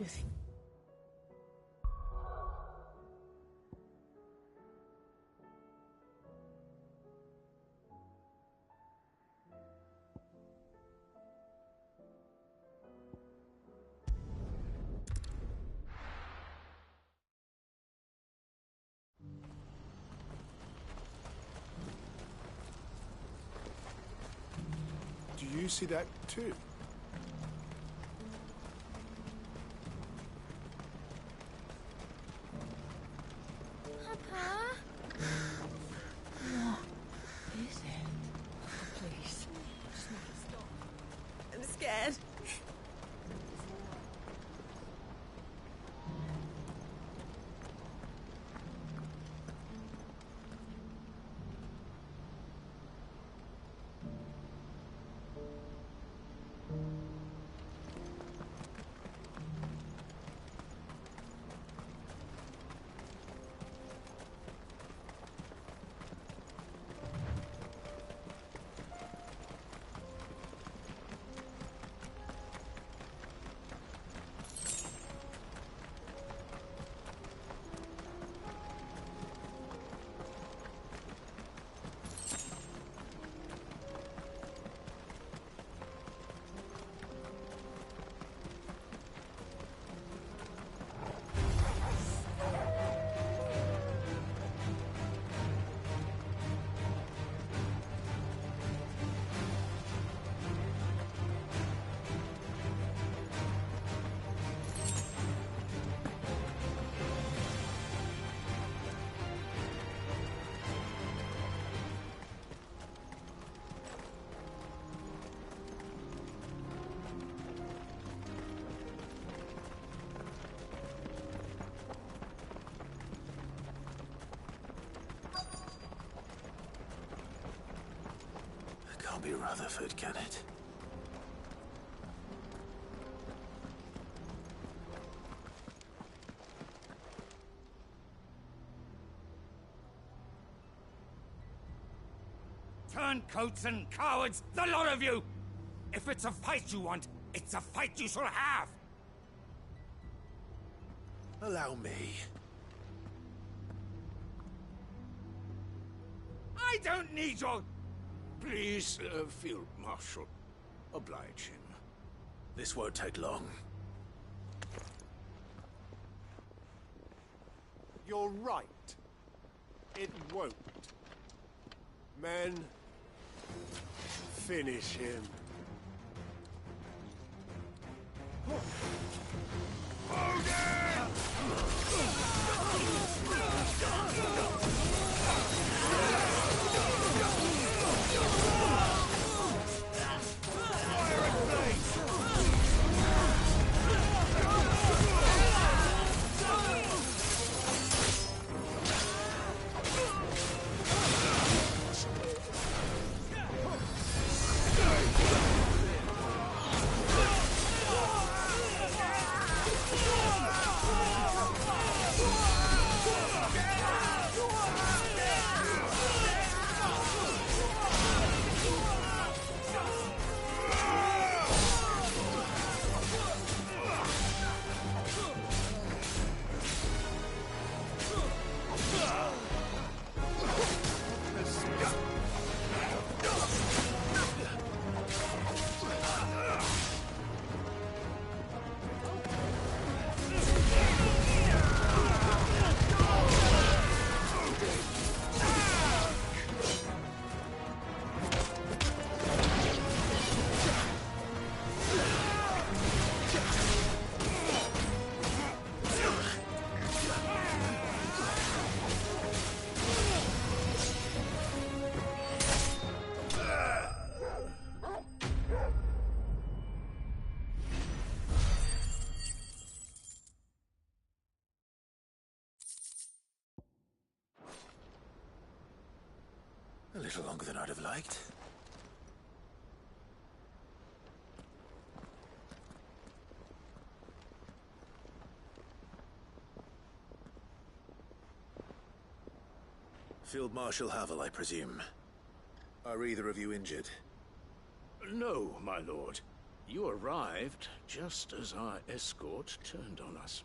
you think? Do you see that too? Papa? What is it? Oh, please. Just make it stop. I'm scared. Can't be Rutherford, can it? Turncoats and cowards, the lot of you! If it's a fight you want, it's a fight you shall have! Allow me. I don't need your... Please, Field Marshal, oblige him. This won't take long. You're right. It won't. Men, finish him. A little longer than I'd have liked. Field Marshal Havel, I presume. Are either of you injured? No, my lord. You arrived just as our escort turned on us.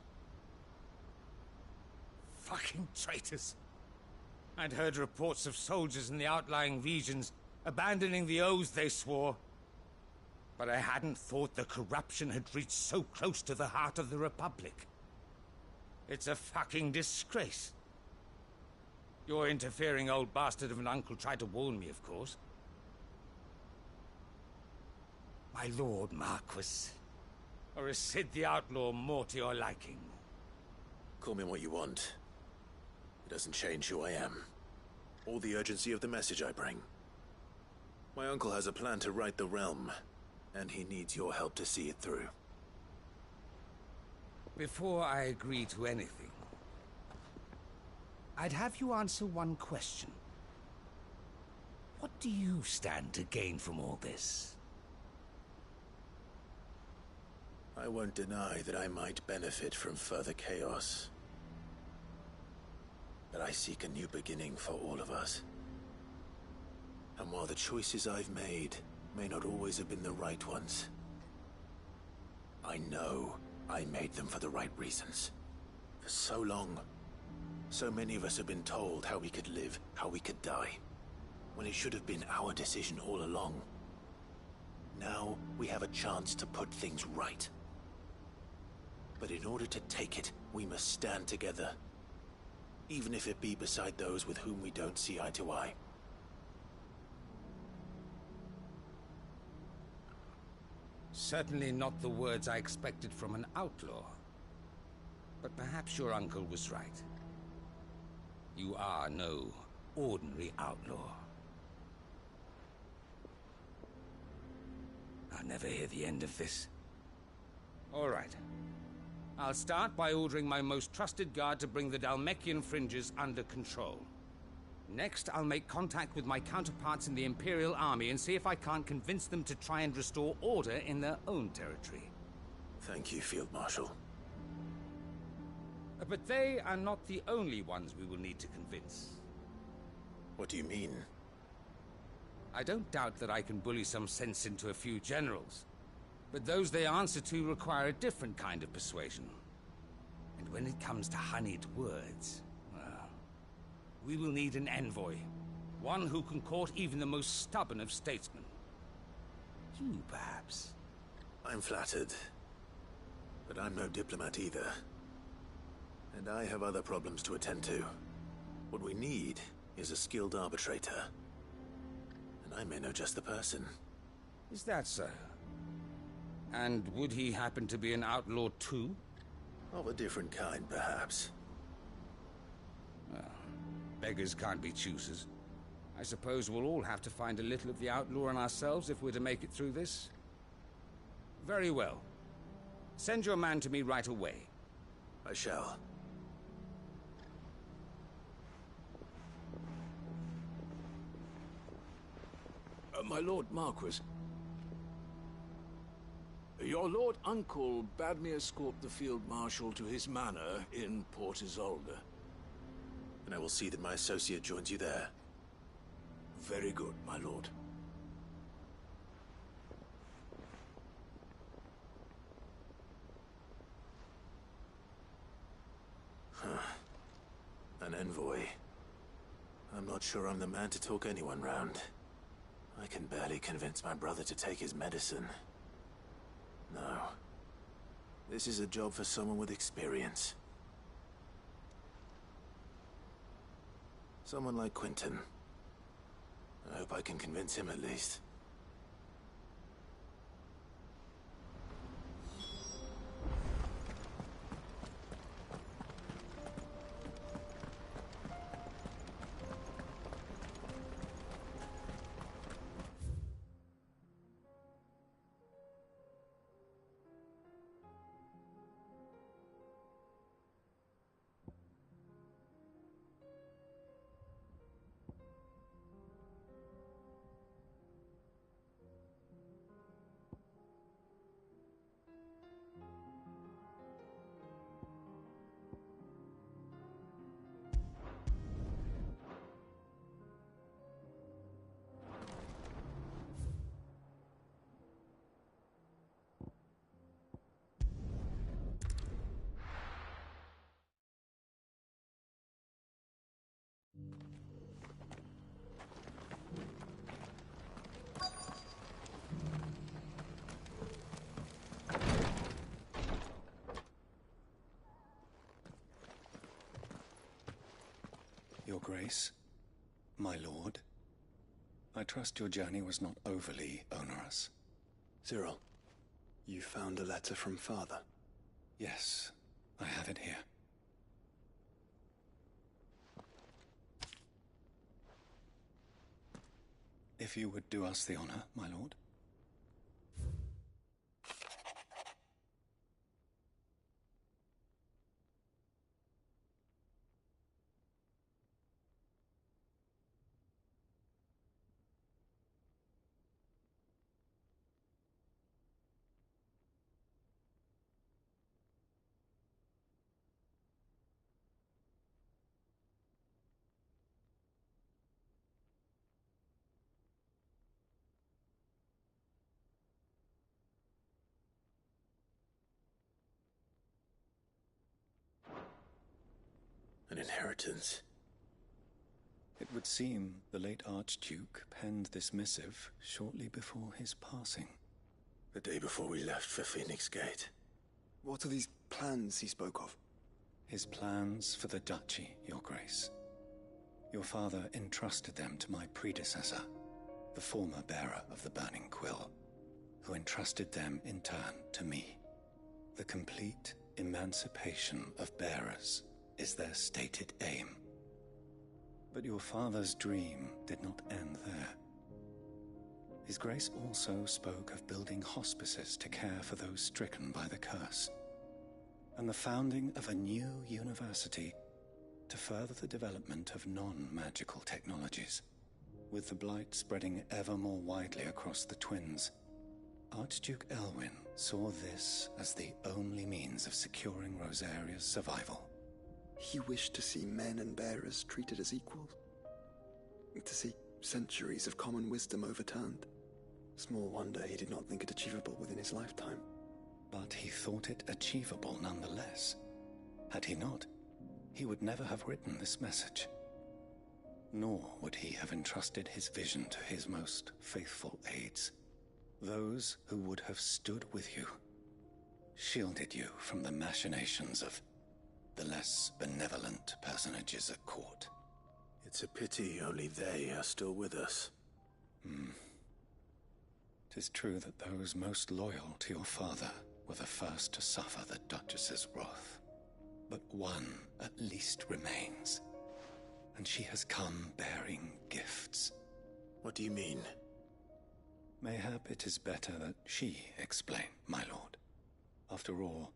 Fucking traitors. I'd heard reports of soldiers in the outlying regions abandoning the oaths they swore. But I hadn't thought the corruption had reached so close to the heart of the Republic. It's a fucking disgrace. Your interfering old bastard of an uncle tried to warn me, of course. My lord Marquis. Or is Sid the Outlaw more to your liking? Call me what you want. It doesn't change who I am, or the urgency of the message I bring. My uncle has a plan to right the realm, and he needs your help to see it through. Before I agree to anything, I'd have you answer one question. What do you stand to gain from all this? I won't deny that I might benefit from further chaos. But I seek a new beginning for all of us. And while the choices I've made may not always have been the right ones, I know I made them for the right reasons. For so long, so many of us have been told how we could live, how we could die, when it should have been our decision all along. Now we have a chance to put things right. But in order to take it, we must stand together. Even if it be beside those with whom we don't see eye to eye. Certainly not the words I expected from an outlaw. But perhaps your uncle was right. You are no ordinary outlaw. I'll never hear the end of this. All right. I'll start by ordering my most trusted guard to bring the Dhalmekian fringes under control. Next, I'll make contact with my counterparts in the Imperial Army and see if I can't convince them to try and restore order in their own territory. Thank you, Field Marshal. But they are not the only ones we will need to convince. What do you mean? I don't doubt that I can bully some sense into a few generals. But those they answer to require a different kind of persuasion. And when it comes to honeyed words, well, we will need an envoy. One who can court even the most stubborn of statesmen. You, perhaps. I'm flattered. But I'm no diplomat either. And I have other problems to attend to. What we need is a skilled arbitrator. And I may know just the person. Is that so? And would he happen to be an outlaw too? Of a different kind, perhaps. Well, beggars can't be choosers. I suppose we'll all have to find a little of the outlaw in ourselves if we're to make it through this. Very well. Send your man to me right away. I shall. My Lord Marquis. Your Lord Uncle bade me escort the Field Marshal to his manor in Port Isolde. And I will see that my associate joins you there. Very good, my lord. An envoy. I'm not sure I'm the man to talk anyone round. I can barely convince my brother to take his medicine. No. This is a job for someone with experience. Someone like Quentin. I hope I can convince him at least. Your Grace, my lord, I trust your journey was not overly onerous. Cyril, you found a letter from Father? Yes, I have it here. If you would do us the honor, my lord. An inheritance. It would seem the late Archduke penned this missive shortly before his passing. The day before we left for Phoenix Gate. What are these plans he spoke of? His plans for the duchy, Your Grace. Your father entrusted them to my predecessor, the former bearer of the Burning Quill, who entrusted them in turn to me. The complete emancipation of bearers is their stated aim. But your father's dream did not end there. His Grace also spoke of building hospices to care for those stricken by the curse, and the founding of a new university to further the development of non-magical technologies. With the blight spreading ever more widely across the twins, Archduke Elwyn saw this as the only means of securing Rosaria's survival. He wished to see men and bearers treated as equals. To see centuries of common wisdom overturned. Small wonder he did not think it achievable within his lifetime. But he thought it achievable nonetheless. Had he not, he would never have written this message. Nor would he have entrusted his vision to his most faithful aides. Those who would have stood with you, shielded you from the machinations of the less benevolent personages at court. It's a pity only they are still with us. 'Tis true that those most loyal to your father were the first to suffer the Duchess's wrath. But one at least remains, and she has come bearing gifts. What do you mean? Mayhap it is better that she explain, my lord. After all,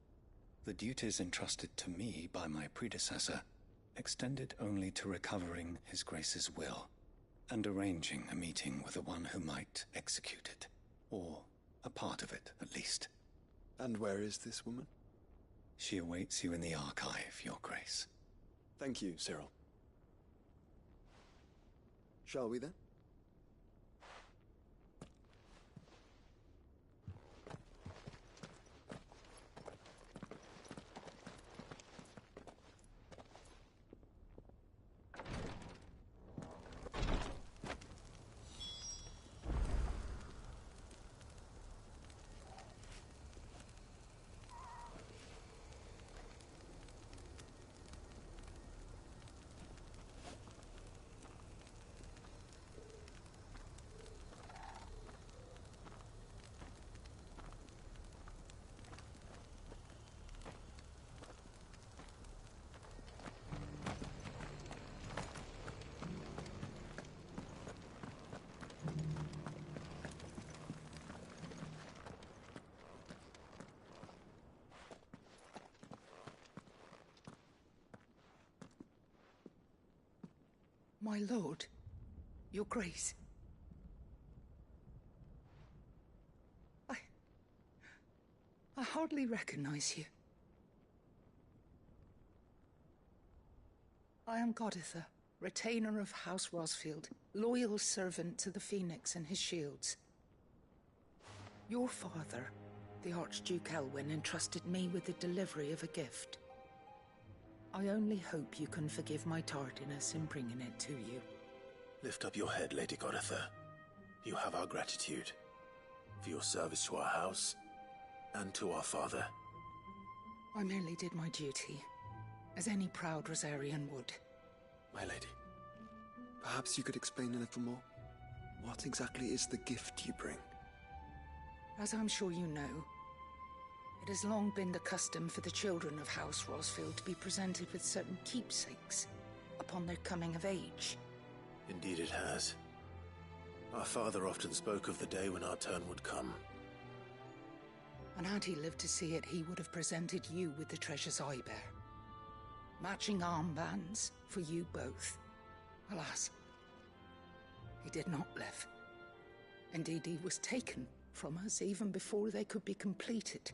the duties entrusted to me by my predecessor extended only to recovering His Grace's will and arranging a meeting with the one who might execute it, or a part of it at least. And where is this woman? She awaits you in the archive, Your Grace. Thank you, Cyril. Shall we then? My lord, Your Grace. I hardly recognize you. I am Goditha, retainer of House Rosfield, loyal servant to the Phoenix and his shields. Your father, the Archduke Elwyn, entrusted me with the delivery of a gift. I only hope you can forgive my tardiness in bringing it to you. Lift up your head, Lady Goditha. You have our gratitude for your service to our house and to our father. I merely did my duty, as any proud Rosarian would. My lady. Perhaps you could explain a little more? What exactly is the gift you bring? As I'm sure you know, it has long been the custom for the children of House Rosfield to be presented with certain keepsakes upon their coming of age. Indeed it has. Our father often spoke of the day when our turn would come. And had he lived to see it, he would have presented you with the treasures I bear. Matching armbands for you both. Alas, he did not live. Indeed, he was taken from us even before they could be completed.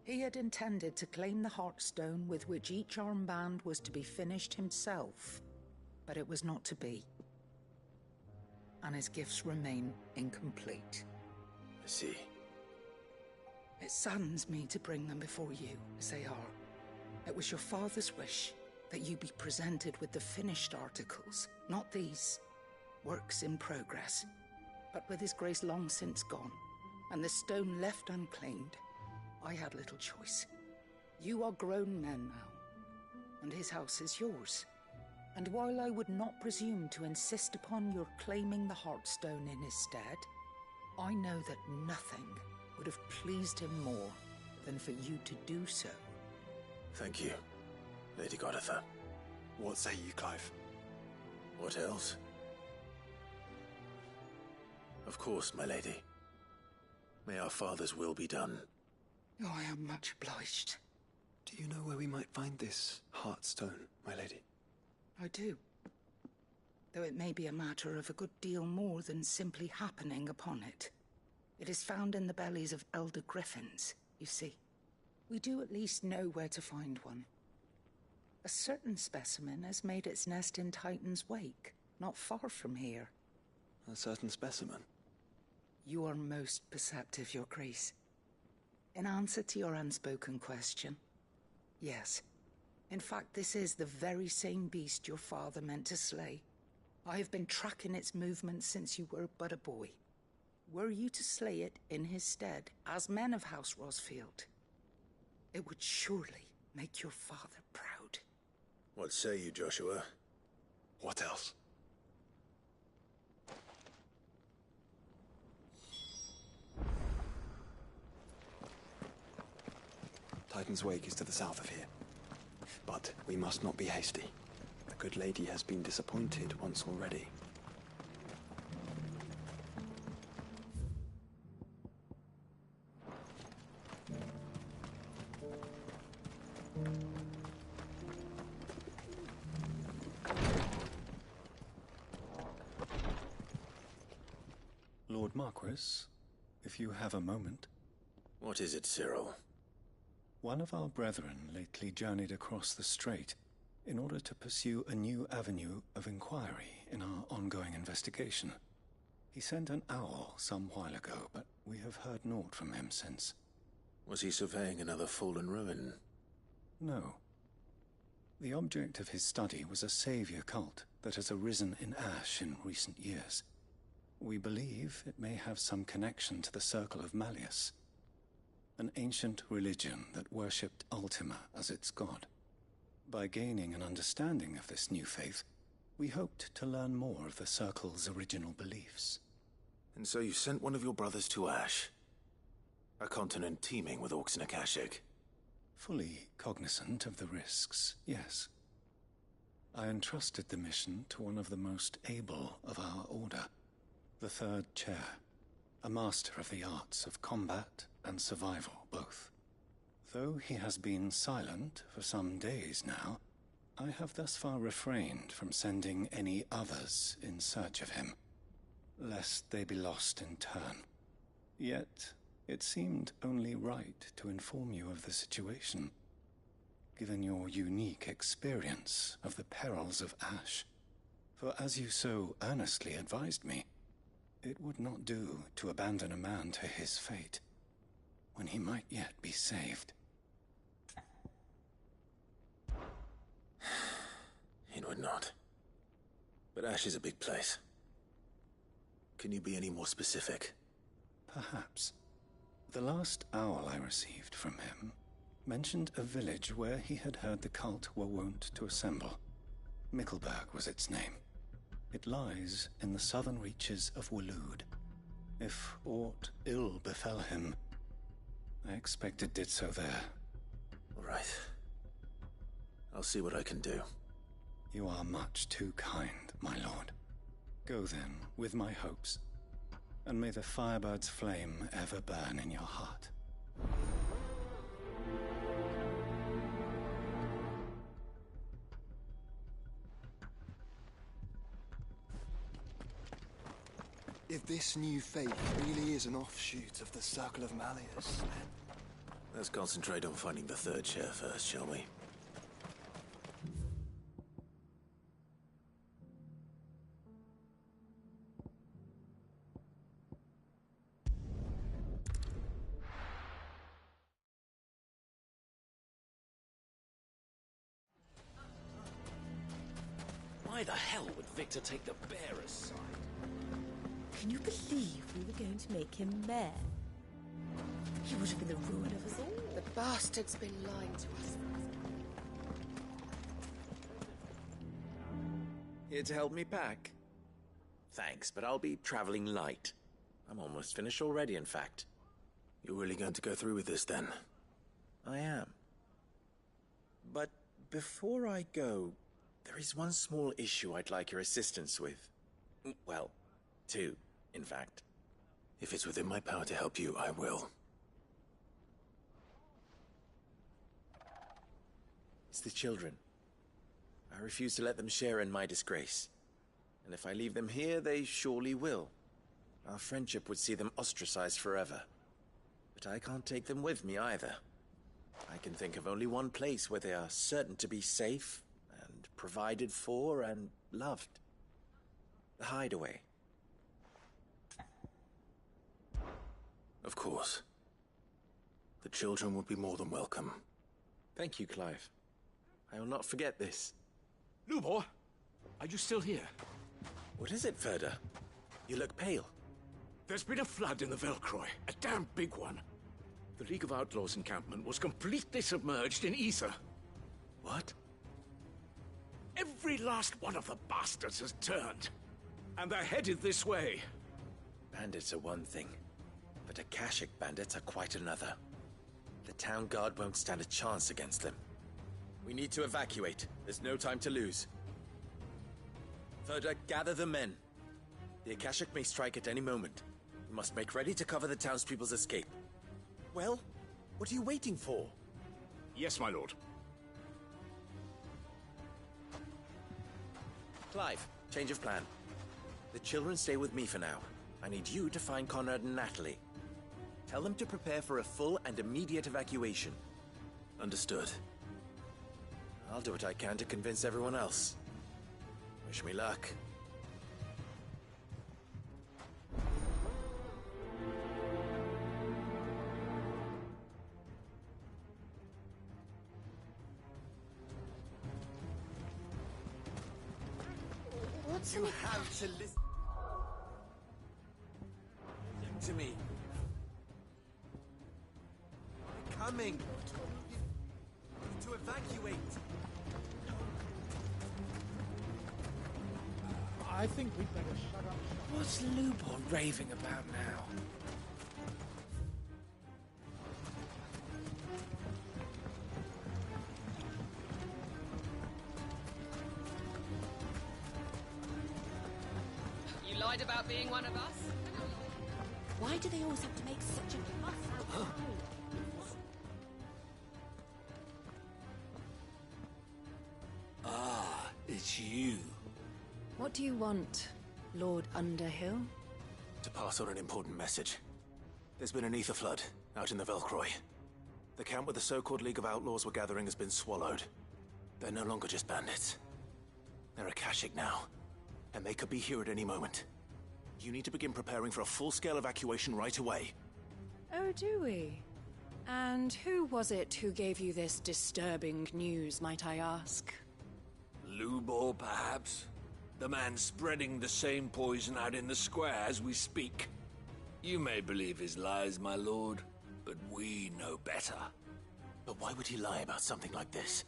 He had intended to claim the Heartstone with which each armband was to be finished himself, but it was not to be. And his gifts remain incomplete. I see. It saddens me to bring them before you, as they are. It was your father's wish that you be presented with the finished articles, not these works in progress. But with his grace long since gone, and the stone left unclaimed, I had little choice. You are grown men now, and his house is yours. And while I would not presume to insist upon your claiming the Heartstone in his stead, I know that nothing would have pleased him more than for you to do so. Thank you, Lady Goditha. What say you, Clive? What else? Of course, my lady. May our father's will be done. Oh, I am much obliged. Do you know where we might find this Heartstone, my lady? I do. Though it may be a matter of a good deal more than simply happening upon it. It is found in the bellies of elder griffins, you see. We do at least know where to find one. A certain specimen has made its nest in Titan's Wake, not far from here. A certain specimen? You are most perceptive, Your Grace. In answer to your unspoken question, yes. In fact, this is the very same beast your father meant to slay. I have been tracking its movements since you were but a boy. Were you to slay it in his stead, as men of House Rosfield, it would surely make your father proud. What say you, Joshua? What else? Titan's Wake is to the south of here. But we must not be hasty. The good lady has been disappointed once already. Lord Marquis, if you have a moment. What is it, Cyril? One of our brethren lately journeyed across the strait in order to pursue a new avenue of inquiry in our ongoing investigation. He sent an owl some while ago, but we have heard naught from him since. Was he surveying another fallen ruin? No. The object of his study was a savior cult that has arisen in Ash in recent years. We believe it may have some connection to the Circle of Malleus, an ancient religion that worshipped Ultima as its god. By gaining an understanding of this new faith, we hoped to learn more of the Circle's original beliefs. And so you sent one of your brothers to Ash, a continent teeming with orcs and Akashic. Fully cognizant of the risks, yes. I entrusted the mission to one of the most able of our order, the Third Chair, a master of the arts of combat and survival both. Though he has been silent for some days now, I have thus far refrained from sending any others in search of him, lest they be lost in turn. Yet, it seemed only right to inform you of the situation, given your unique experience of the perils of Ash. For as you so earnestly advised me, it would not do to abandon a man to his fate, when he might yet be saved. It would not. But Ash is a big place. Can you be any more specific? Perhaps. The last owl I received from him mentioned a village where he had heard the cult were wont to assemble. Mickleburg was its name. It lies in the southern reaches of Waloed. If aught ill befell him, I expect it did so there. All right. I'll see what I can do. You are much too kind, my lord. Go then, with my hopes, and may the Firebird's flame ever burn in your heart. If this new faith really is an offshoot of the Circle of Malleus, then... Let's concentrate on finding the third chair first, shall we? Why the hell would Victor take the bearer's side? Can you believe we were going to make him mayor? He would have been the ruin of us all. The bastard's been lying to us. Here to help me pack? Thanks, but I'll be traveling light. I'm almost finished already, in fact. You're really going to go through with this, then? I am. But before I go, there is one small issue I'd like your assistance with. Well, two, in fact. If it's within my power to help you, I will. It's the children. I refuse to let them share in my disgrace. And if I leave them here, they surely will. Our friendship would see them ostracized forever. But I can't take them with me either. I can think of only one place where they are certain to be safe and provided for and loved. The Hideaway. Of course. The children would be more than welcome. Thank you, Clive. I will not forget this. Lubor, are you still here? What is it, Ferda? You look pale. There's been a flood in the Velcroy, a damn big one. The League of Outlaws encampment was completely submerged in ether. What? Every last one of the bastards has turned. And they're headed this way. Bandits are one thing, but Akashic bandits are quite another. The town guard won't stand a chance against them. We need to evacuate. There's no time to lose. Ferda, gather the men. The Akashic may strike at any moment. We must make ready to cover the townspeople's escape. Well, what are you waiting for? Yes, my lord. Clive, change of plan. The children stay with me for now. I need you to find Conrad and Natalie. Tell them to prepare for a full and immediate evacuation. Understood. I'll do what I can to convince everyone else. Wish me luck. What's You have to listen to me. We're coming. To evacuate. I think we'd better shut up. What's Lubor raving about now? You lied about being one of us? Why do they always have to make such a fuss? Ah, it's you. What do you want, Lord Underhill? To pass on an important message. There's been an ether flood out in the Velcroy. The camp where the so-called League of Outlaws were gathering has been swallowed. They're no longer just bandits. They're Akashic now, and they could be here at any moment. You need to begin preparing for a full-scale evacuation right away. Oh, do we? And who was it who gave you this disturbing news, might I ask? Lubor, perhaps? The man spreading the same poison out in the square as we speak. You may believe his lies, my lord, but we know better. But why would he lie about something like this?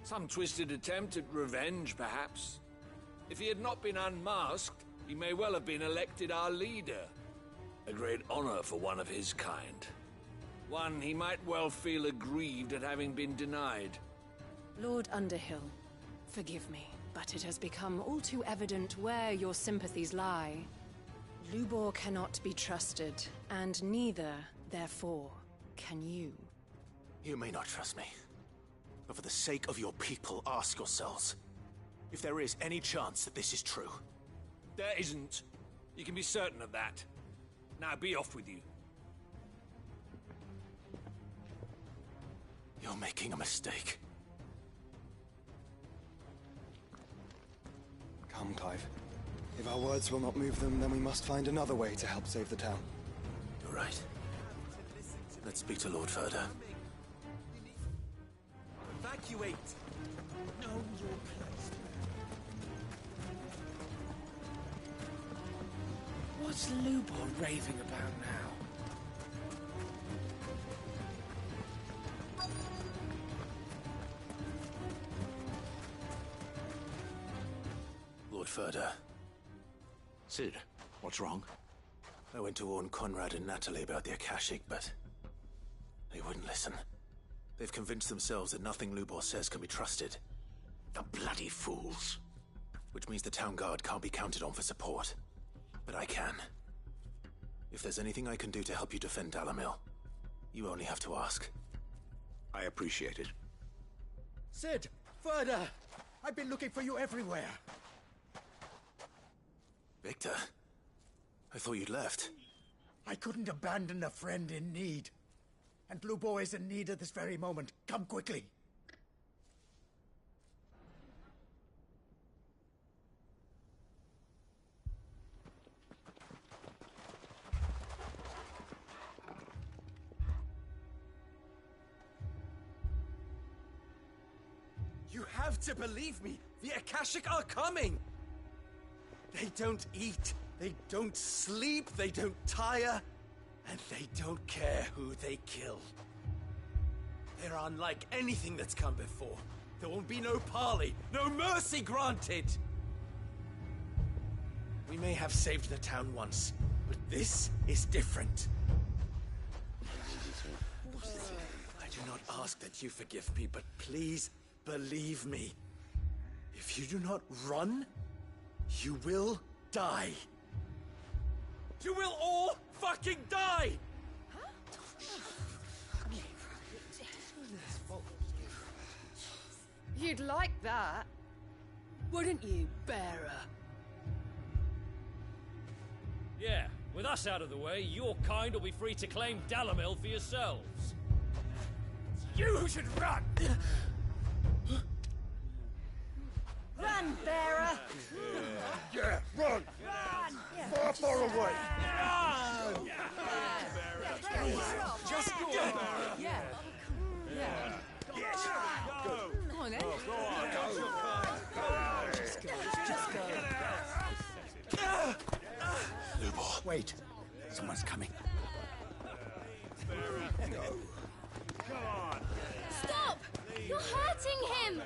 Some twisted attempt at revenge, perhaps? If he had not been unmasked, he may well have been elected our leader. A great honor for one of his kind. One he might well feel aggrieved at having been denied. Lord Underhill, forgive me, but it has become all too evident where your sympathies lie. Lubor cannot be trusted, and neither, therefore, can you. You may not trust me, but for the sake of your people, ask yourselves if there is any chance that this is true. There isn't. You can be certain of that. Now be off with you. You're making a mistake. Come, Clive. If our words will not move them, then we must find another way to help save the town. You're right. Let's speak to Lord Furder. Evacuate! Know your place. What's Lubor raving about now? Lord Furder. Cid, what's wrong? I went to warn Conrad and Natalie about the Akashic, but they wouldn't listen. They've convinced themselves that nothing Lubor says can be trusted. The bloody fools. Which means the town guard can't be counted on for support. But I can. If there's anything I can do to help you defend Dalamil, you only have to ask. I appreciate it. Cid! Further! I've been looking for you everywhere. Victor? I thought you'd left. I couldn't abandon a friend in need. And Lubor is in need at this very moment. Come quickly. You have to believe me! The Akashic are coming! They don't eat, they don't sleep, they don't tire, and they don't care who they kill. They're unlike anything that's come before. There won't be no parley, no mercy granted! We may have saved the town once, but this is different. I do not ask that you forgive me, but please believe me. If you do not run, you will die. You will all fucking die! You'd like that, wouldn't you, bearer? Yeah, with us out of the way, your kind will be free to claim Dalamil for yourselves. You should run! Run, bearer! Yeah, run! Run! Far away! Run! Just go! Yeah. Yeah. Yes! Go! Come on, then. Go on! Just go. Just go. Lubor. Wait. Someone's coming. Stop! You're hurting him!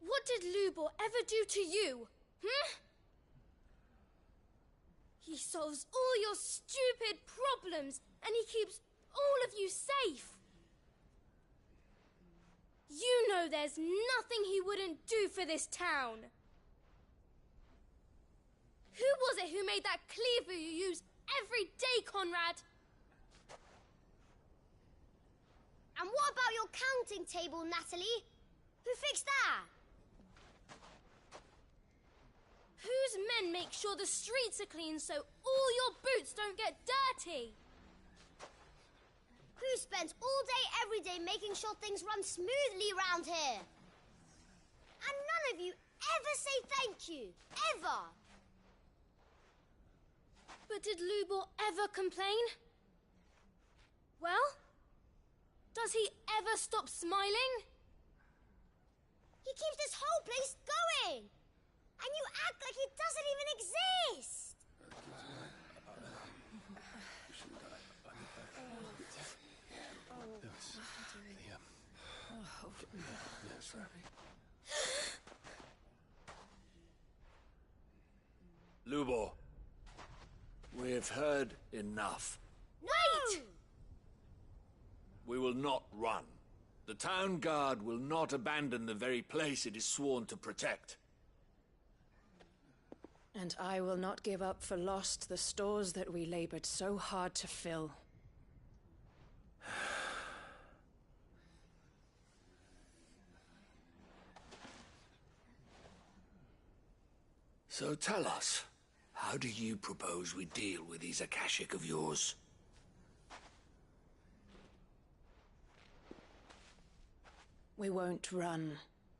What did Lubor ever do to you? He solves all your stupid problems, and he keeps all of you safe. You know there's nothing he wouldn't do for this town. Who was it who made that cleaver you use every day, Conrad? And what about your counting table, Natalie? Who fixed that? Whose men make sure the streets are clean so all your boots don't get dirty? Who spends all day, every day making sure things run smoothly round here? And none of you ever say thank you. Ever. But did Lubor ever complain? Well, does he ever stop smiling? He keeps this whole place going! And you act like it doesn't even exist! Lubor, we've heard enough. Wait! We will not run. The town guard will not abandon the very place it is sworn to protect. And I will not give up for lost the stores that we labored so hard to fill. So tell us, how do you propose we deal with these Akashic of yours? We won't run,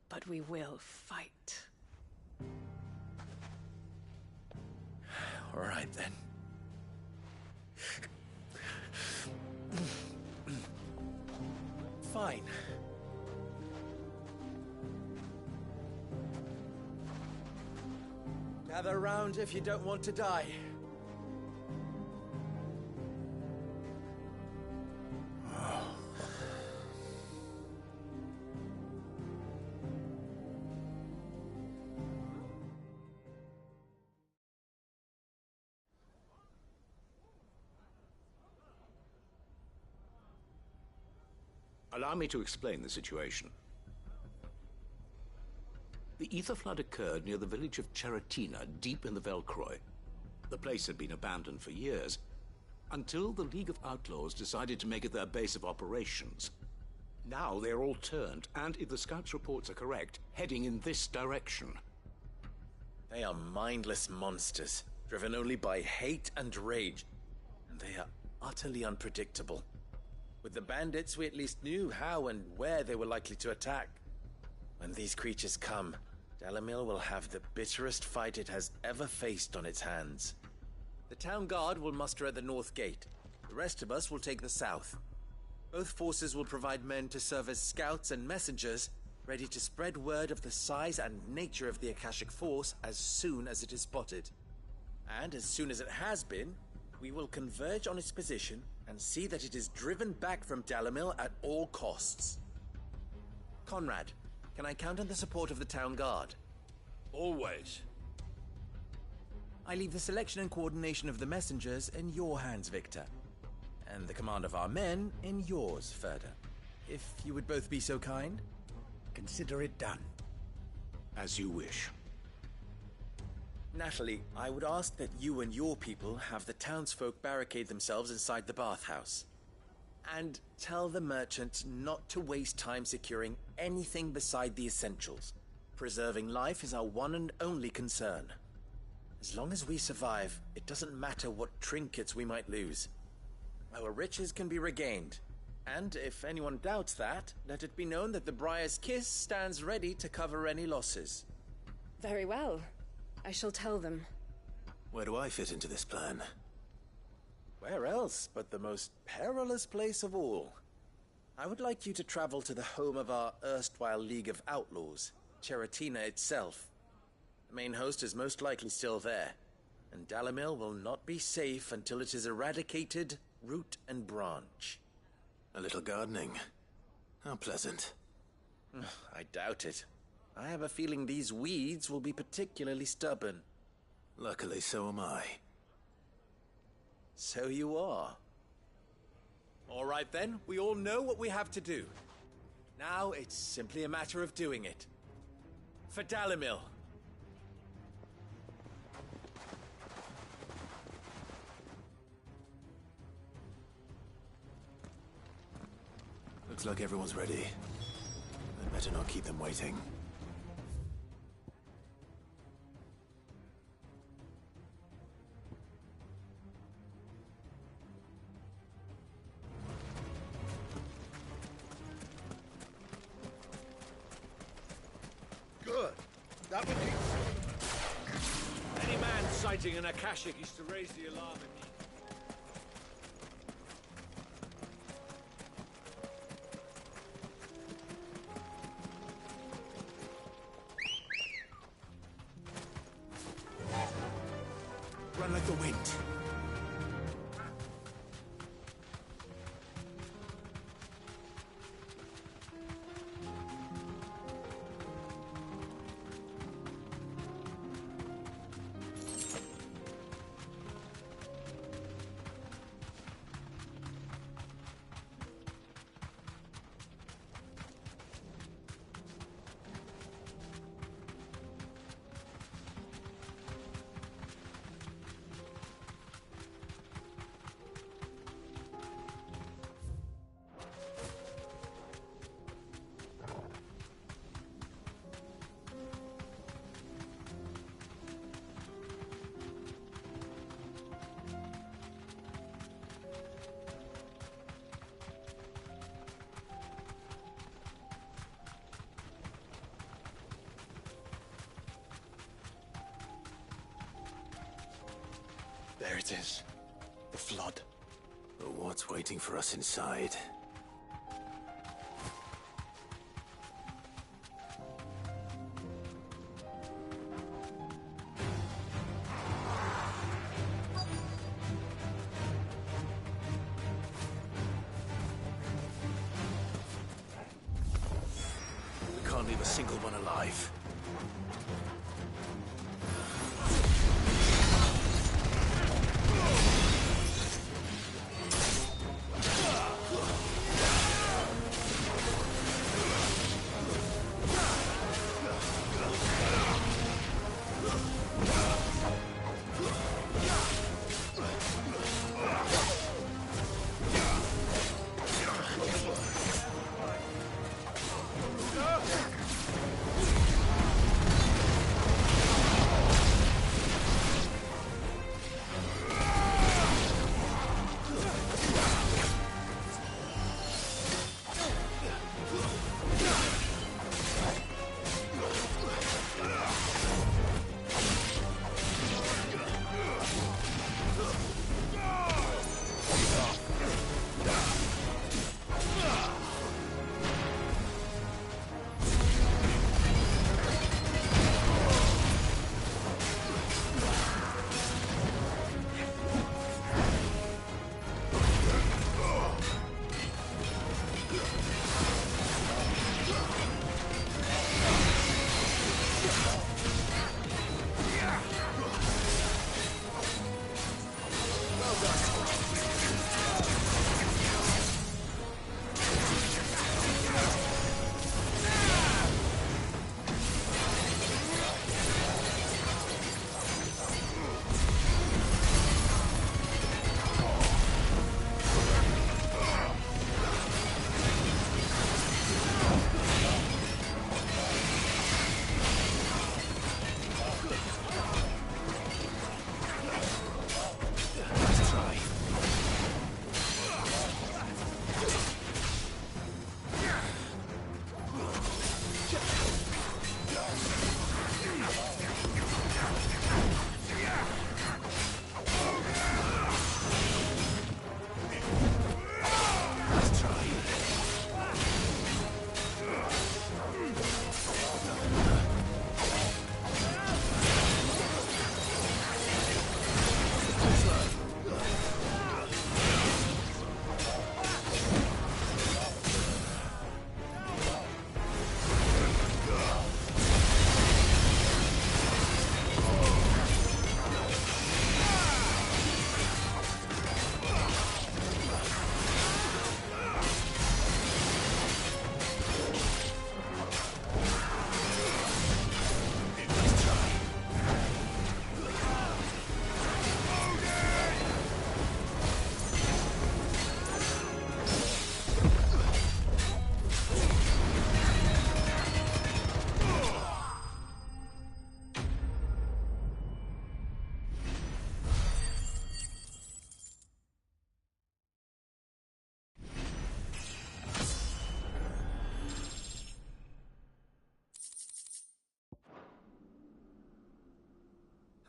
but we will fight. All right, then. Fine. Gather round if you don't want to die. Allow me to explain the situation. The ether flood occurred near the village of Cheratina, deep in the Velcroy. The place had been abandoned for years, until the League of Outlaws decided to make it their base of operations. Now they're all turned, and if the scouts' reports are correct, heading in this direction. They are mindless monsters, driven only by hate and rage, and they are utterly unpredictable. With the bandits, we at least knew how and where they were likely to attack. When these creatures come, Dalamil will have the bitterest fight it has ever faced on its hands. The town guard will muster at the north gate. The rest of us will take the south. Both forces will provide men to serve as scouts and messengers, ready to spread word of the size and nature of the Akashic force as soon as it is spotted. And as soon as it has been, we will converge on its position and see that it is driven back from Dalamil at all costs. Conrad, can I count on the support of the town guard? Always. I leave the selection and coordination of the messengers in your hands, Victor. And the command of our men in yours, Ferda. If you would both be so kind. Consider it done. As you wish. Natalie, I would ask that you and your people have the townsfolk barricade themselves inside the bathhouse. And tell the merchant not to waste time securing anything beside the essentials. Preserving life is our one and only concern. As long as we survive, it doesn't matter what trinkets we might lose. Our riches can be regained. And if anyone doubts that, let it be known that the Briar's Kiss stands ready to cover any losses. Very well. I shall tell them. Where do I fit into this plan? Where else but the most perilous place of all? I would like you to travel to the home of our erstwhile League of Outlaws, Cheratina itself. The main host is most likely still there, and Dalamil will not be safe until it is eradicated, root and branch. A little gardening. How pleasant. I doubt it. I have a feeling these weeds will be particularly stubborn. Luckily, so am I. So you are. All right then, we all know what we have to do. Now it's simply a matter of doing it. For Dalamil. Looks like everyone's ready. I'd better not keep them waiting. Good. That would be... Any man sighting an Akashic is to raise the alarm immediately. run like the wind. There it is. The flood. But what's waiting for us inside? We can't leave a single one alive.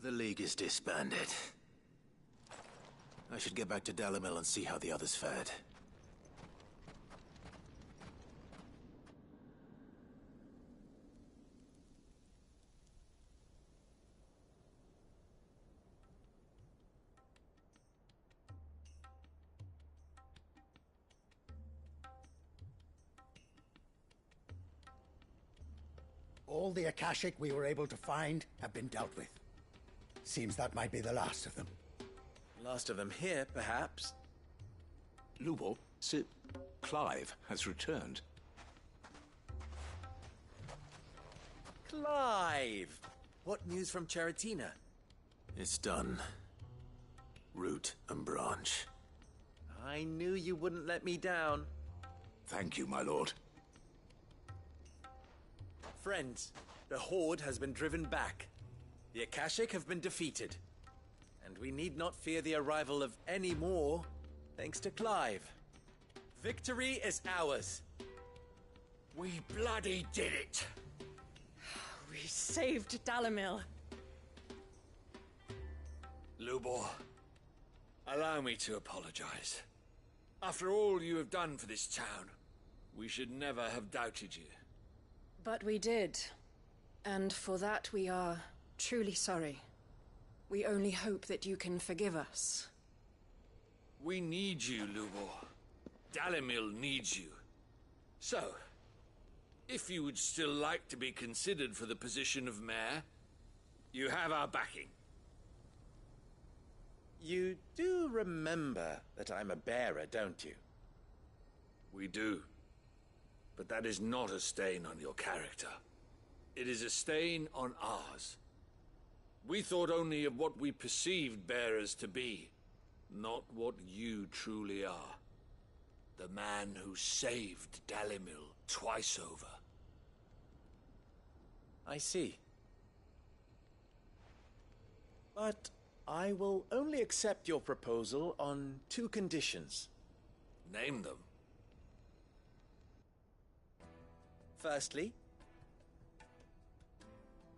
The League is disbanded. I should get back to Dalimil and see how the others fared. All the Akashic we were able to find have been dealt with. Seems that might be the last of them. Last of them here, perhaps. Lubor, Clive has returned. Clive! What news from Charatina? It's done. Root and branch. I knew you wouldn't let me down. Thank you, my lord. Friends, the Horde has been driven back. The Akashic have been defeated. And we need not fear the arrival of any more, thanks to Clive. Victory is ours. We bloody did it! We saved Dalamil. Lubor, allow me to apologize. After all you have done for this town, we should never have doubted you. But we did. And for that we are truly sorry. We only hope that you can forgive us. We need you, Lubor. Dalamil needs you. So, if you would still like to be considered for the position of mayor, you have our backing. You do remember that I'm a bearer, don't you? We do. But that is not a stain on your character. It is a stain on ours. We thought only of what we perceived bearers to be, not what you truly are. The man who saved Dalamil twice over. I see. But I will only accept your proposal on 2 conditions. Name them. Firstly,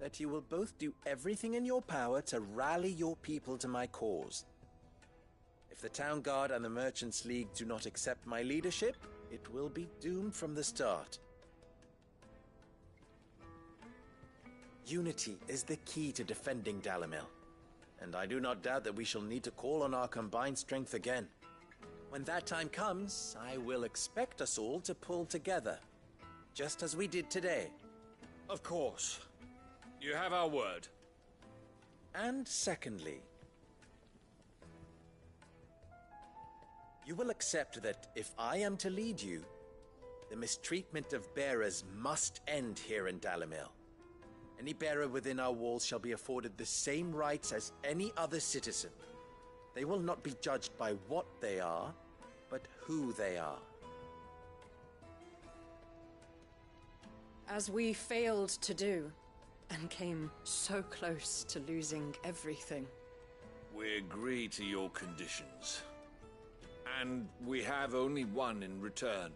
that you will both do everything in your power to rally your people to my cause. If the Town Guard and the Merchants League do not accept my leadership, it will be doomed from the start. Unity is the key to defending Dalamil, and I do not doubt that we shall need to call on our combined strength again. When that time comes, I will expect us all to pull together, just as we did today. Of course. You have our word. And secondly, you will accept that if I am to lead you, the mistreatment of bearers must end here in Dalamil. Any bearer within our walls shall be afforded the same rights as any other citizen. They will not be judged by what they are, but who they are. As we failed to do, and came so close to losing everything. We agree to your conditions. And we have only one in return.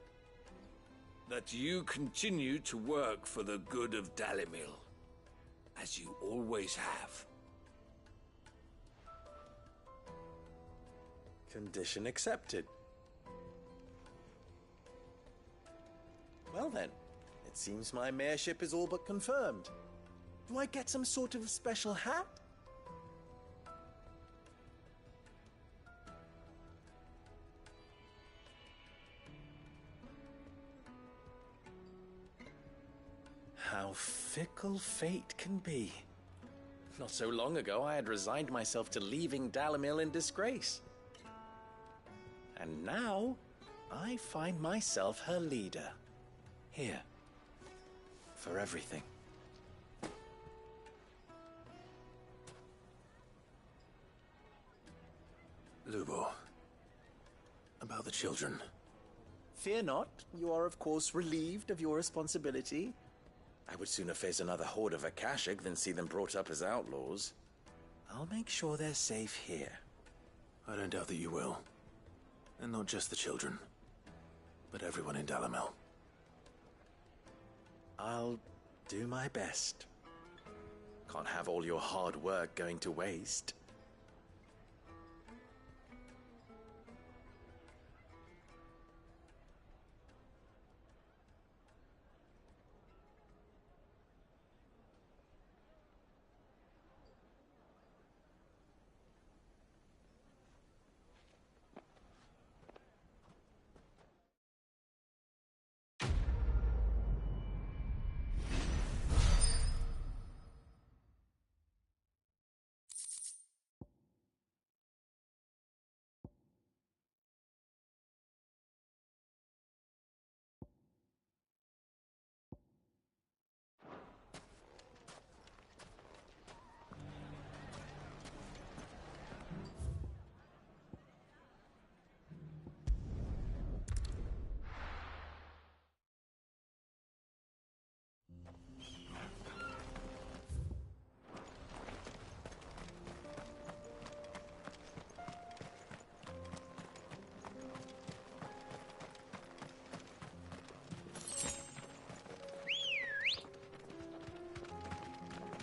That you continue to work for the good of Dalamil, as you always have. Condition accepted. Well then, it seems my mayorship is all but confirmed. Do I get some sort of special hat? How fickle fate can be. Not so long ago, I had resigned myself to leaving Dalamil in disgrace. And now, I find myself her leader. Here. For everything. Lubor. About the children. Fear not. You are, of course, relieved of your responsibility. I would sooner face another horde of Akashic than see them brought up as outlaws. I'll make sure they're safe here. I don't doubt that you will. And not just the children, but everyone in Dalamil. I'll do my best. Can't have all your hard work going to waste.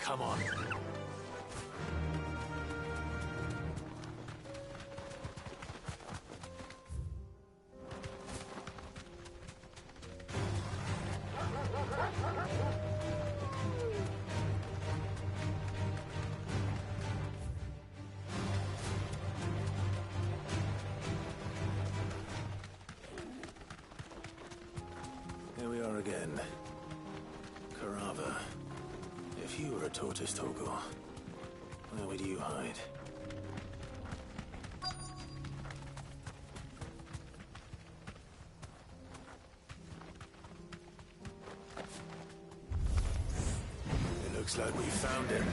Come on. Here we are again. Carava. If you were a tortoise, Torgor, where would you hide? It looks like we found him.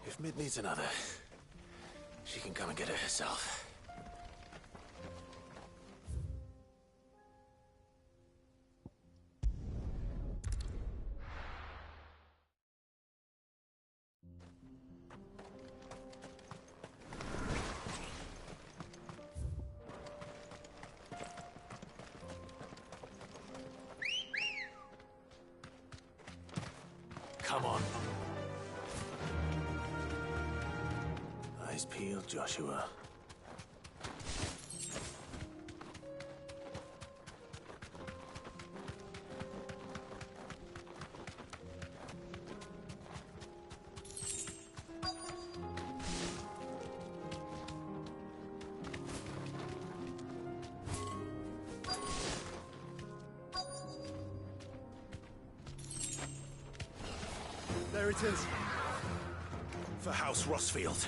If Mid needs another, she can come and get it herself. Come on. Eyes peeled, Joshua. There it is. For House Rosfield.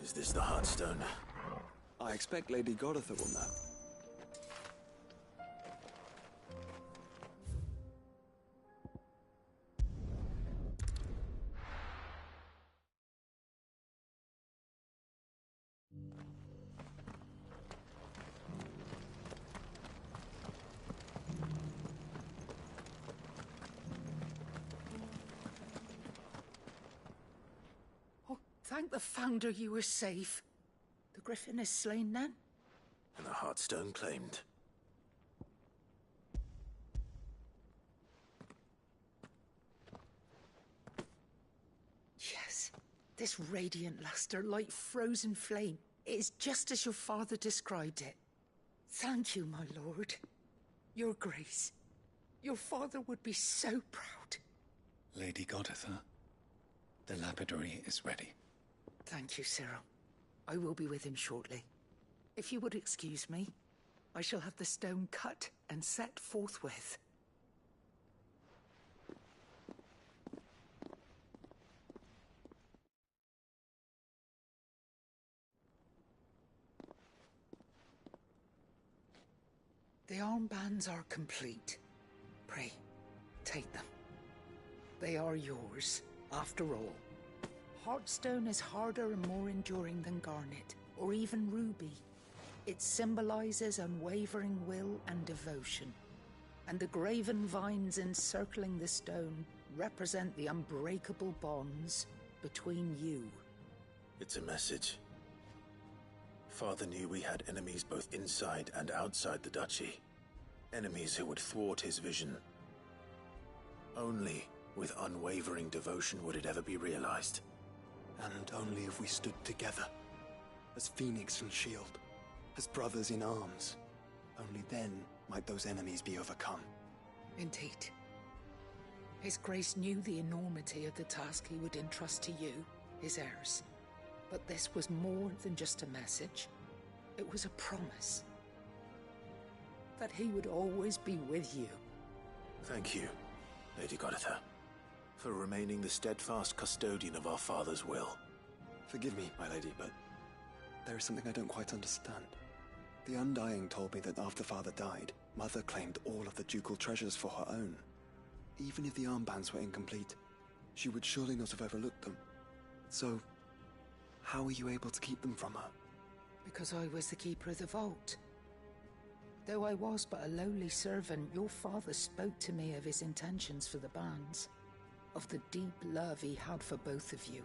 Is this the Heartstone? I expect Lady Goritha will know. Thank the Founder you were safe. The Griffin is slain then? And the Heartstone claimed. Yes. This radiant luster, like frozen flame. It is just as your father described it. Thank you, my lord. Your grace. Your father would be so proud. Lady Goditha, the lapidary is ready. Thank you, Cyril. I will be with him shortly. If you would excuse me, I shall have the stone cut and set forthwith. The armbands are complete. Pray, take them. They are yours, after all. Heartstone is harder and more enduring than garnet, or even ruby. It symbolizes unwavering will and devotion. And the graven vines encircling the stone represent the unbreakable bonds between you. It's a message. Father knew we had enemies both inside and outside the duchy. Enemies who would thwart his vision. Only with unwavering devotion would it ever be realized. And only if we stood together, as Phoenix and Shield, as brothers in arms. Only then might those enemies be overcome. Indeed. His Grace knew the enormity of the task he would entrust to you, his heirs. But this was more than just a message. It was a promise. That he would always be with you. Thank you, Lady Goditha, for remaining the steadfast custodian of our father's will. Forgive me, my lady, but there is something I don't quite understand. The Undying told me that after Father died, Mother claimed all of the ducal treasures for her own. Even if the armbands were incomplete, she would surely not have overlooked them. So, how were you able to keep them from her? Because I was the keeper of the vault. Though I was but a lowly servant, your father spoke to me of his intentions for the bands, of the deep love he had for both of you,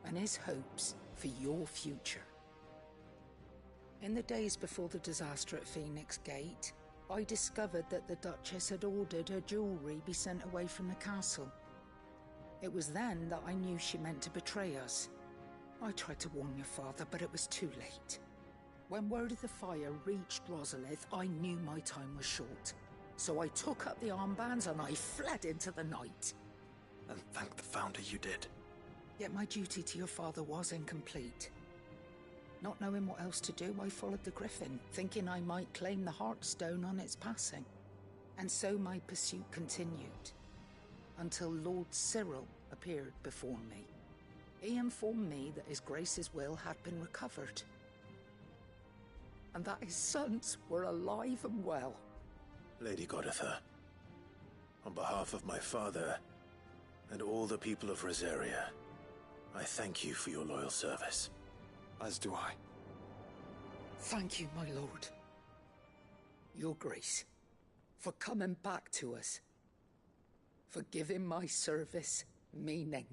and his hopes for your future. In the days before the disaster at Phoenix Gate, I discovered that the Duchess had ordered her jewelry be sent away from the castle. It was then that I knew she meant to betray us. I tried to warn your father, but it was too late. When word of the fire reached Rosalith, I knew my time was short. So I took up the armbands and I fled into the night. And thank the Founder you did. Yet my duty to your father was incomplete. Not knowing what else to do, I followed the Griffin, thinking I might claim the Heartstone on its passing. And so my pursuit continued, until Lord Cyril appeared before me. He informed me that His Grace's will had been recovered, and that his sons were alive and well. Lady Goditha, on behalf of my father and all the people of Rosaria, I thank you for your loyal service. As do I. Thank you, my lord. Your Grace, for coming back to us, for giving my service meaning.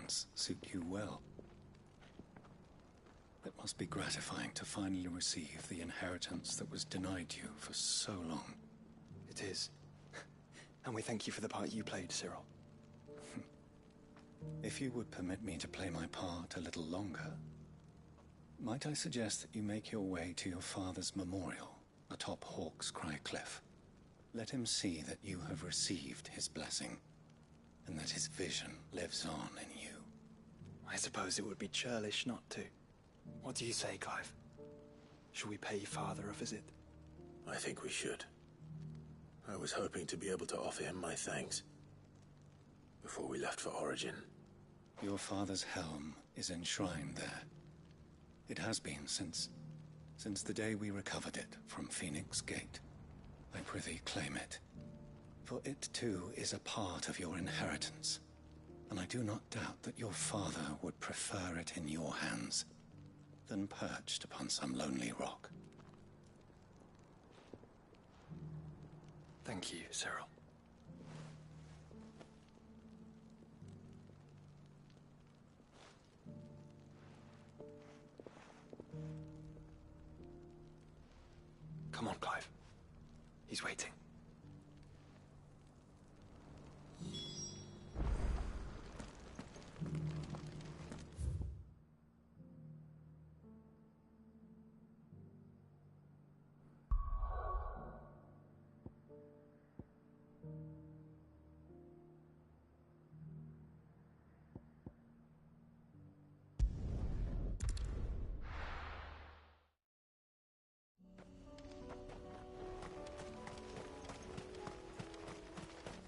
plans suit you well. It must be gratifying to finally receive the inheritance that was denied you for so long. It is. And we thank you for the part you played, Cyril. If you would permit me to play my part a little longer, might I suggest that you make your way to your father's memorial atop Hawk's Cry Cliff? Let him see that you have received his blessing, and that his vision lives on in you. I suppose it would be churlish not to. What do you say, Clive? Should we pay Father a visit? I think we should. I was hoping to be able to offer him my thanks before we left for Origin. Your father's helm is enshrined there. It has been since the day we recovered it from Phoenix Gate. I prithee claim it, for it too is a part of your inheritance, and I do not doubt that your father would prefer it in your hands than perched upon some lonely rock. Thank you, Cyril. Come on, Clive. He's waiting.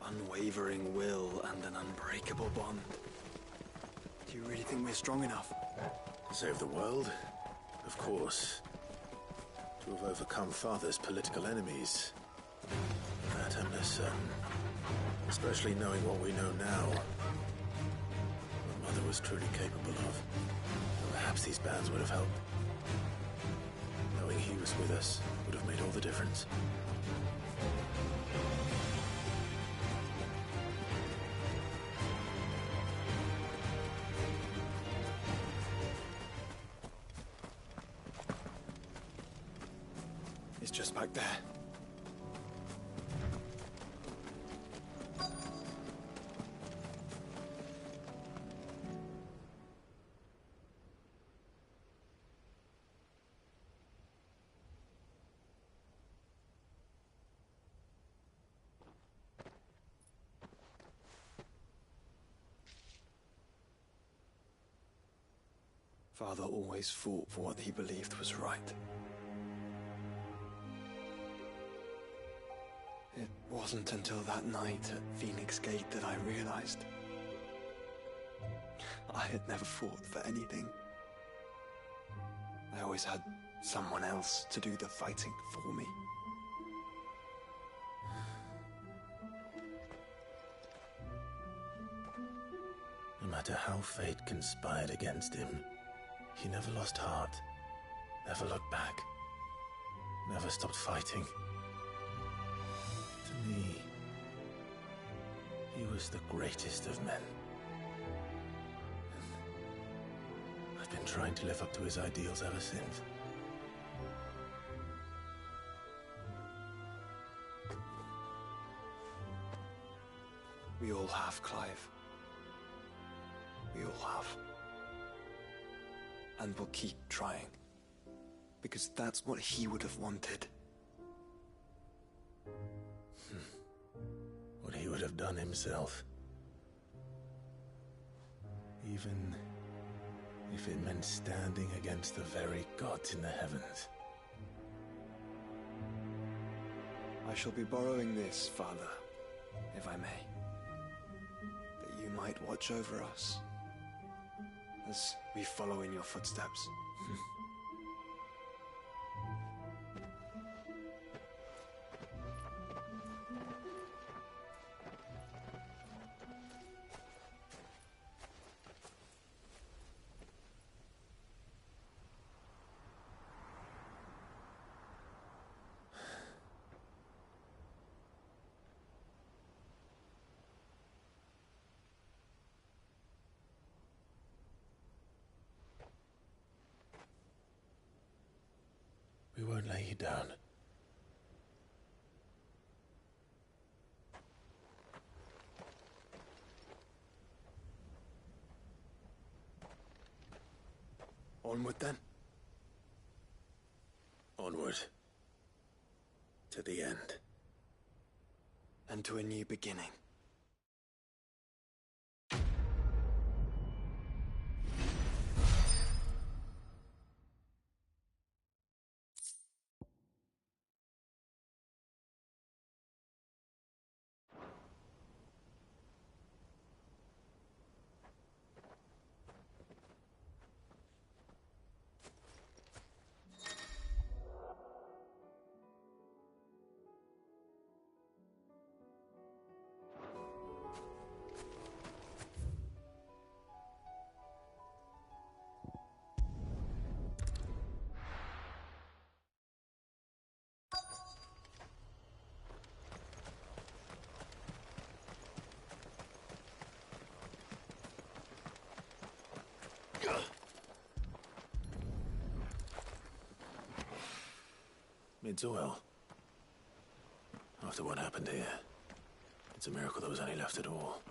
Unwavering will and an unbreakable bond. Do you really think we're strong enough? To save the world? Of course. To have overcome Father's political enemies? That I'm less certain. Especially knowing what we know now. What Mother was truly capable of. Perhaps these bands would have helped. Knowing he was with us would have made all the difference. It's just back there. Father always fought for what he believed was right. It wasn't until that night at Phoenix Gate that I realized I had never fought for anything. I always had someone else to do the fighting for me. No matter how fate conspired against him, he never lost heart, never looked back, never stopped fighting. To me, he was the greatest of men. And I've been trying to live up to his ideals ever since. We all have, Clive. We all have. And we'll keep trying. Because that's what he would have wanted. What he would have done himself. Even if it meant standing against the very gods in the heavens. I shall be borrowing this, Father, if I may. That you might watch over us as we follow in your footsteps. won't lay you down. Onward, then? Onward. To the end. And to a new beginning. It's well. After what happened here, it's a miracle there was any left at all.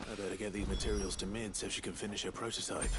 I better get these materials to Mid so she can finish her prototype.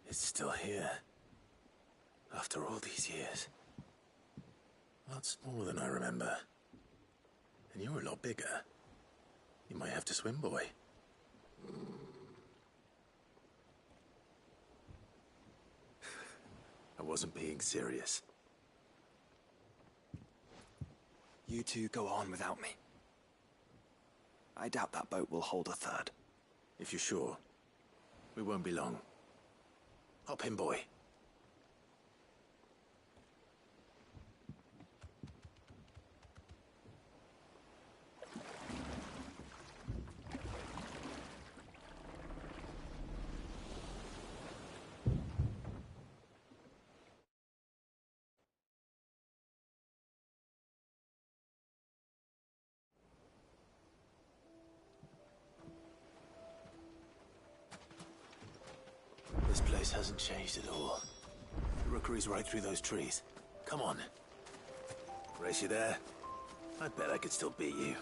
It's still here. After all these years. A lot smaller than I remember. And you're a lot bigger. You might have to swim, boy. I wasn't being serious. You two go on without me. I doubt that boat will hold a third. If you're sure, we won't be long. Hop in, boy. This place hasn't changed at all. The rookery's right through those trees. Come on. Race you there? I bet I could still beat you.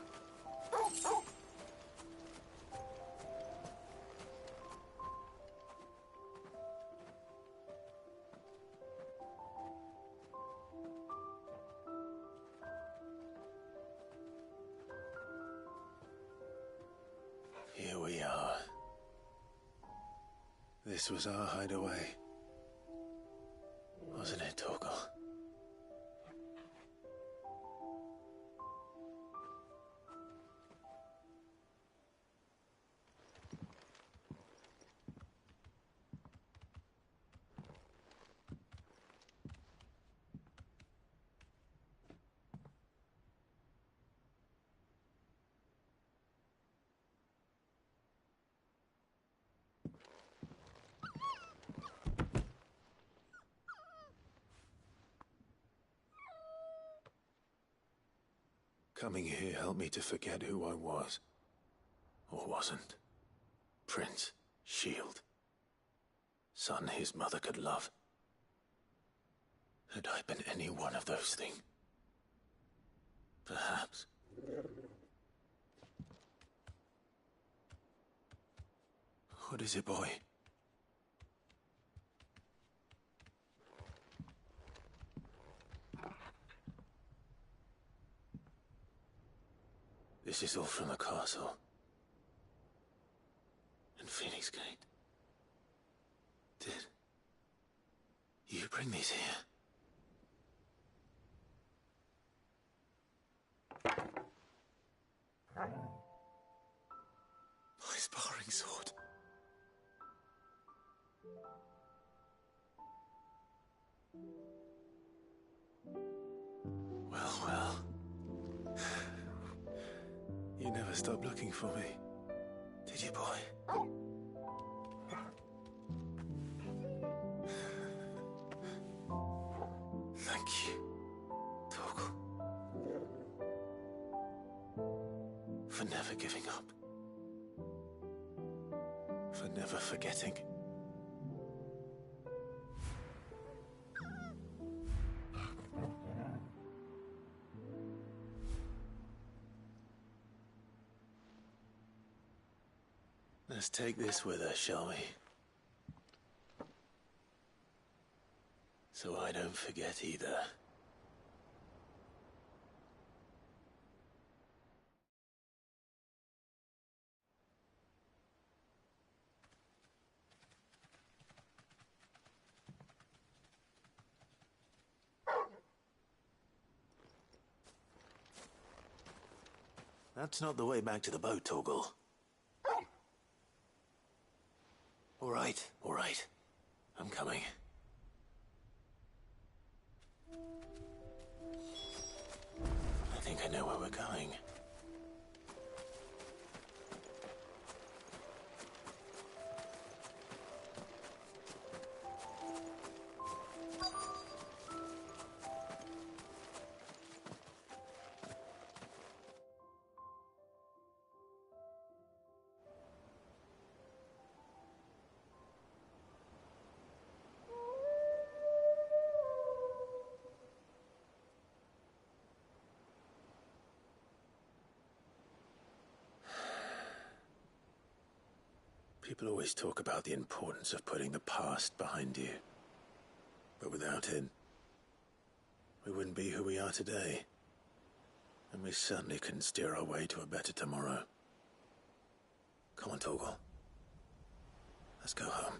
Here we are. This was our hideaway. Wasn't it, Torgal? Coming here helped me to forget who I was. Or wasn't. Prince, shield. Son his mother could love. Had I been any one of those things? Perhaps. What is it, boy? This is all from the castle. And Phoenix Gate. Did you bring these here? My sparring sword. Well, well. You never stopped looking for me, did you, boy? Thank you, Torgal, for never giving up, for never forgetting. Let's take this with us, shall we? So I don't forget either. That's not the way back to the boat, Torgal. All right. I'm coming. I think I know where we're going. People always talk about the importance of putting the past behind you. But without it, we wouldn't be who we are today. And we certainly couldn't steer our way to a better tomorrow. Come on, Torgal. Let's go home.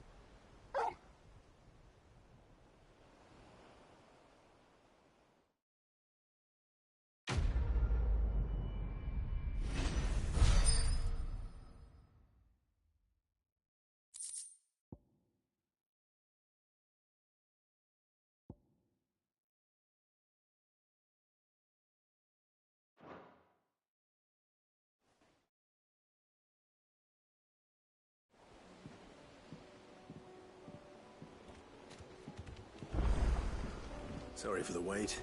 Sorry for the wait.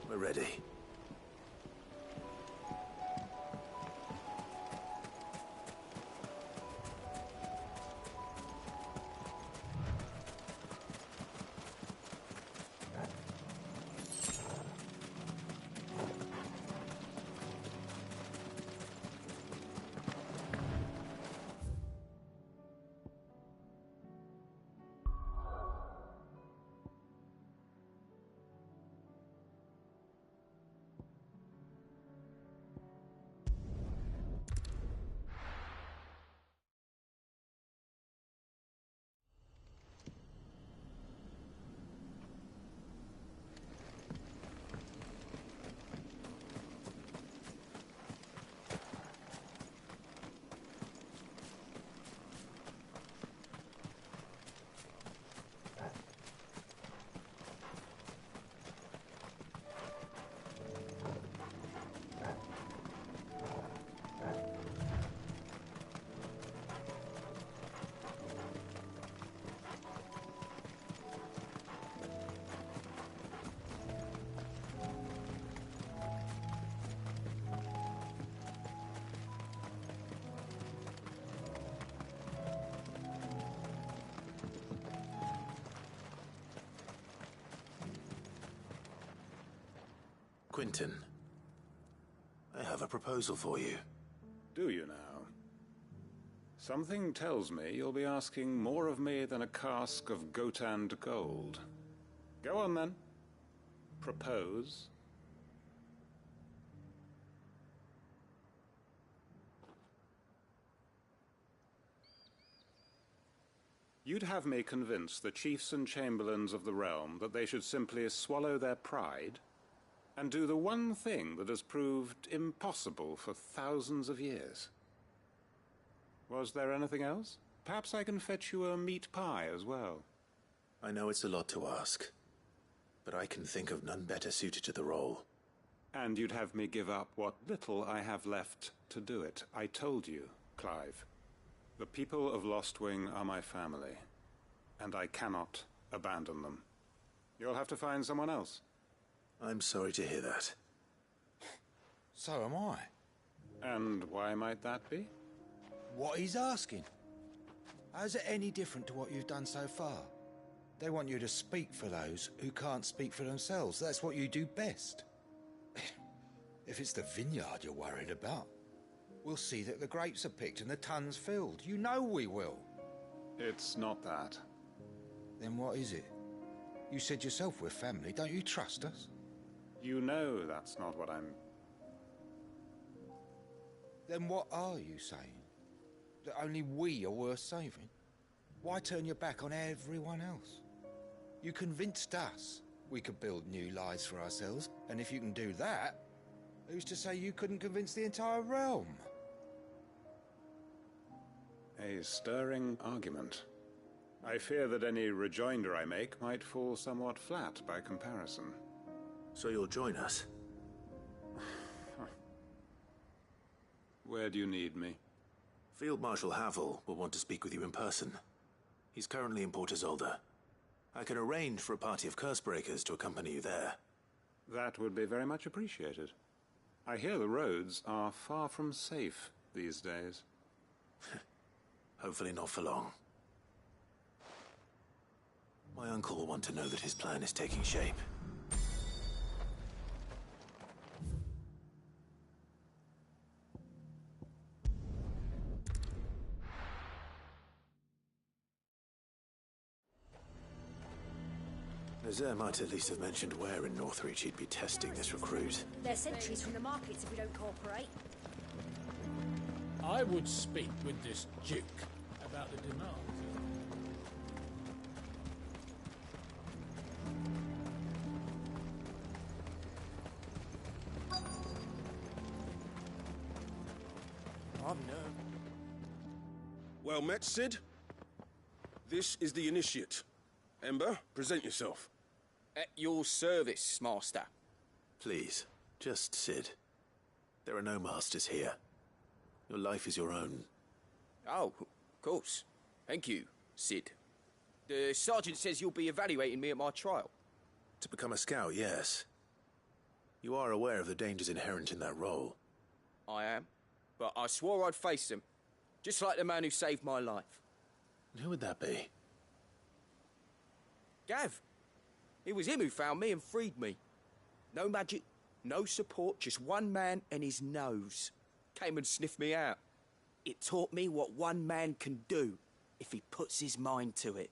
We're ready. Quentin, I have a proposal for you. Do you now? Something tells me you'll be asking more of me than a cask of Gotand gold. Go on, then. Propose. You'd have me convince the chiefs and chamberlains of the realm that they should simply swallow their pride and do the one thing that has proved impossible for thousands of years. Was there anything else? Perhaps I can fetch you a meat pie as well. I know it's a lot to ask, but I can think of none better suited to the role. And you'd have me give up what little I have left to do it. I told you, Clive. The people of Lostwing are my family, and I cannot abandon them. You'll have to find someone else. I'm sorry to hear that. So am I. And why might that be? What he's asking. How's it any different to what you've done so far? They want you to speak for those who can't speak for themselves. That's what you do best. If it's the vineyard you're worried about, we'll see that the grapes are picked and the tons filled. You know we will. It's not that. Then what is it? You said yourself we're family. Don't you trust us? You know that's not what I'm... Then what are you saying? That only we are worth saving? Why turn your back on everyone else? You convinced us we could build new lives for ourselves, and if you can do that, who's to say you couldn't convince the entire realm? A stirring argument. I fear that any rejoinder I make might fall somewhat flat by comparison. So you'll join us? Where do you need me? Field Marshal Havel will want to speak with you in person. He's currently in Port Isolde. I can arrange for a party of Cursebreakers to accompany you there. That would be very much appreciated. I hear the roads are far from safe these days. Hopefully not for long. My uncle will want to know that his plan is taking shape. Nazaire might at least have mentioned where in Northreach he'd be testing this recruit. They're sentries from the markets if we don't cooperate. I would speak with this Duke about the demand. Well met, Sid. This is the Initiate. Ember, present yourself. At your service, Master. Please, just Sid. There are no masters here. Your life is your own. Oh, of course. Thank you, Sid. The Sergeant says you'll be evaluating me at my trial. To become a scout, yes. You are aware of the dangers inherent in that role. I am. But I swore I'd face them. Just like the man who saved my life. And who would that be? Gav. It was him who found me and freed me. No magic, no support, just one man and his nose. Came and sniffed me out. It taught me what one man can do if he puts his mind to it.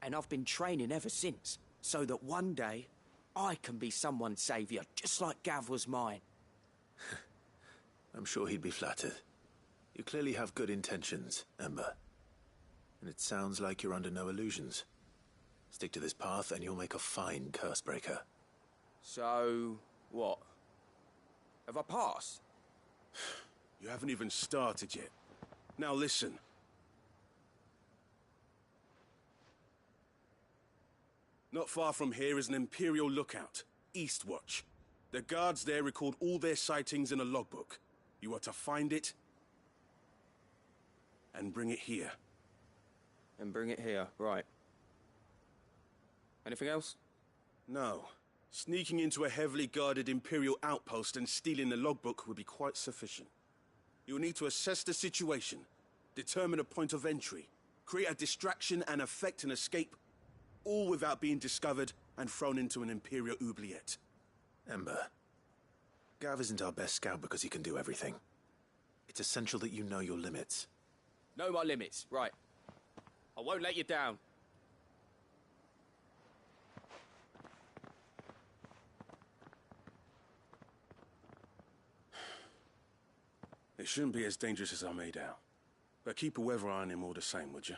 And I've been training ever since, so that one day I can be someone's saviour, just like Gav was mine. I'm sure he'd be flattered. You clearly have good intentions, Ember. And it sounds like you're under no illusions. Stick to this path and you'll make a fine Cursebreaker. So, what? Have I passed? You haven't even started yet. Now listen. Not far from here is an Imperial lookout, Eastwatch. The guards there record all their sightings in a logbook. You are to find it and bring it here. And bring it here, right. Anything else? No. Sneaking into a heavily guarded Imperial outpost and stealing the logbook would be quite sufficient. You'll need to assess the situation, determine a point of entry, create a distraction and effect an escape, all without being discovered and thrown into an Imperial oubliette. Ember, Gav isn't our best scout because he can do everything. It's essential that you know your limits. Know my limits, right. I won't let you down. It shouldn't be as dangerous as I made out. But keep a weather eye on him all the same, would you?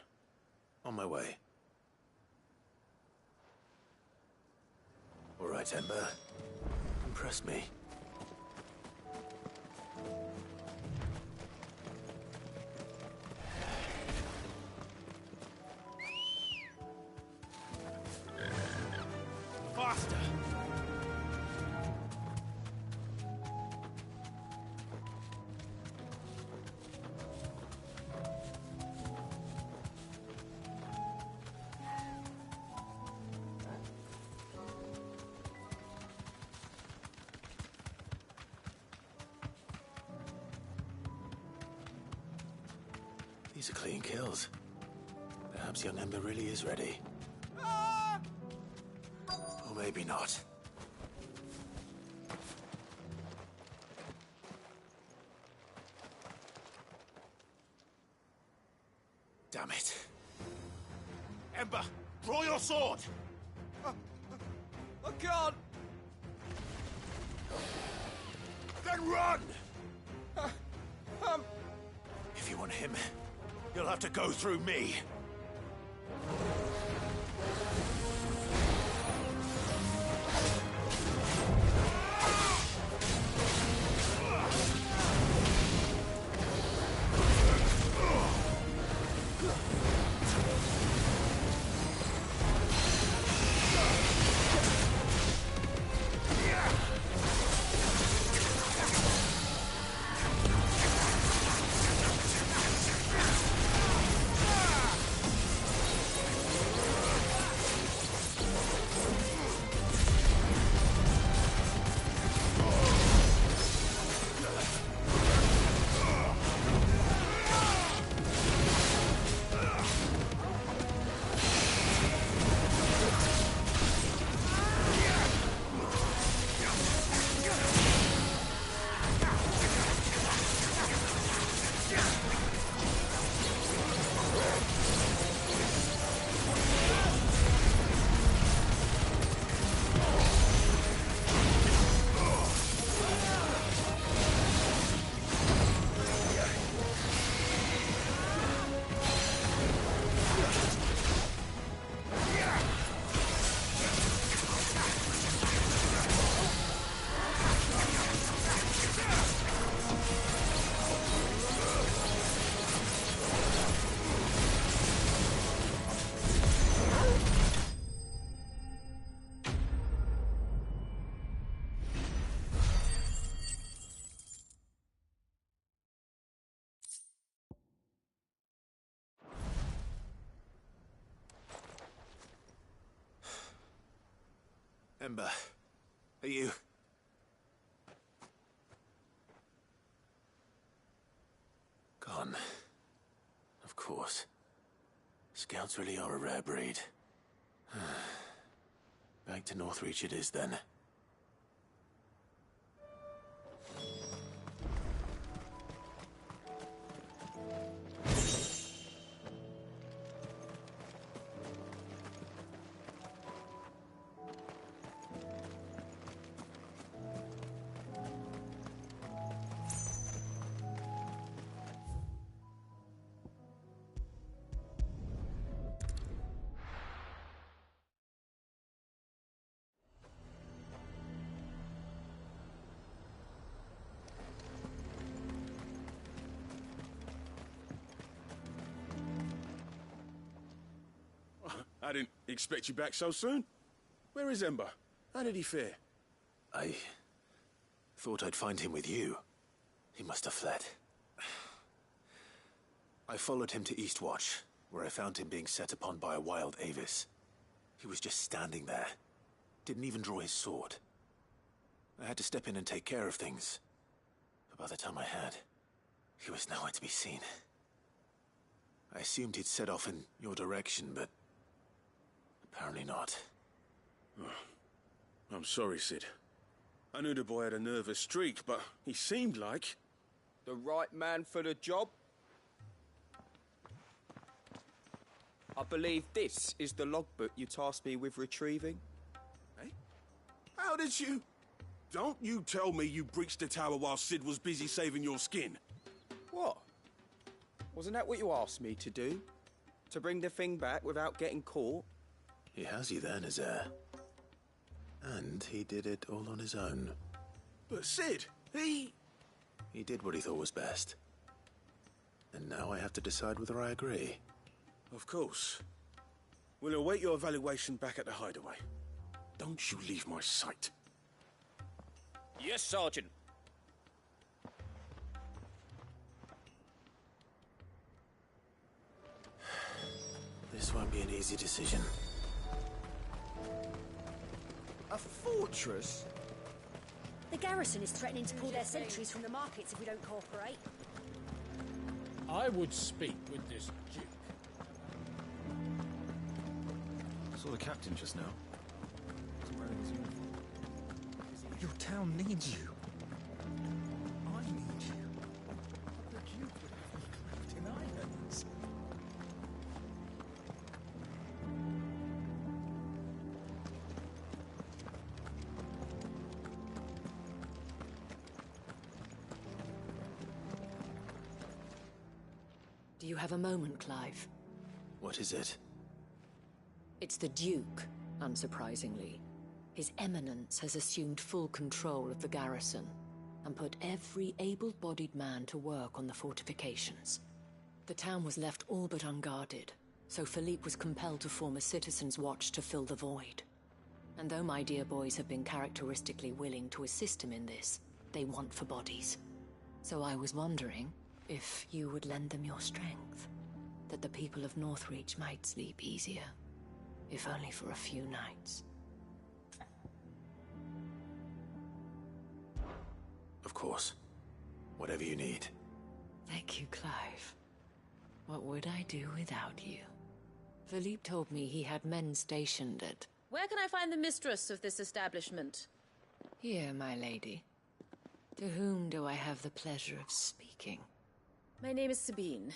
On my way. All right, Ember. Impress me. Faster! These are clean kills. Perhaps young Ember really is ready. Or maybe not. Damn it. Ember, draw your sword! I can't! Then run! If you want him, you'll have to go through me. Ember, are you... Gone. Of course. Scouts really are a rare breed. Back to Northreach it is then. I didn't expect you back so soon. Where is Ember? How did he fare? I thought I'd find him with you. He must have fled. I followed him to Eastwatch, where I found him being set upon by a wild Avis. He was just standing there. Didn't even draw his sword. I had to step in and take care of things. But by the time I had, he was nowhere to be seen. I assumed he'd set off in your direction, but apparently not. I'm sorry, Sid. I knew the boy had a nervous streak, but he seemed like... The right man for the job? I believe this is the logbook you tasked me with retrieving. Eh? How did you... Don't you tell me you breached the tower while Sid was busy saving your skin. What? Wasn't that what you asked me to do? To bring the thing back without getting caught? He has you there, Nazaire. And he did it all on his own. But Sid, he did what he thought was best. And now I have to decide whether I agree. Of course. We'll await your evaluation back at the hideaway. Don't you leave my sight. Yes, Sergeant. This won't be an easy decision. A fortress? The garrison is threatening to pull their sentries from the markets if we don't cooperate. I would speak with this Duke. I saw the captain just now. He wasn't wearing his uniform. Your town needs you. I need you. The Duke would have me clapped in irons. Do you have a moment, Clive? What is it? It's the Duke, unsurprisingly. His Eminence has assumed full control of the garrison and put every able-bodied man to work on the fortifications. The town was left all but unguarded, so Philippe was compelled to form a citizens' watch to fill the void. And though my dear boys have been characteristically willing to assist him in this, they want for bodies. So I was wondering if you would lend them your strength, that the people of Northreach might sleep easier, if only for a few nights. Of course. Whatever you need. Thank you, Clive. What would I do without you? Philippe told me he had men stationed at... Where can I find the mistress of this establishment? Here, my lady. To whom do I have the pleasure of speaking? My name is Sabine,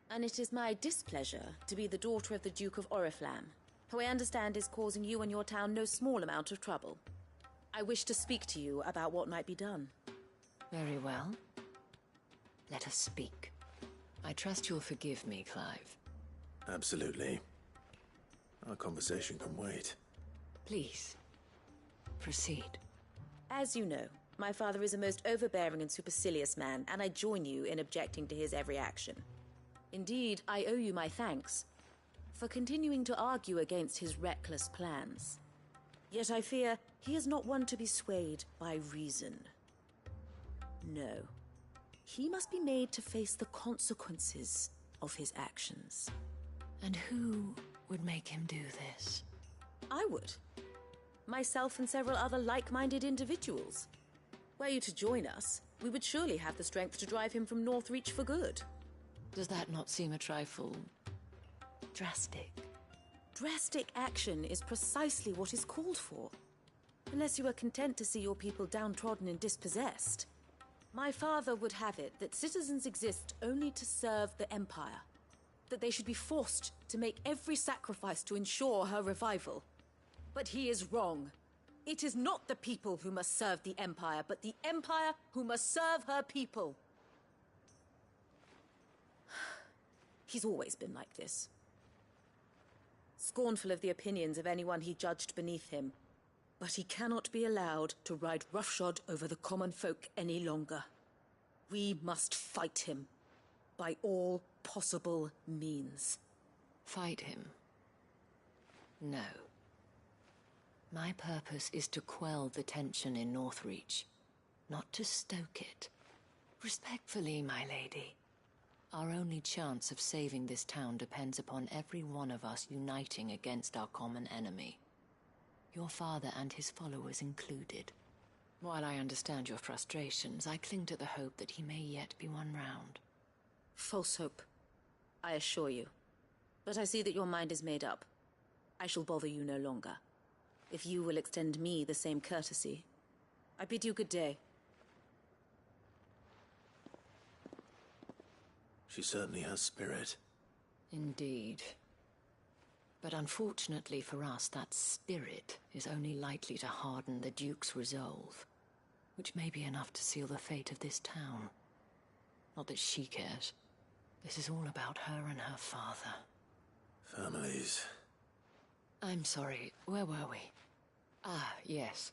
and it is my displeasure to be the daughter of the Duke of Oriflamme, who I understand is causing you and your town no small amount of trouble. I wish to speak to you about what might be done. Very well. Let us speak. I trust you'll forgive me, Clive. Absolutely. Our conversation can wait. Please, proceed. As you know, my father is a most overbearing and supercilious man, and I join you in objecting to his every action. Indeed, I owe you my thanks for continuing to argue against his reckless plans. Yet I fear he is not one to be swayed by reason. No. He must be made to face the consequences of his actions. And who would make him do this? I would. Myself and several other like-minded individuals. Were you to join us, we would surely have the strength to drive him from Northreach for good. Does that not seem a trifle... drastic? Drastic action is precisely what is called for. Unless you are content to see your people downtrodden and dispossessed. My father would have it that citizens exist only to serve the Empire. That they should be forced to make every sacrifice to ensure her revival. But he is wrong. It is not the people who must serve the Empire, but the Empire who must serve her people. He's always been like this. Scornful of the opinions of anyone he judged beneath him. But he cannot be allowed to ride roughshod over the common folk any longer. We must fight him, by all possible means. Fight him? No. My purpose is to quell the tension in Northreach, not to stoke it. Respectfully, my lady. Our only chance of saving this town depends upon every one of us uniting against our common enemy. Your father and his followers included. While I understand your frustrations, I cling to the hope that he may yet be won round. False hope, I assure you. But I see that your mind is made up. I shall bother you no longer. If you will extend me the same courtesy, I bid you good day. She certainly has spirit. Indeed. But unfortunately for us, that spirit is only likely to harden the Duke's resolve, which may be enough to seal the fate of this town. Not that she cares. This is all about her and her father. Families. I'm sorry, where were we? Ah, yes.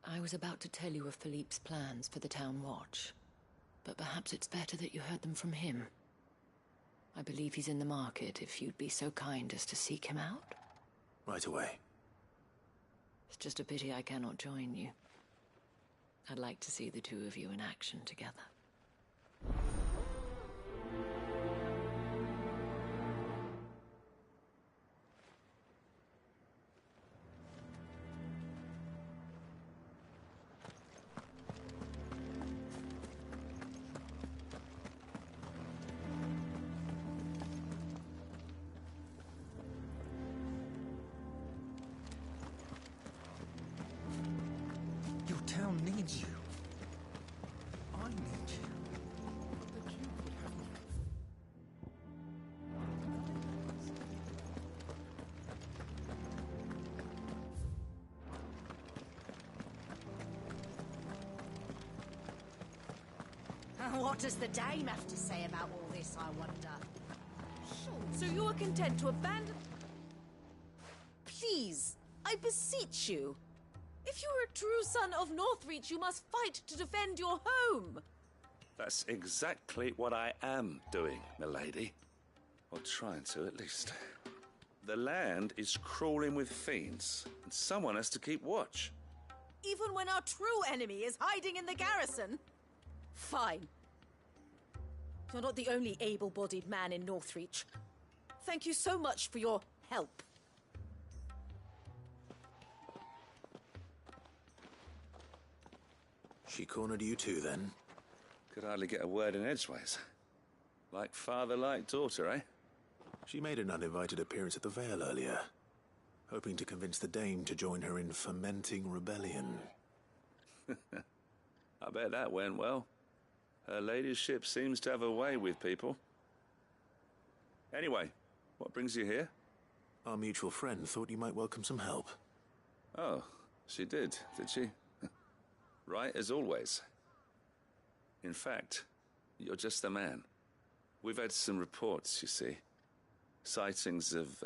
I was about to tell you of Philippe's plans for the town watch, but perhaps it's better that you heard them from him. I believe he's in the market, if you'd be so kind as to seek him out. Right away. It's just a pity I cannot join you. I'd like to see the two of you in action together. Your town needs you. I need you. The Duke would have me. What does the dame have to say about all this, I wonder? So you are content to abandon... Please, I beseech you. If you are a true son of Northreach, you must fight to defend your home. That's exactly what I am doing, milady. Or trying to, at least. The land is crawling with fiends, and someone has to keep watch. Even when our true enemy is hiding in the garrison? Fine. You're not the only able-bodied man in Northreach. Thank you so much for your help. She cornered you too, then? Could hardly get a word in edgeways. Like father, like daughter, eh? She made an uninvited appearance at the Vale earlier, hoping to convince the Dame to join her in fomenting rebellion. I bet that went well. Her ladyship seems to have a way with people. Anyway, what brings you here? Our mutual friend thought you might welcome some help. Oh, she did she? Right as always. In fact, you're just the man. We've had some reports, you see. Sightings of,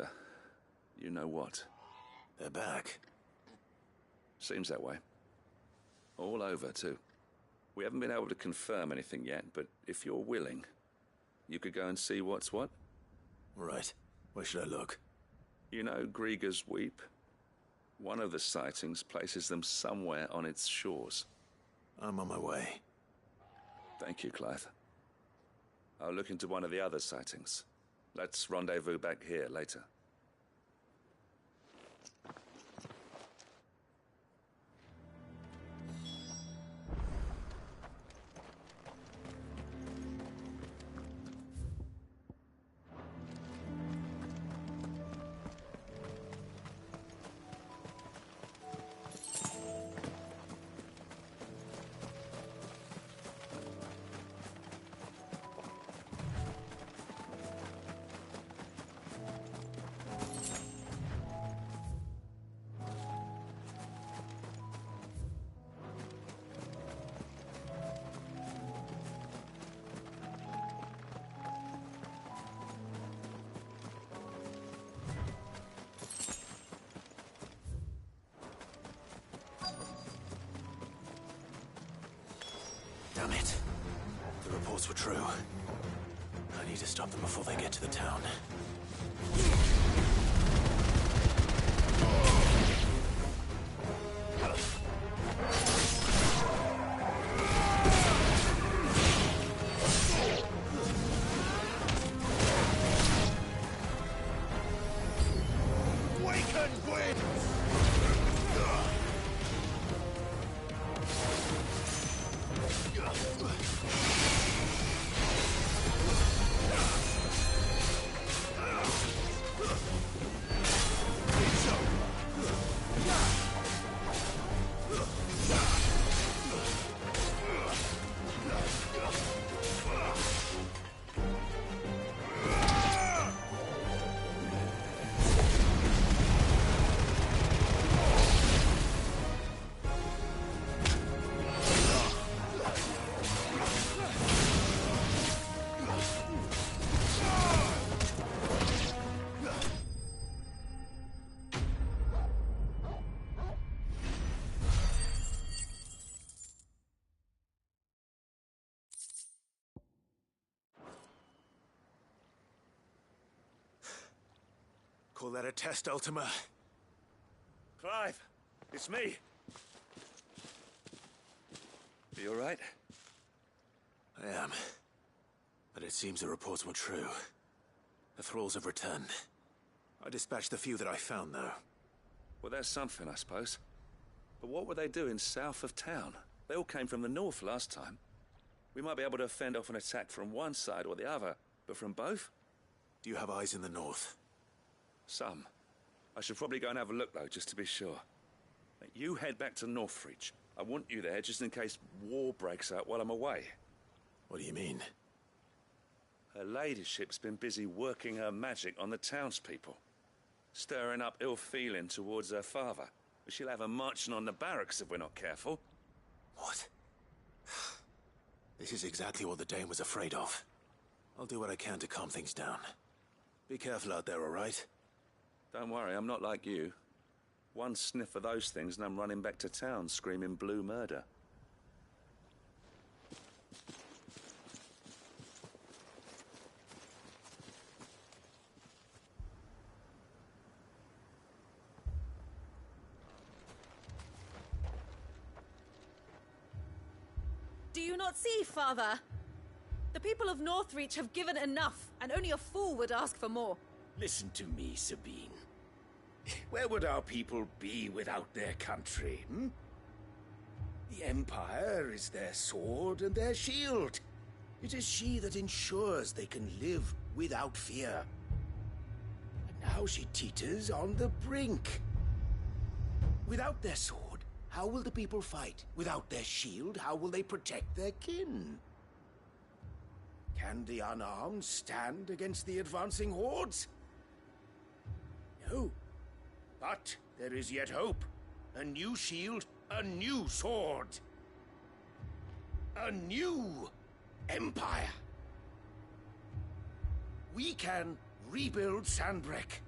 you know what. They're back. Seems that way. All over, too. We haven't been able to confirm anything yet, but if you're willing, you could go and see what's what. Right. Where should I look? You know Grieger's Weep? One of the sightings places them somewhere on its shores. I'm on my way. Thank you, Clive. I'll look into one of the other sightings. Let's rendezvous back here later. Damn it. The reports were true. I need to stop them before they get to the town. Call that a test, Ultima? Clive, it's me. Are you all right? I am. But it seems the reports were true. The thralls have returned. I dispatched the few that I found, though. Well, that's something, I suppose. But what were they doing south of town? They all came from the north last time. We might be able to fend off an attack from one side or the other, but from both? Do you have eyes in the north? Some. I should probably go and have a look, though, just to be sure. You head back to Northreach. I want you there just in case war breaks out while I'm away. What do you mean? Her ladyship's been busy working her magic on the townspeople, stirring up ill feeling towards her father. She'll have her marching on the barracks if we're not careful. What? This is exactly what the Dane was afraid of. I'll do what I can to calm things down. Be careful out there, all right? Don't worry, I'm not like you. One sniff of those things and I'm running back to town screaming blue murder. Do you not see, Father? The people of Northreach have given enough, and only a fool would ask for more. Listen to me, Sabine. Where would our people be without their country, hmm? The Empire is their sword and their shield. It is she that ensures they can live without fear. And now she teeters on the brink. Without their sword, how will the people fight? Without their shield, how will they protect their kin? Can the unarmed stand against the advancing hordes? No. But there is yet hope. A new shield, a new sword. A new empire. We can rebuild Sandbreck,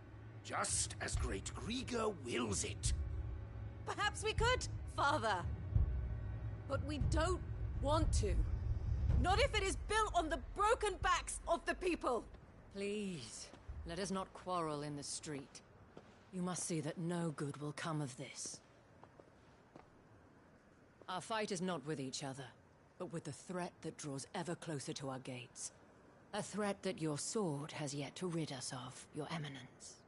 just as Great Grieger wills it. Perhaps we could, Father. But we don't want to. Not if it is built on the broken backs of the people. Please, let us not quarrel in the street. You must see that no good will come of this. Our fight is not with each other, but with the threat that draws ever closer to our gates. A threat that your sword has yet to rid us of, Your Eminence.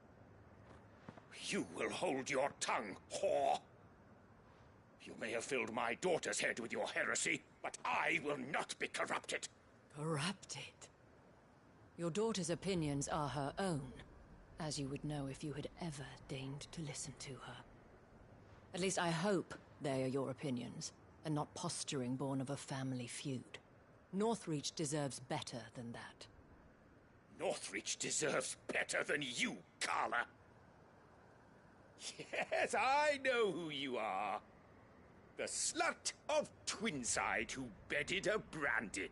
You will hold your tongue, whore! You may have filled my daughter's head with your heresy, but I will not be corrupted. Corrupted? Your daughter's opinions are her own, as you would know if you had ever deigned to listen to her. At least I hope they are your opinions, and not posturing born of a family feud. Northreach deserves better than that. Northreach deserves better than you, Carla. Yes, I know who you are. The slut of Twinside who bedded a Branded.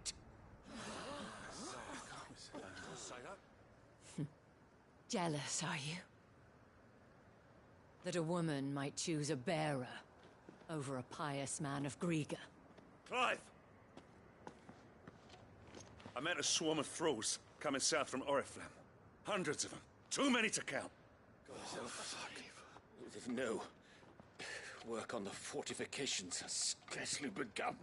Jealous, are you? That a woman might choose a bearer over a pious man of Grieger. Clive! I met a swarm of thralls coming south from Oriflamme. Hundreds of them. Too many to count. Oh, fuck. No. Work on the fortifications has scarcely begun.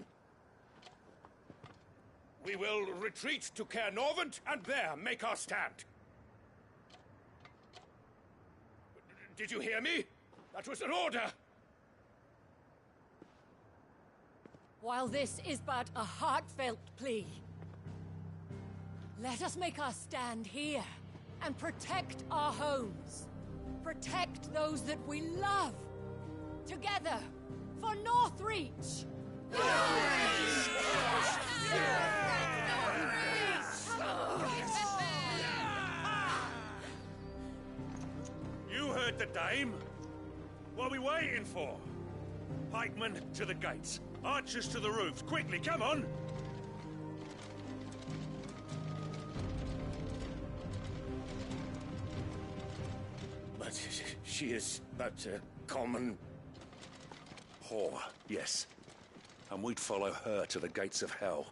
We will retreat to Caer Norvent and there make our stand. Did you hear me? That was an order! While this is but a heartfelt plea, let us make our stand here and protect our homes. Protect those that we love. Together, for Northreach! You heard the dame. What are we waiting for? Pikemen to the gates. Archers to the roofs. Quickly, come on! But she is but a common... whore, yes. And we'd follow her to the gates of hell.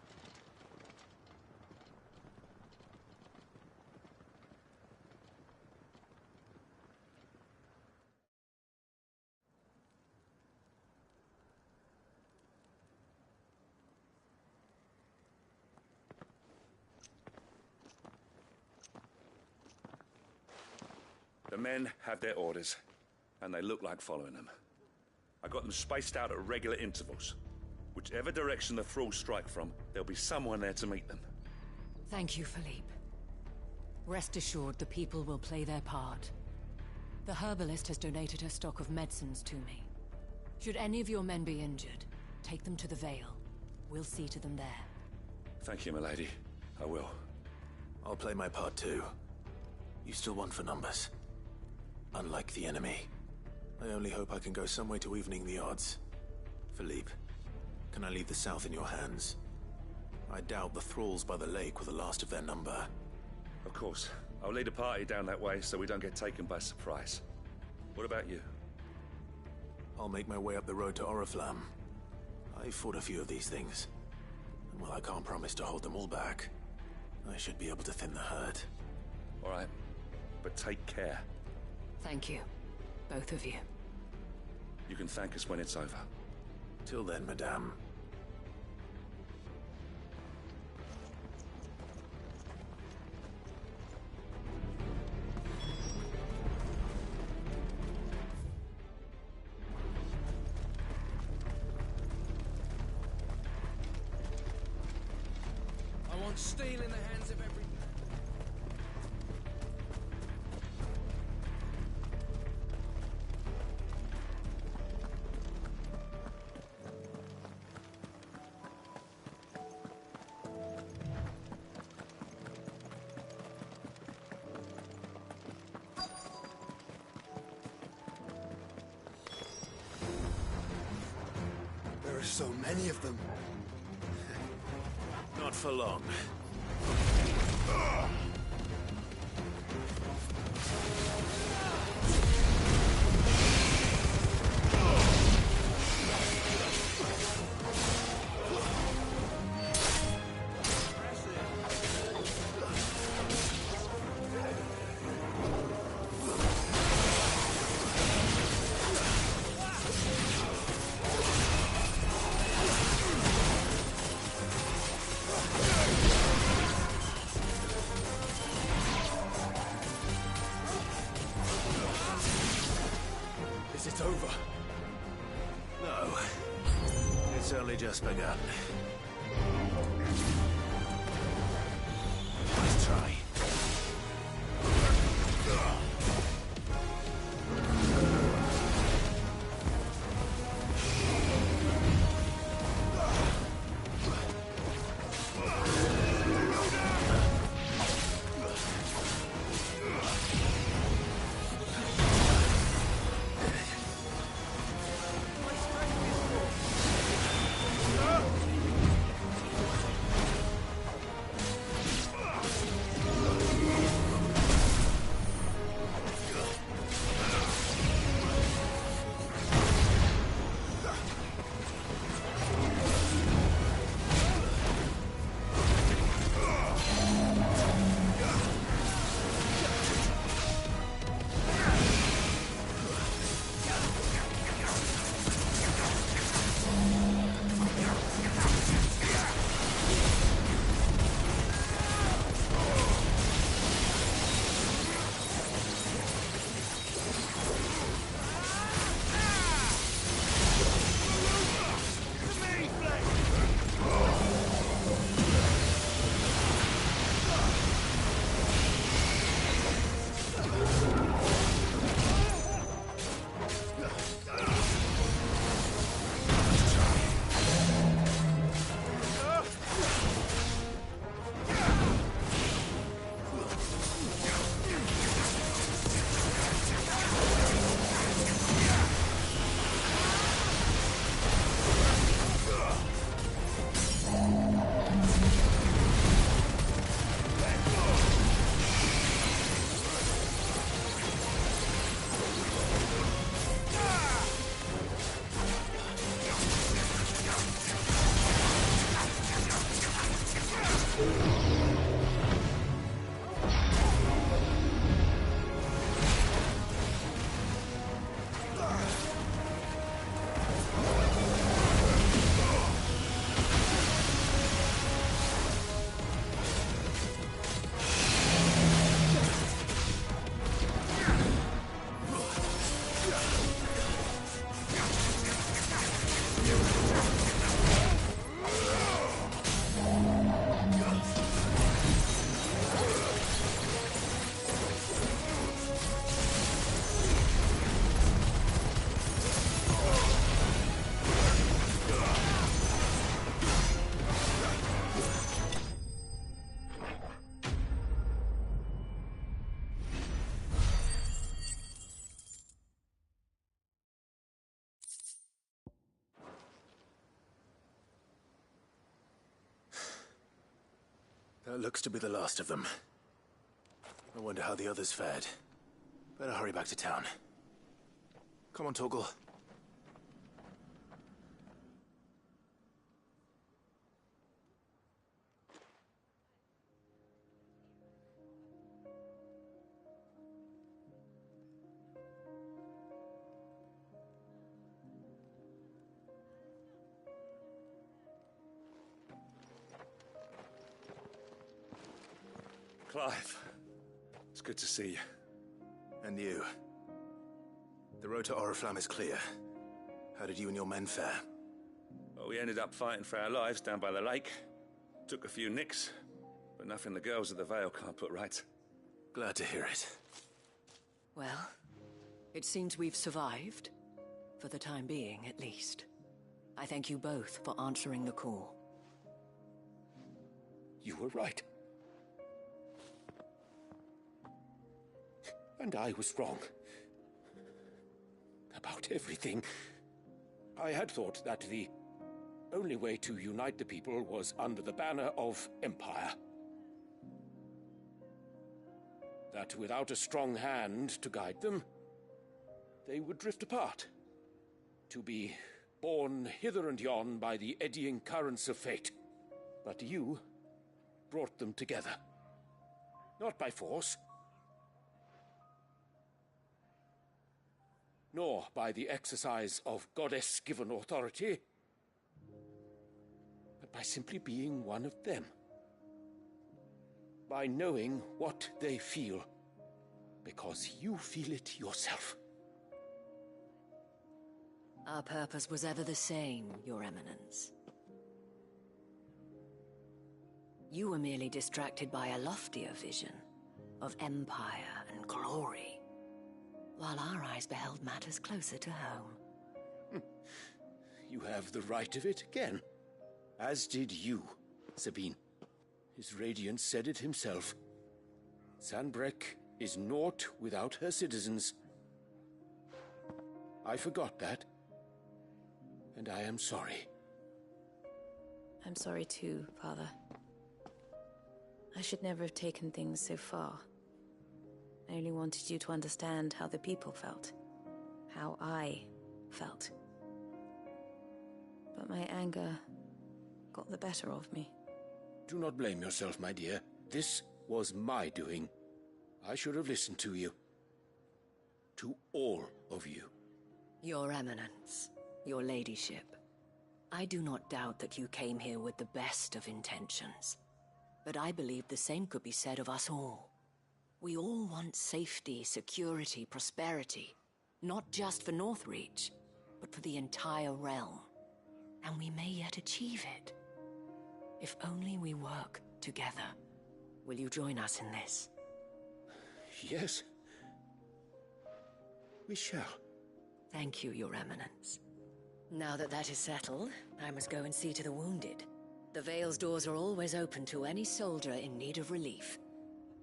men have their orders, and they look like following them. I got them spaced out at regular intervals. Whichever direction the thralls strike from, there'll be someone there to meet them. Thank you, Philippe. Rest assured the people will play their part. The herbalist has donated her stock of medicines to me. Should any of your men be injured, take them to the Vale. We'll see to them there. Thank you, milady. I will. I'll play my part too. You still want for numbers. Unlike the enemy. I only hope I can go some way to evening the odds. Philippe, can I leave the south in your hands? I doubt the thralls by the lake were the last of their number. Of course. I'll lead a party down that way so we don't get taken by surprise. What about you? I'll make my way up the road to Oriflamme. I've fought a few of these things. And while I can't promise to hold them all back, I should be able to thin the herd. All right. But take care. Thank you. Both of you. You can thank us when it's over. Till then, madame. I want steel in the hands of every... There are so many of them. Not for long. Is it over? No. It's only just begun. Nice try. That looks to be the last of them. I wonder how the others fared. Better hurry back to town. Come on, Torgal. Clive, it's good to see you. And you. The road to Oriflamme is clear. How did you and your men fare? Well, we ended up fighting for our lives down by the lake. Took a few nicks, but nothing the girls of the Vale can't put right. Glad to hear it. Well, it seems we've survived. For the time being, at least. I thank you both for answering the call. You were right. And I was wrong. About everything. I had thought that the only way to unite the people was under the banner of Empire. That without a strong hand to guide them, they would drift apart. To be borne hither and yon by the eddying currents of fate. But you brought them together. Not by force, nor by the exercise of goddess-given authority, but by simply being one of them. By knowing what they feel, because you feel it yourself. Our purpose was ever the same, Your Eminence. You were merely distracted by a loftier vision of empire and glory, while our eyes beheld matters closer to home. You have the right of it again. As did you, Sabine. His Radiance said it himself. Sanbreque is naught without her citizens. I forgot that, and I am sorry. I'm sorry too, Father. I should never have taken things so far. I only wanted you to understand how the people felt. How I felt. But my anger got the better of me. Do not blame yourself, my dear. This was my doing. I should have listened to you. To all of you. Your Eminence, your Ladyship, I do not doubt that you came here with the best of intentions. But I believe the same could be said of us all. We all want safety, security, prosperity. Not just for Northreach, but for the entire realm. And we may yet achieve it. If only we work together. Will you join us in this? Yes. We shall. Thank you, Your Eminence. Now that that is settled, I must go and see to the wounded. The Vale's doors are always open to any soldier in need of relief.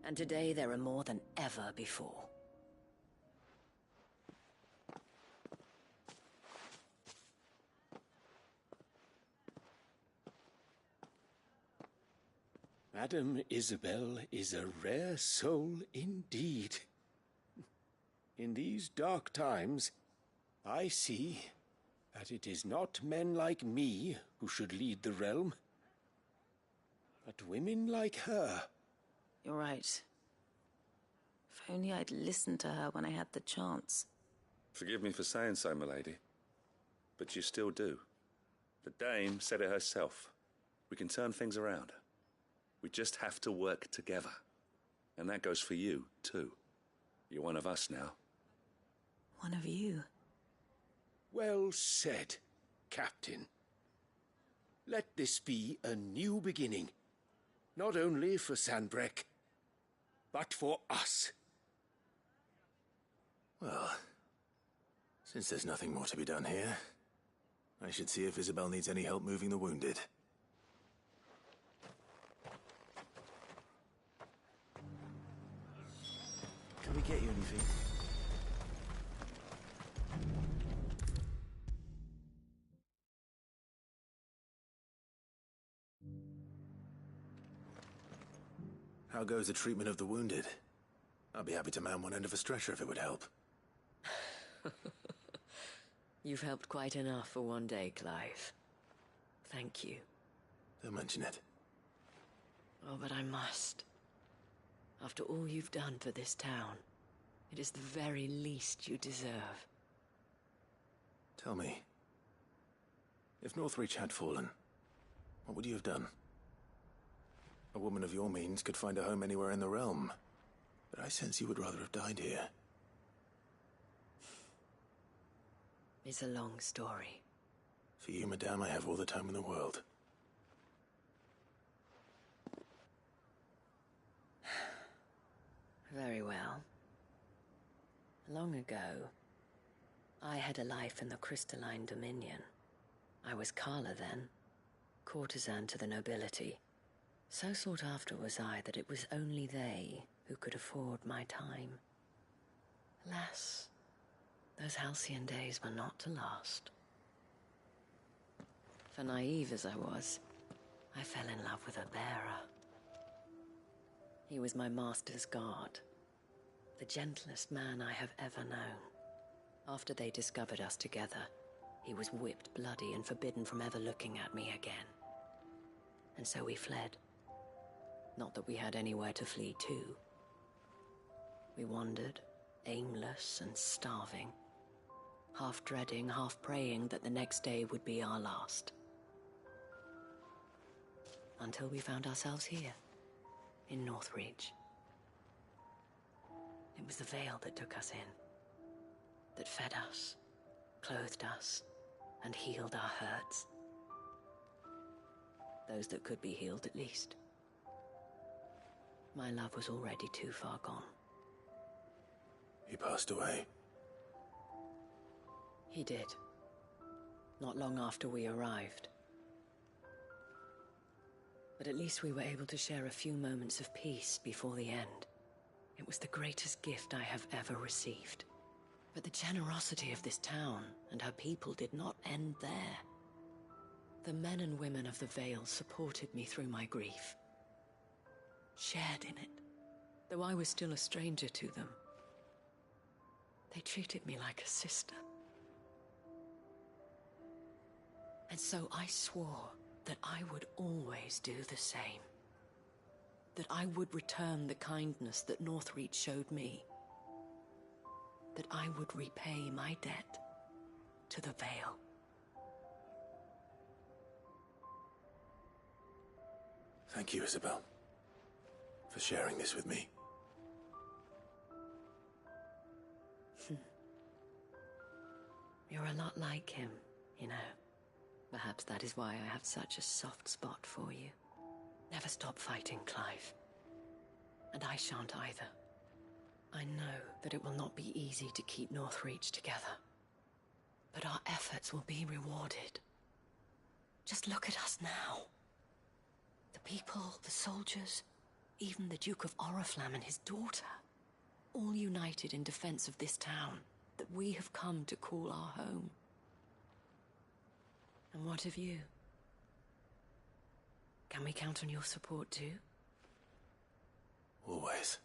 And today there are more than ever before. Madame Isabel is a rare soul indeed. In these dark times, I see that it is not men like me who should lead the realm, but women like her. You're right. If only I'd listened to her when I had the chance. Forgive me for saying so, milady, but you still do. The Dame said it herself. We can turn things around. We just have to work together. And that goes for you, too. You're one of us now. One of you? Well said, Captain. Let this be a new beginning. Not only for Sanbreque, but for us. Well, since there's nothing more to be done here, I should see if Isabel needs any help moving the wounded. Can we get you anything? How goes the treatment of the wounded? I'd be happy to man one end of a stretcher if it would help. You've helped quite enough for one day, Clive. Thank you. Don't mention it. Oh, but I must. After all you've done for this town, it is the very least you deserve. Tell me, if Northreach had fallen, what would you have done? A woman of your means could find a home anywhere in the realm, but I sense you would rather have died here. It's a long story. For you, madame, I have all the time in the world. Very well. Long ago, I had a life in the Crystalline Dominion. I was Carla then, courtesan to the nobility. So sought after was I that it was only they who could afford my time. Alas, those halcyon days were not to last. For naive as I was, I fell in love with a bearer. He was my master's guard, the gentlest man I have ever known. After they discovered us together, he was whipped bloody and forbidden from ever looking at me again. And so we fled. Not that we had anywhere to flee to. We wandered, aimless and starving, half dreading, half praying that the next day would be our last. Until we found ourselves here, in Northreach. It was the Veil that took us in, that fed us, clothed us, and healed our hurts. Those that could be healed, at least. My love was already too far gone. He passed away. He did. Not long after we arrived. But at least we were able to share a few moments of peace before the end. It was the greatest gift I have ever received. But the generosity of this town and her people did not end there. The men and women of the Vale supported me through my grief. Shared in it, though I was still a stranger to them. They treated me like a sister. And so I swore that I would always do the same. That I would return the kindness that Northreach showed me. That I would repay my debt to the Vale. Thank you, Isabel, for sharing this with me. You're a lot like him, you know. Perhaps that is why I have such a soft spot for you. Never stop fighting, Clive. And I shan't either. I know that it will not be easy to keep Northreach together. But our efforts will be rewarded. Just look at us now. The people, the soldiers, even the Duke of Oriflamme and his daughter, all united in defense of this town that we have come to call our home. And what of you? Can we count on your support too? Always.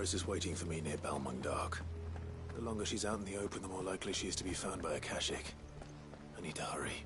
Dolores is waiting for me near Balmung. The longer she's out in the open, the more likely she is to be found by Akashic. I need to hurry.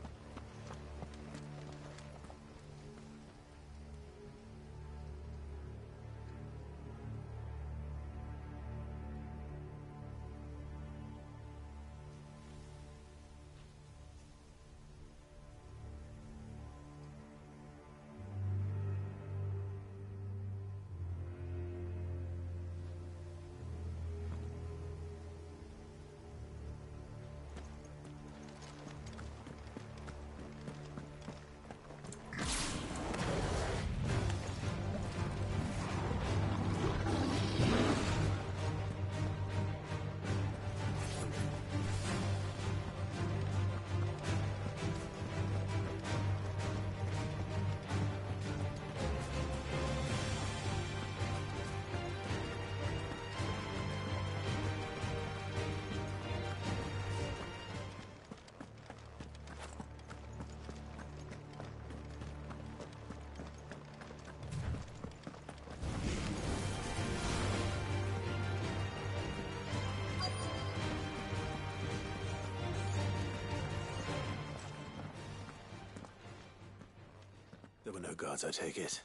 There were no guards, I take it.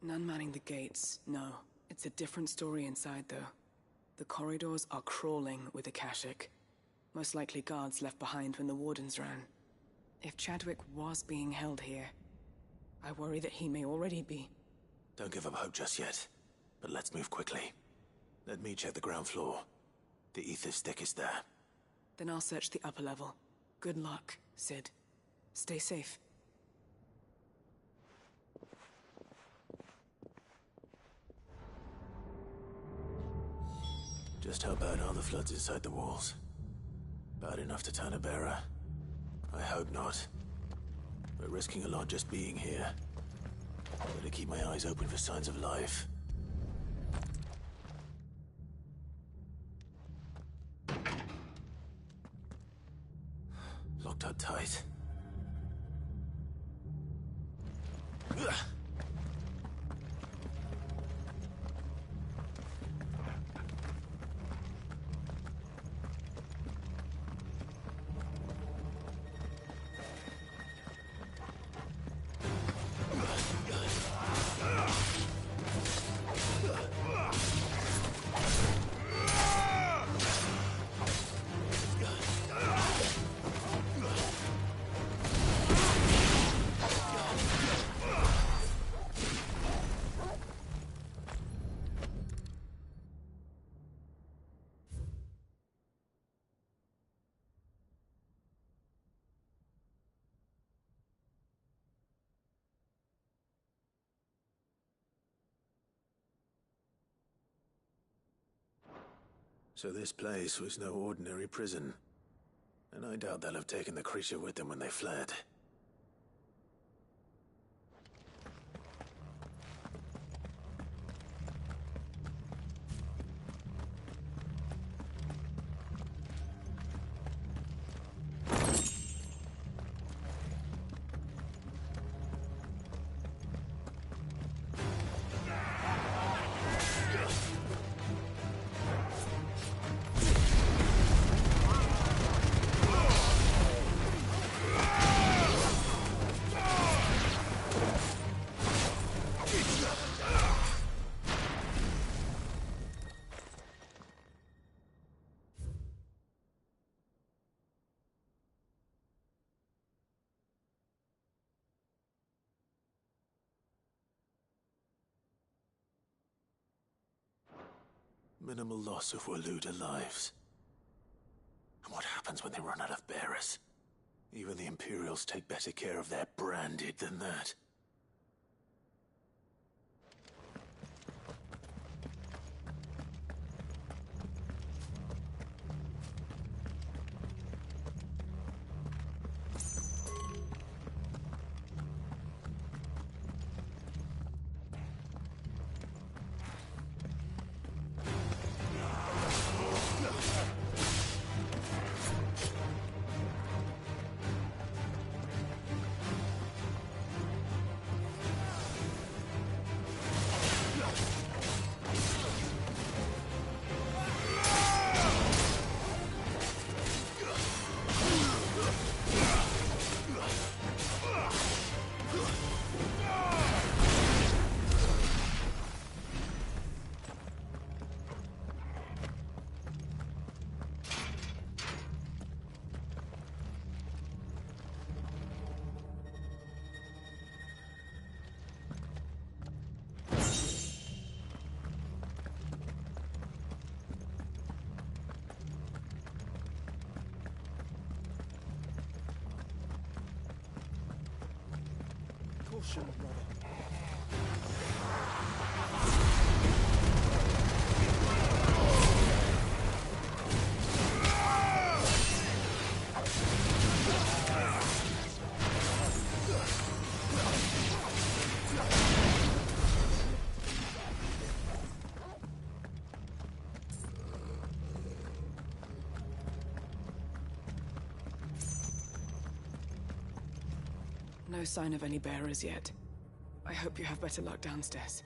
None manning the gates, no. It's a different story inside, though. The corridors are crawling with Akashic. Most likely guards left behind when the Wardens ran. If Chadwick was being held here, I worry that he may already be. Don't give up hope just yet, but let's move quickly. Let me check the ground floor. The ether stick is there. Then I'll search the upper level. Good luck, Sid. Stay safe. Just how bad are the floods inside the walls? Bad enough to turn a bearer? I hope not. We're risking a lot just being here. Better keep my eyes open for signs of life. Locked up tight. So this place was no ordinary prison. And I doubt they'll have taken the creature with them when they fled. Minimal loss of Waluda lives. And what happens when they run out of bearers? Even the Imperials take better care of their branded than that. Caution, brother. No sign of any bearers yet. I hope you have better luck downstairs.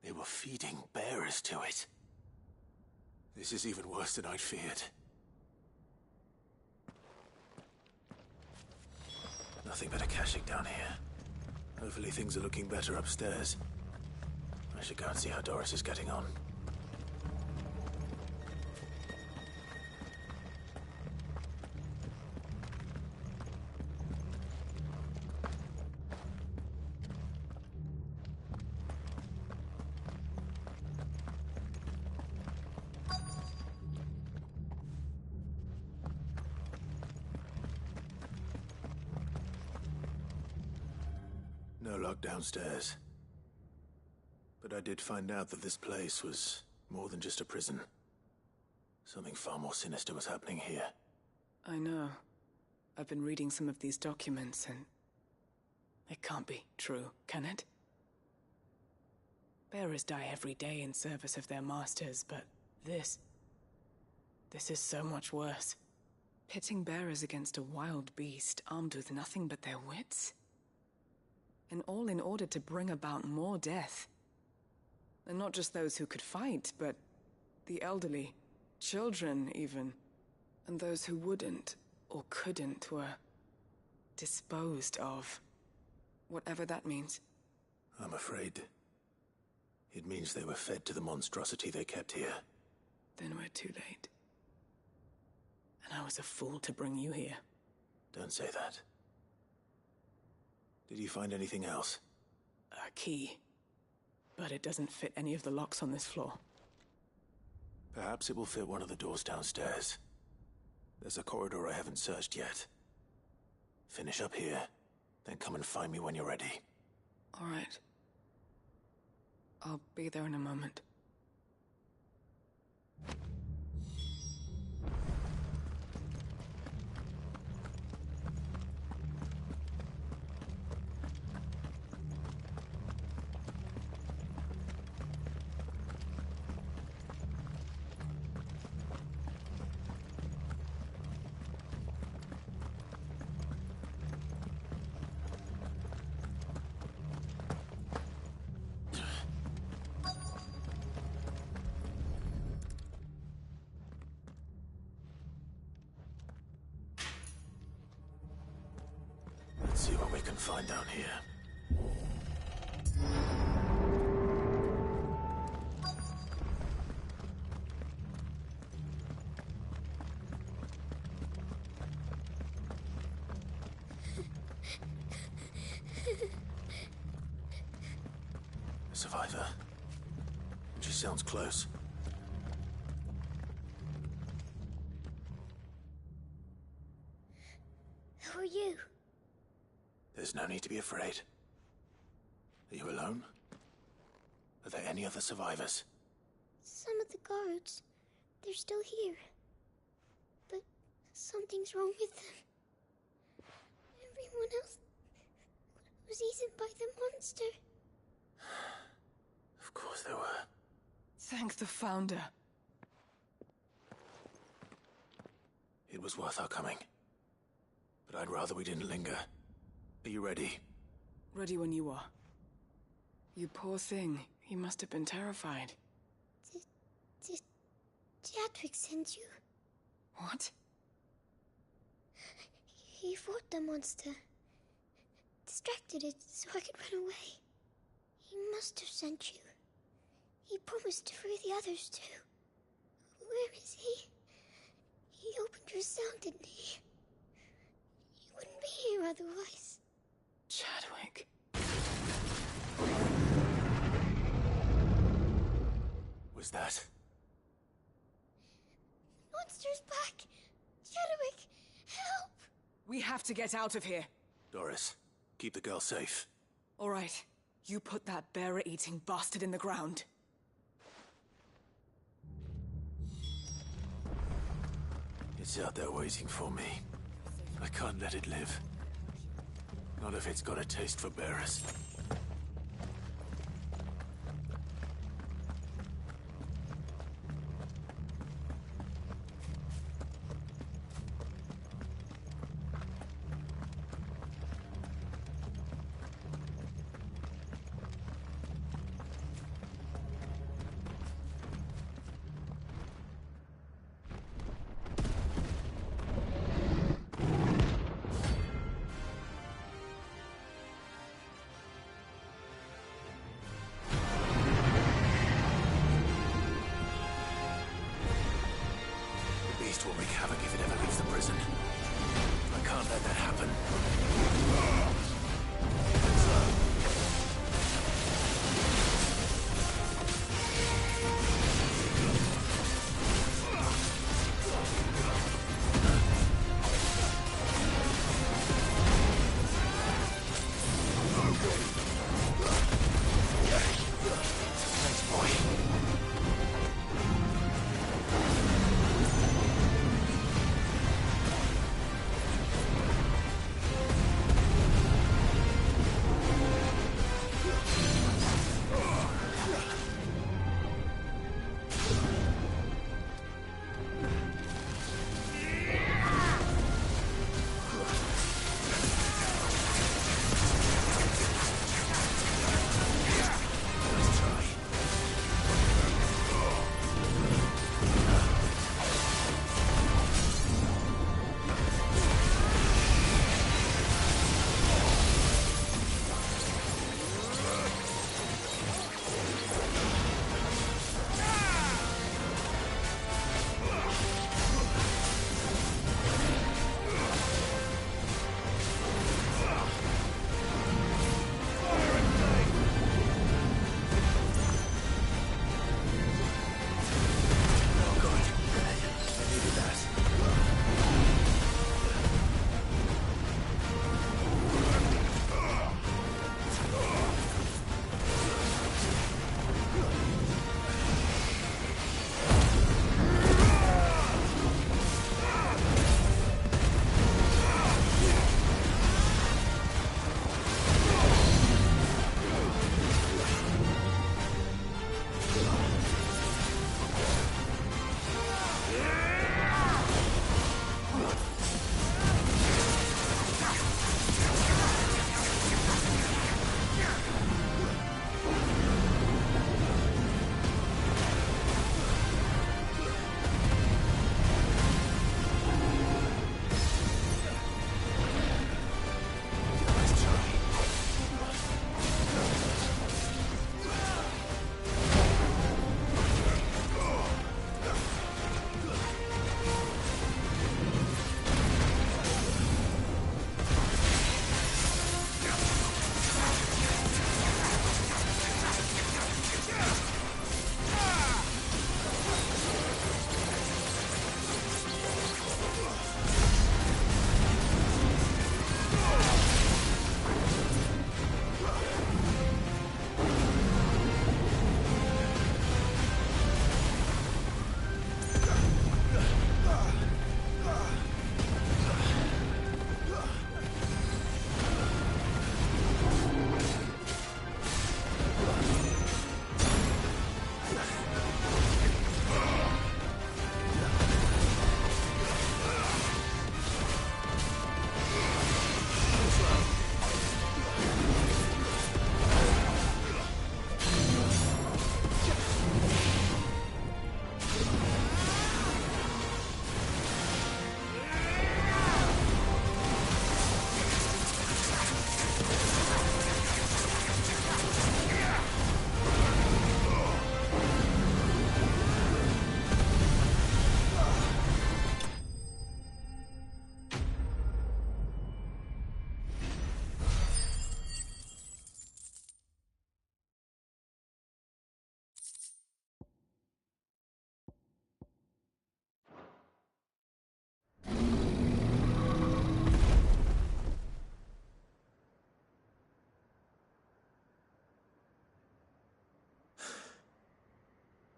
They were feeding bearers to it. This is even worse than I'd feared. Nothing but a caching down here. Hopefully things are looking better upstairs. I should go and see how Doris is getting on. No luck downstairs. But I did find out that this place was more than just a prison. Something far more sinister was happening here. I know. I've been reading some of these documents and... it can't be true, can it? Bearers die every day in service of their masters, but this is so much worse. Pitting bearers against a wild beast armed with nothing but their wits? And all in order to bring about more death. And not just those who could fight, but the elderly, children even. And those who wouldn't or couldn't were disposed of. Whatever that means. I'm afraid it means they were fed to the monstrosity they kept here. Then we're too late. And I was a fool to bring you here. Don't say that. Did you find anything else? A key. But it doesn't fit any of the locks on this floor. Perhaps it will fit one of the doors downstairs. There's a corridor I haven't searched yet. Finish up here, then come and find me when you're ready. All right. I'll be there in a moment. Let's see what we can find down here. A survivor. She sounds close. Who are you? There's no need to be afraid. Are you alone? Are there any other survivors? Some of the guards, they're still here. But something's wrong with them. Everyone else was eaten by the monster. Of course there were. Thank the Founder. It was worth our coming. But I'd rather we didn't linger. Are you ready? Ready when you are. You poor thing. He must have been terrified. Did Chadwick send you? What? He fought the monster. Distracted it so I could run away. He must have sent you. He promised to free the others too. Where is he? He opened your cell, didn't he? You wouldn't be here otherwise. Chadwick. Was that? Monster's back! Chadwick, help! We have to get out of here. Doris, keep the girl safe. All right. You put that bearer-eating bastard in the ground. It's out there waiting for me. I can't let it live. Not if it's got a taste for bearers. Will wreak havoc if it ever leaves the prison. I can't let that happen. Thanks, boy.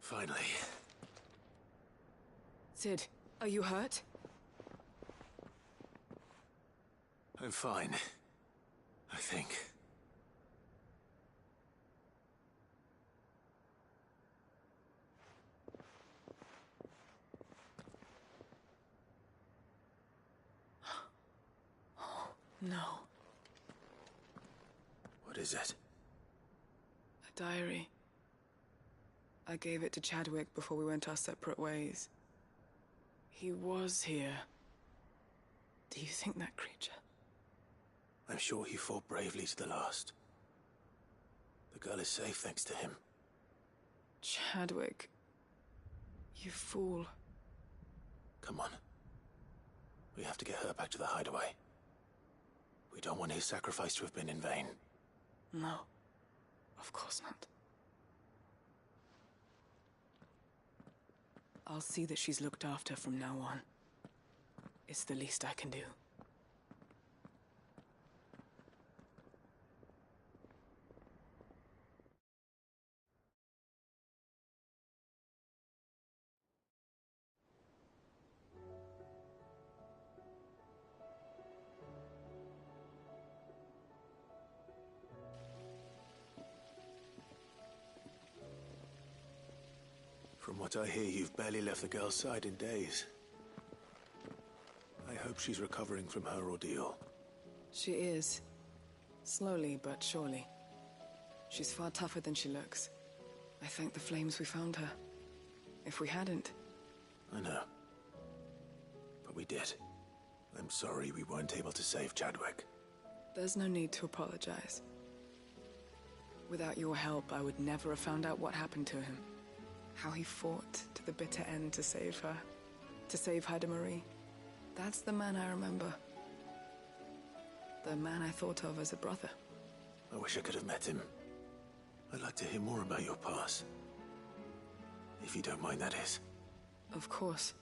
Finally. Sid, are you hurt? I'm fine. I think. No. What is it? A diary. I gave it to Chadwick before we went our separate ways. He was here. Do you think that creature? I'm sure he fought bravely to the last. The girl is safe thanks to him. Chadwick. You fool. Come on. We have to get her back to the hideaway. We don't want his sacrifice to have been in vain. No. Of course not. I'll see that she's looked after from now on. It's the least I can do. From what I hear, you've barely left the girl's side in days. I hope she's recovering from her ordeal. She is. Slowly but surely. She's far tougher than she looks. I thank the flames we found her. If we hadn't... I know. But we did. I'm sorry we weren't able to save Chadwick. There's no need to apologize. Without your help, I would never have found out what happened to him. How he fought to the bitter end to save her. To save Haida Marie. That's the man I remember. The man I thought of as a brother. I wish I could have met him. I'd like to hear more about your past. If you don't mind, that is. Of course.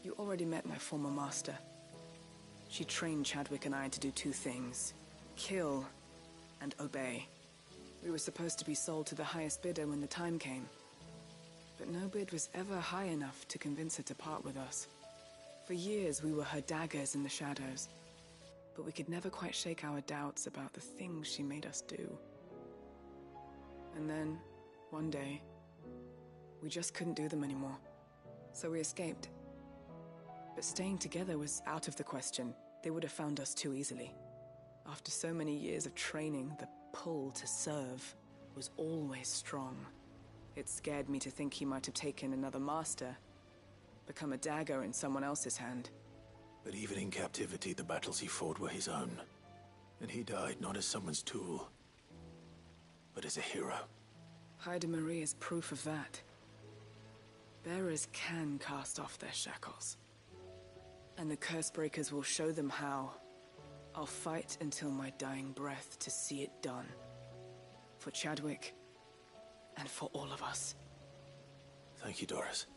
You already met my former master. She trained Chadwick and I to do two things. Kill and obey. We were supposed to be sold to the highest bidder when the time came. But no bid was ever high enough to convince her to part with us. For years, we were her daggers in the shadows. But we could never quite shake our doubts about the things she made us do. And then, one day, we just couldn't do them anymore. So we escaped. But staying together was out of the question. They would have found us too easily. After so many years of training, the pull to serve was always strong. It scared me to think he might have taken another master, become a dagger in someone else's hand. But even in captivity, the battles he fought were his own. And he died not as someone's tool, but as a hero. Haida Marie is proof of that. Bearers can cast off their shackles. And the Cursebreakers will show them how. I'll fight until my dying breath to see it done. For Chadwick, and for all of us. Thank you, Doris.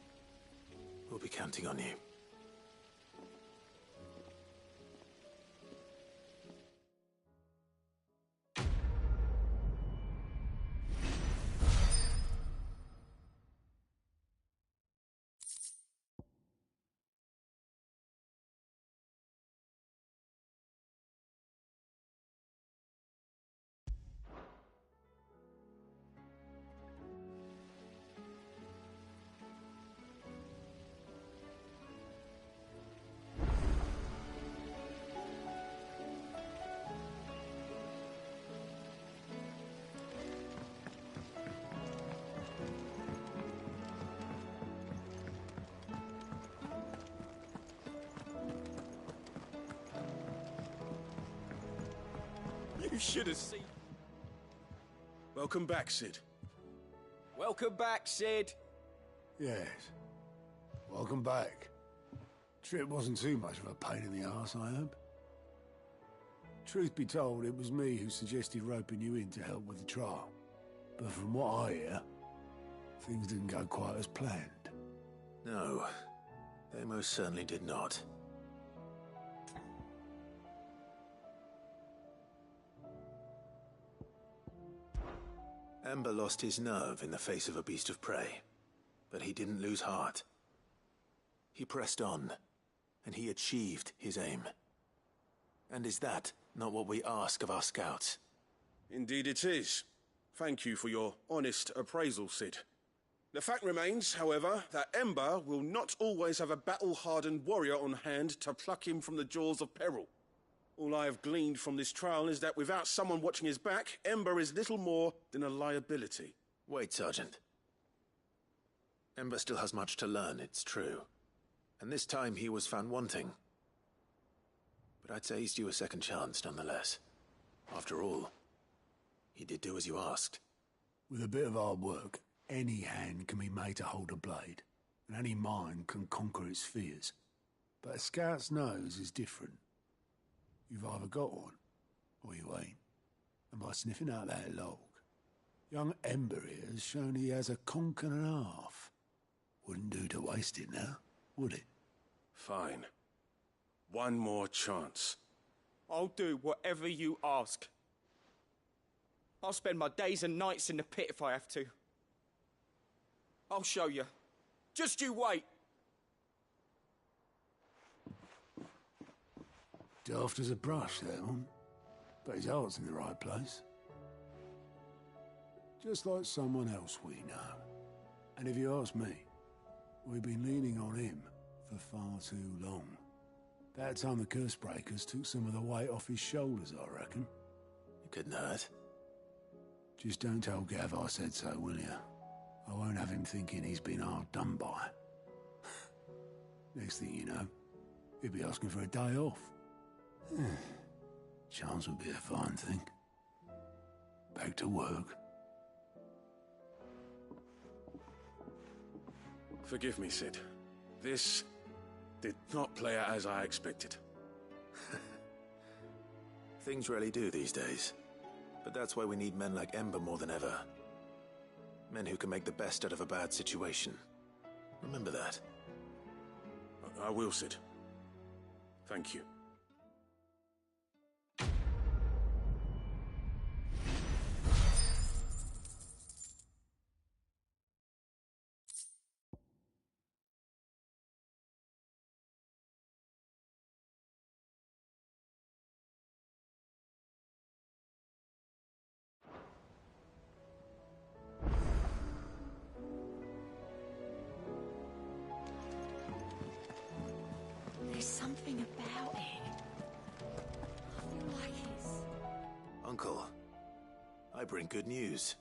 We'll be counting on you. You should have seen. Welcome back, Sid. Welcome back, Sid. Yes. Welcome back. Trip wasn't too much of a pain in the arse, I hope. Truth be told, it was me who suggested roping you in to help with the trial. But from what I hear, things didn't go quite as planned. No, they most certainly did not. Ember lost his nerve in the face of a beast of prey, but he didn't lose heart. He pressed on, and he achieved his aim. And is that not what we ask of our scouts? Indeed it is. Thank you for your honest appraisal, Cid. The fact remains, however, that Ember will not always have a battle-hardened warrior on hand to pluck him from the jaws of peril. All I have gleaned from this trial is that without someone watching his back, Ember is little more than a liability. Wait, Sergeant. Ember still has much to learn, it's true. And this time he was found wanting. But I'd say he's due a second chance, nonetheless. After all, he did do as you asked. With a bit of hard work, any hand can be made to hold a blade, and any mind can conquer its fears. But a scout's nose is different. You've either got one, or you ain't. And by sniffing out that log, young Ember here has shown he has a conch and a half. Wouldn't do to waste it now, would it? Fine. One more chance. I'll do whatever you ask. I'll spend my days and nights in the pit if I have to. I'll show you. Just you wait. Daft as a brush, that one. But his heart's in the right place. Just like someone else we know. And if you ask me, we've been leaning on him for far too long. That time the curse breakers took some of the weight off his shoulders, I reckon. It couldn't hurt. Just don't tell Gav I said so, will you? I won't have him thinking he's been hard done by. Next thing you know, he'll be asking for a day off. Chance would be a fine thing. Back to work. Forgive me, Cid. This did not play out as I expected. Things rarely do these days. But that's why we need men like Ember more than ever. Men who can make the best out of a bad situation. Remember that. I will, Cid. Thank you. There's something about it. I feel like it's... Uncle, I bring good news.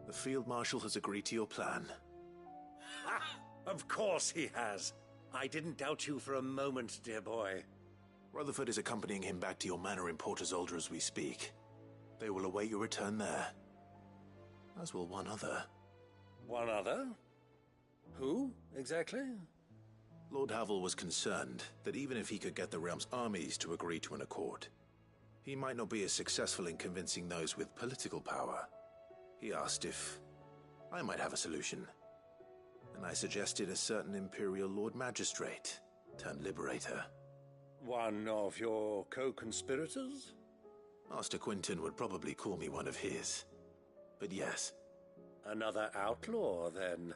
The Field Marshal has agreed to your plan. Ha! Of course he has. I didn't doubt you for a moment, dear boy. Rutherford is accompanying him back to your manor in Porter's Alder as we speak. They will await your return there. As will one other. One other? Who, exactly? Lord Havel was concerned that even if he could get the realm's armies to agree to an accord, he might not be as successful in convincing those with political power. He asked if I might have a solution, and I suggested a certain Imperial Lord Magistrate turned Liberator. One of your co-conspirators? Master Quinton would probably call me one of his, but yes. Another outlaw, then.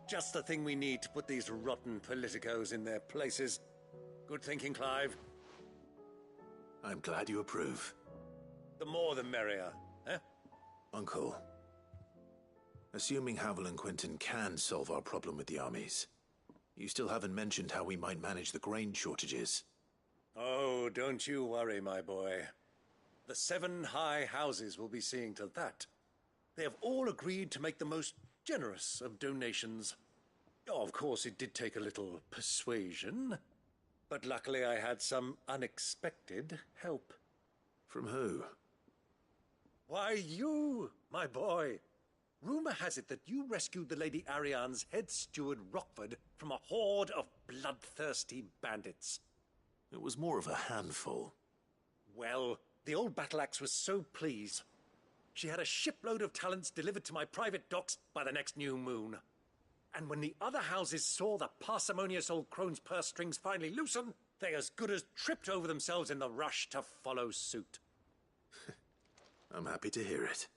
Just the thing we need to put these rotten politicos in their places. Good thinking, Clive. I'm glad you approve. The more the merrier, eh? Uncle, assuming Havel and Quinton can solve our problem with the armies, you still haven't mentioned how we might manage the grain shortages. Oh, don't you worry, my boy. The 7 high houses will be seeing to that. They have all agreed to make the most generous of donations. Oh, of course, it did take a little persuasion, but luckily I had some unexpected help. From who? Why, you, my boy. Rumor has it that you rescued the Lady Ariane's head steward Rockford from a horde of bloodthirsty bandits. It was more of a handful. Well, the old battle axe was so pleased. She had a shipload of talents delivered to my private docks by the next new moon. And when the other houses saw the parsimonious old crone's purse strings finally loosen, they as good as tripped over themselves in the rush to follow suit. I'm happy to hear it.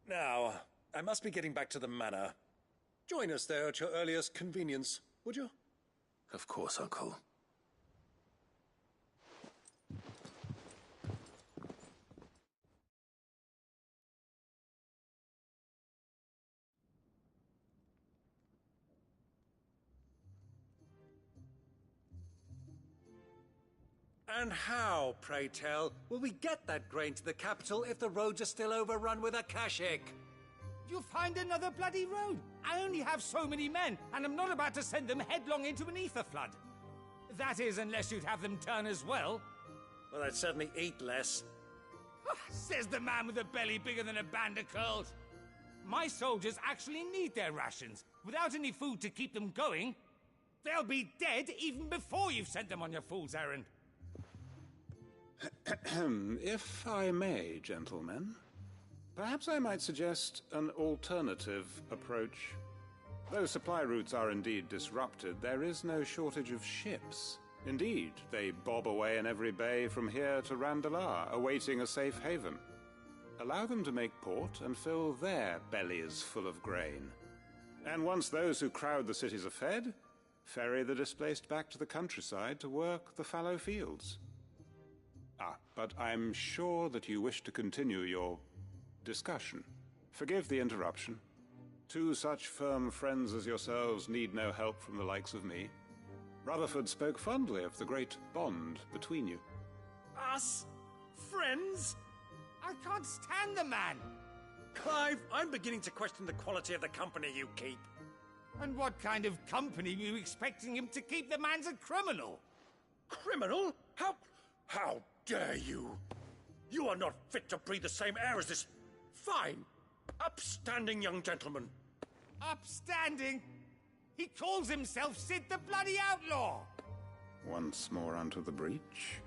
Now, I must be getting back to the manor. Join us there at your earliest convenience, would you? Of course, Uncle. And how, pray tell, will we get that grain to the capital if the roads are still overrun with Akashic? You'll find another bloody road. I only have so many men, and I'm not about to send them headlong into an ether flood. That is, unless you'd have them turn as well. Well, I'd certainly eat less. Says the man with a belly bigger than a band of curls. My soldiers actually need their rations. Without any food to keep them going, they'll be dead even before you've sent them on your fool's errand. If I may, gentlemen, perhaps I might suggest an alternative approach. Though supply routes are indeed disrupted, there is no shortage of ships. Indeed, they bob away in every bay from here to Randalar, awaiting a safe haven. Allow them to make port and fill their bellies full of grain. And once those who crowd the cities are fed, ferry the displaced back to the countryside to work the fallow fields. But I'm sure that you wish to continue your discussion. Forgive the interruption. Two such firm friends as yourselves need no help from the likes of me. Rutherford spoke fondly of the great bond between you. Us? Friends? I can't stand the man! Clive, I'm beginning to question the quality of the company you keep. And what kind of company were you expecting him to keep? The man's a criminal! Criminal? How dare you? You are not fit to breathe the same air as this fine, upstanding young gentleman. Upstanding? He calls himself Sid the Bloody Outlaw! Once more onto the breach.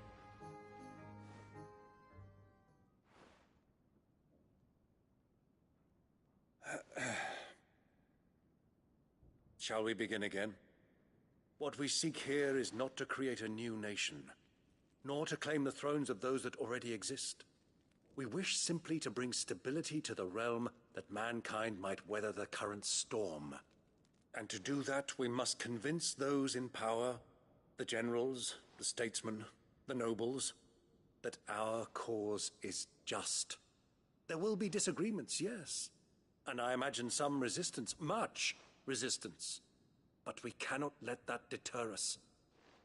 Shall we begin again? What we seek here is not to create a new nation, nor to claim the thrones of those that already exist. We wish simply to bring stability to the realm that mankind might weather the current storm. And to do that, we must convince those in power, the generals, the statesmen, the nobles, that our cause is just. There will be disagreements, yes, and I imagine some resistance, much resistance. But we cannot let that deter us.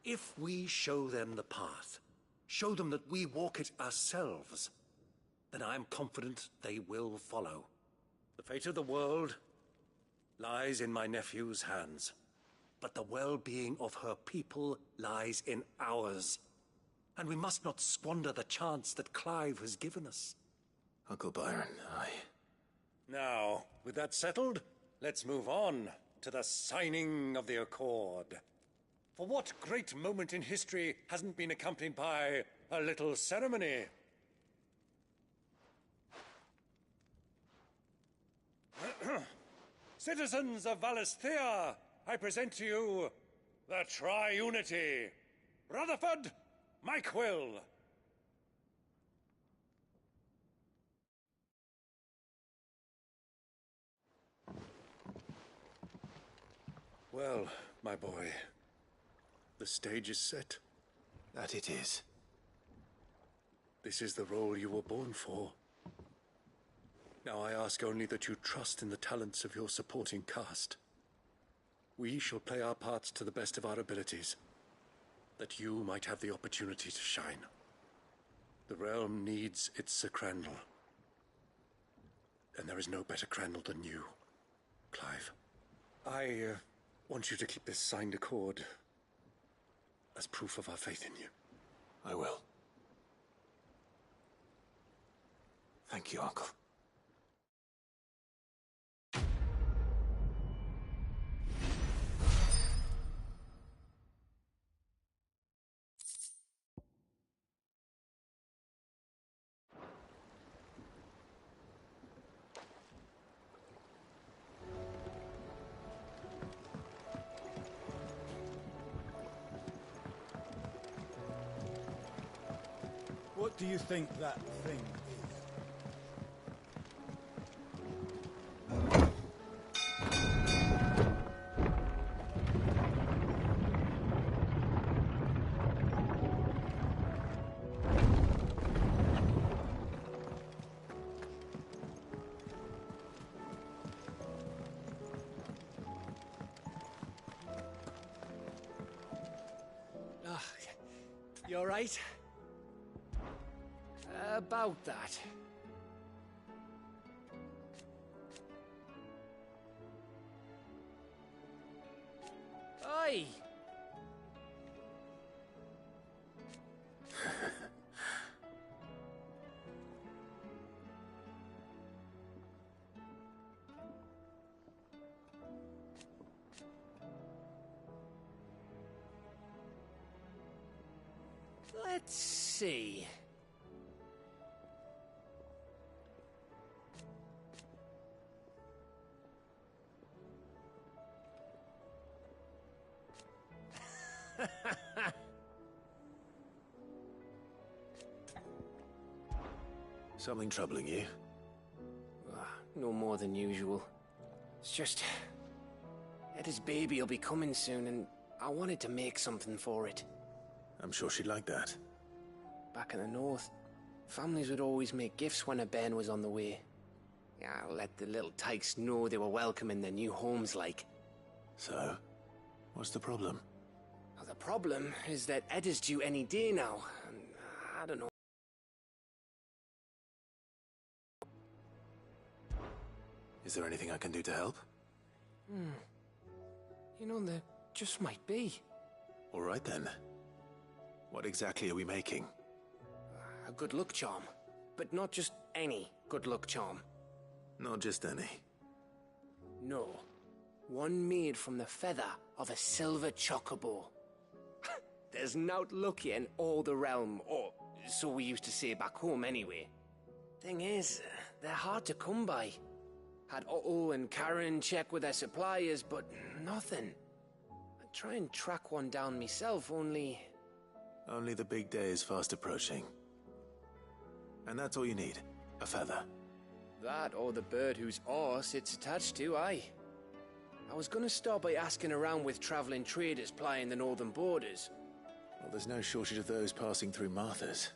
If we show them the path, show them that we walk it ourselves, then I am confident they will follow. The fate of the world lies in my nephew's hands, but the well-being of her people lies in ours. And we must not squander the chance that Clive has given us. Uncle Byron, Now, with that settled, let's move on to the signing of the Accord. For what great moment in history hasn't been accompanied by a little ceremony? Citizens of Valisthea, I present to you the Triunity. Rutherford, Mike Will. Well, my boy, the stage is set. That it is. This is the role you were born for. Now I ask only that you trust in the talents of your supporting cast. We shall play our parts to the best of our abilities, that you might have the opportunity to shine. The realm needs its Sir Crandall, and there is no better Crandall than you, Clive. I want you to keep this signed accord as proof of our faith in you. I will. Thank you, Uncle. What do you think that thing is? You alright? About that. Oi! Let's see. Something troubling you? No more than usual. It's just... Etta's baby will be coming soon, and I wanted to make something for it. I'm sure she'd like that. Back in the north, families would always make gifts when a bairn was on the way. Yeah, let the little tykes know they were welcome in their new homes, like. So, what's the problem? Well, the problem is that Etta's due any day now, and I don't know. Is there anything I can do to help? You know, there just might be. All right then. What exactly are we making? A good luck charm. But not just any good luck charm. Not just any. No. One made from the feather of a silver chocobo. There's naught lucky in all the realm, or so we used to say back home anyway. Thing is, they're hard to come by. Had Otto and Karen check with their suppliers, but nothing. I'd try and track one down myself, only... Only the big day is fast approaching. And that's all you need, a feather. That or the bird whose arse it's attached to, aye. I was gonna start by asking around with traveling traders plying the northern borders. Well, there's no shortage of those passing through Martha's.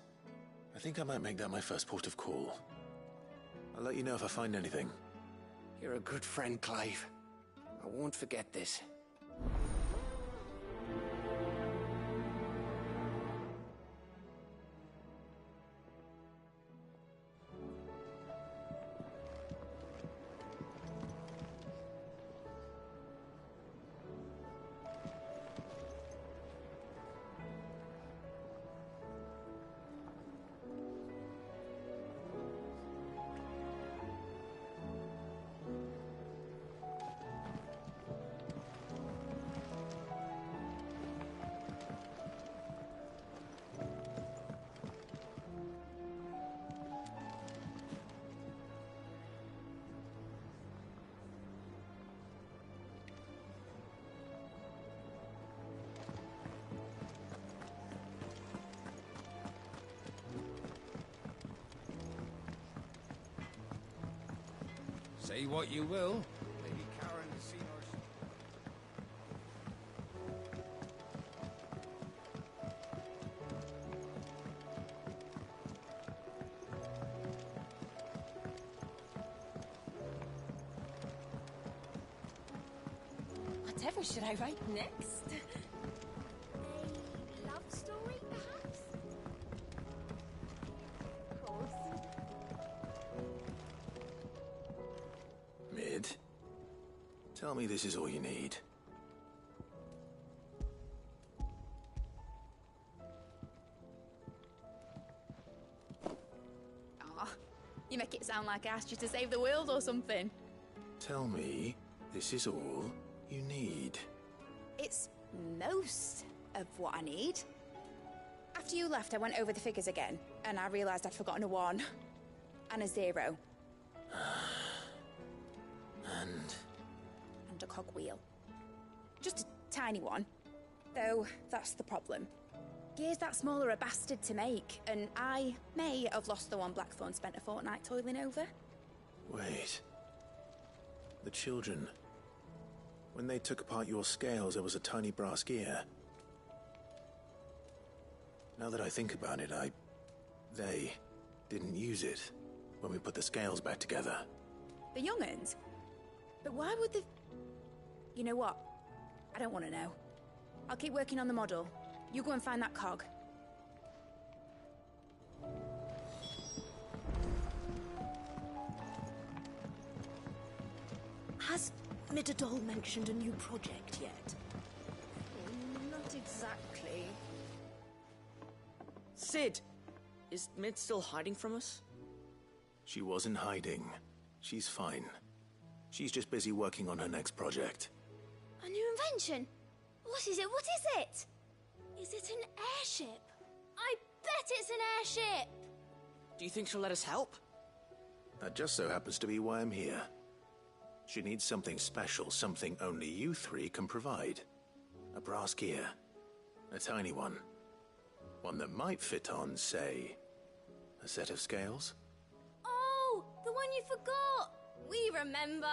I think I might make that my first port of call. I'll let you know if I find anything. You're a good friend, Clive. I won't forget this. Say what you will, Lady Karen has seen us. Whatever should I write next? A love story, perhaps? Of course. Mid, tell me this is all you need. Aw, you make it sound like I asked you to save the world or something. Tell me this is all you need. It's most of what I need. After you left, I went over the figures again, and I realised I'd forgotten a 1 and a 0. And a cogwheel. Just a tiny one. Though, that's the problem. Gears that small are a bastard to make, and I may have lost the one Blackthorn spent a fortnight toiling over. Wait. The children. When they took apart your scales, there was a tiny brass gear. Now that I think about it, they didn't use it when we put the scales back together. The young'uns? But why would the... You know what? I don't want to know. I'll keep working on the model. You go and find that cog. Has Midadol mentioned a new project yet? Not exactly. Sid! Is Mid still hiding from us? She wasn't hiding. She's fine. She's just busy working on her next project. A new invention? What is it? What is it? Is it an airship? I bet it's an airship! Do you think she'll let us help? That just so happens to be why I'm here. She needs something special, something only you three can provide. A brass gear. A tiny one. One that might fit on, say, a set of scales? Oh, the one you forgot! We remember!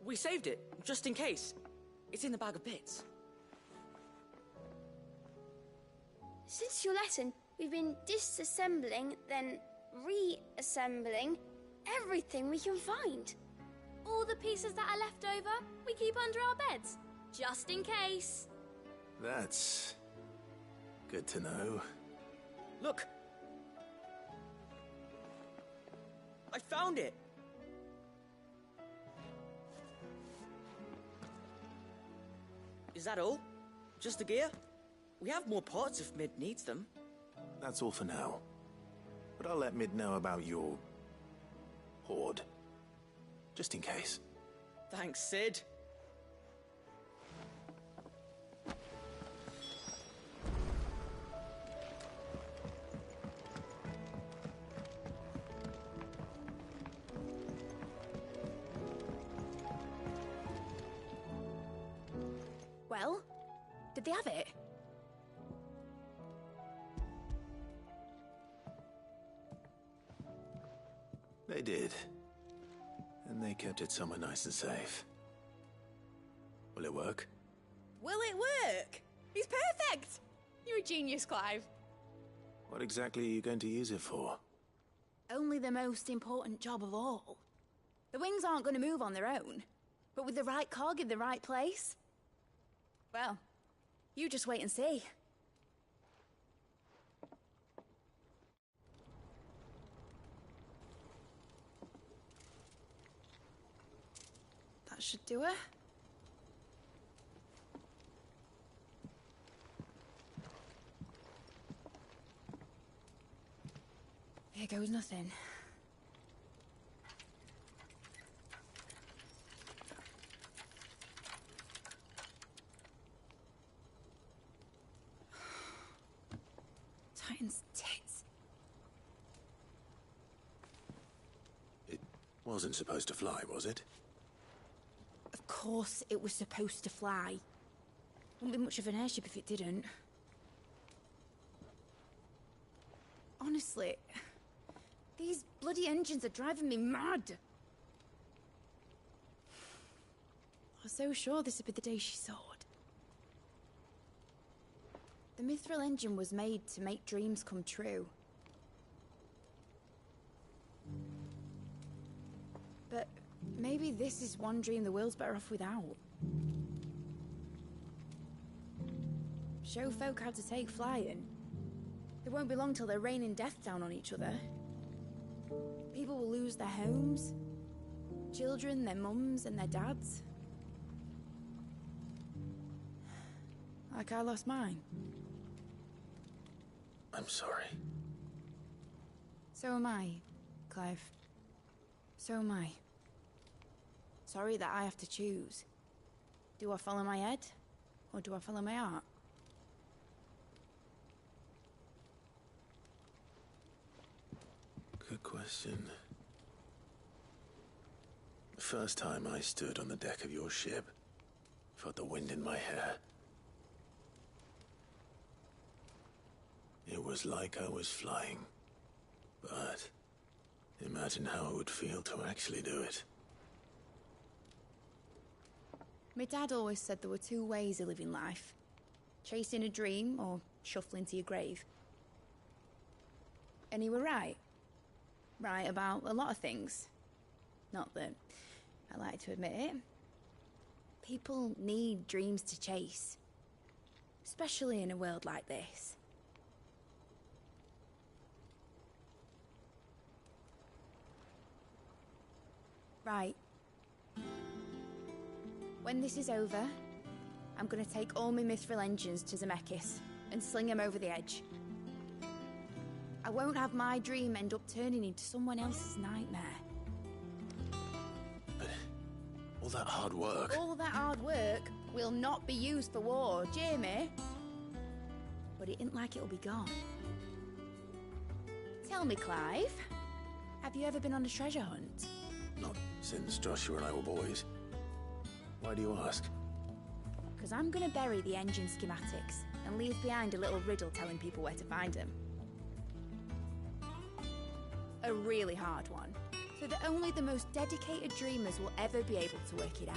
We saved it, just in case. It's in the bag of bits. Since your lesson, we've been disassembling, then reassembling everything we can find. All the pieces that are left over, we keep under our beds, just in case. That's good to know. Look! I found it! Is that all? Just the gear? We have more parts if Mid needs them. That's all for now. But I'll let Mid know about your hoard. Just in case. Thanks, Sid. Well, did they have it? They did. And they kept it somewhere nice and safe. Will it work? Will it work? He's perfect! You're a genius, Clive. What exactly are you going to use it for? Only the most important job of all. The wings aren't going to move on their own. But with the right cog in the right place... Well, you just wait and see. That should do it. Here goes nothing. Titan's tits. It wasn't supposed to fly, was it? Of course it was supposed to fly. Wouldn't be much of an airship if it didn't. Honestly, these bloody engines are driving me mad. I was so sure this would be the day she soared. The Mithril engine was made to make dreams come true. But maybe this is one dream the world's better off without. Show folk how to take flying. It won't be long till they're raining death down on each other. People will lose their homes. Children, their mums and their dads. Like I lost mine. I'm sorry. So am I, Clive. So am I. Sorry that I have to choose. Do I follow my head, or do I follow my heart? Good question. The first time I stood on the deck of your ship, felt the wind in my hair. It was like I was flying. But imagine how it would feel to actually do it. My dad always said there were two ways of living life. Chasing a dream or shuffling to your grave. And he were right. Right about a lot of things. Not that I like to admit it. People need dreams to chase. Especially in a world like this. Right. When this is over, I'm gonna take all my mithril engines to Zemeckis and sling them over the edge. I won't have my dream end up turning into someone else's nightmare. But all that hard work... All that hard work will not be used for war, Jamie. But it isn't like it'll be gone. Tell me, Clive, have you ever been on a treasure hunt? Not since Joshua and I were boys. Why do you ask? Because I'm gonna bury the engine schematics and leave behind a little riddle telling people where to find them. A really hard one, so that only the most dedicated dreamers will ever be able to work it out.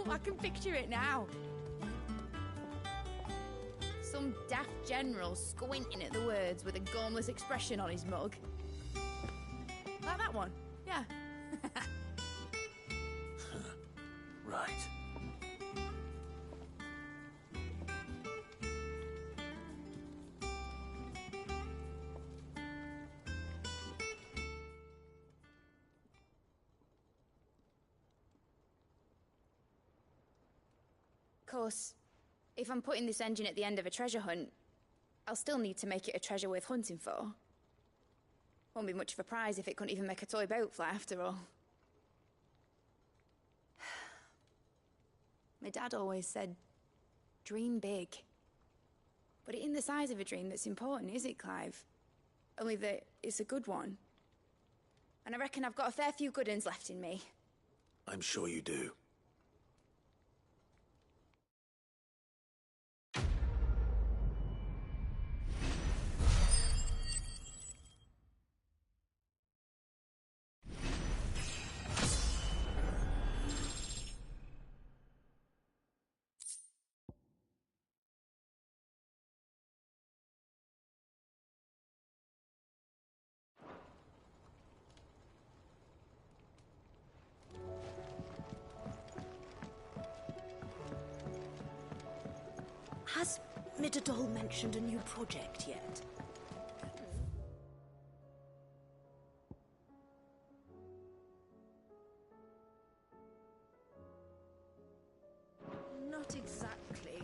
I can picture it now. Some daft general squinting at the words with a gormless expression on his mug. Like that one, yeah. Right. Of course, if I'm putting this engine at the end of a treasure hunt, I'll still need to make it a treasure worth hunting for. Won't be much of a prize if it couldn't even make a toy boat fly after all. My dad always said, dream big. But it ain't the size of a dream that's important, is it, Clive? Only that it's a good one. And I reckon I've got a fair few good uns left in me. I'm sure you do. Has Midadol mentioned a new project yet? Not exactly.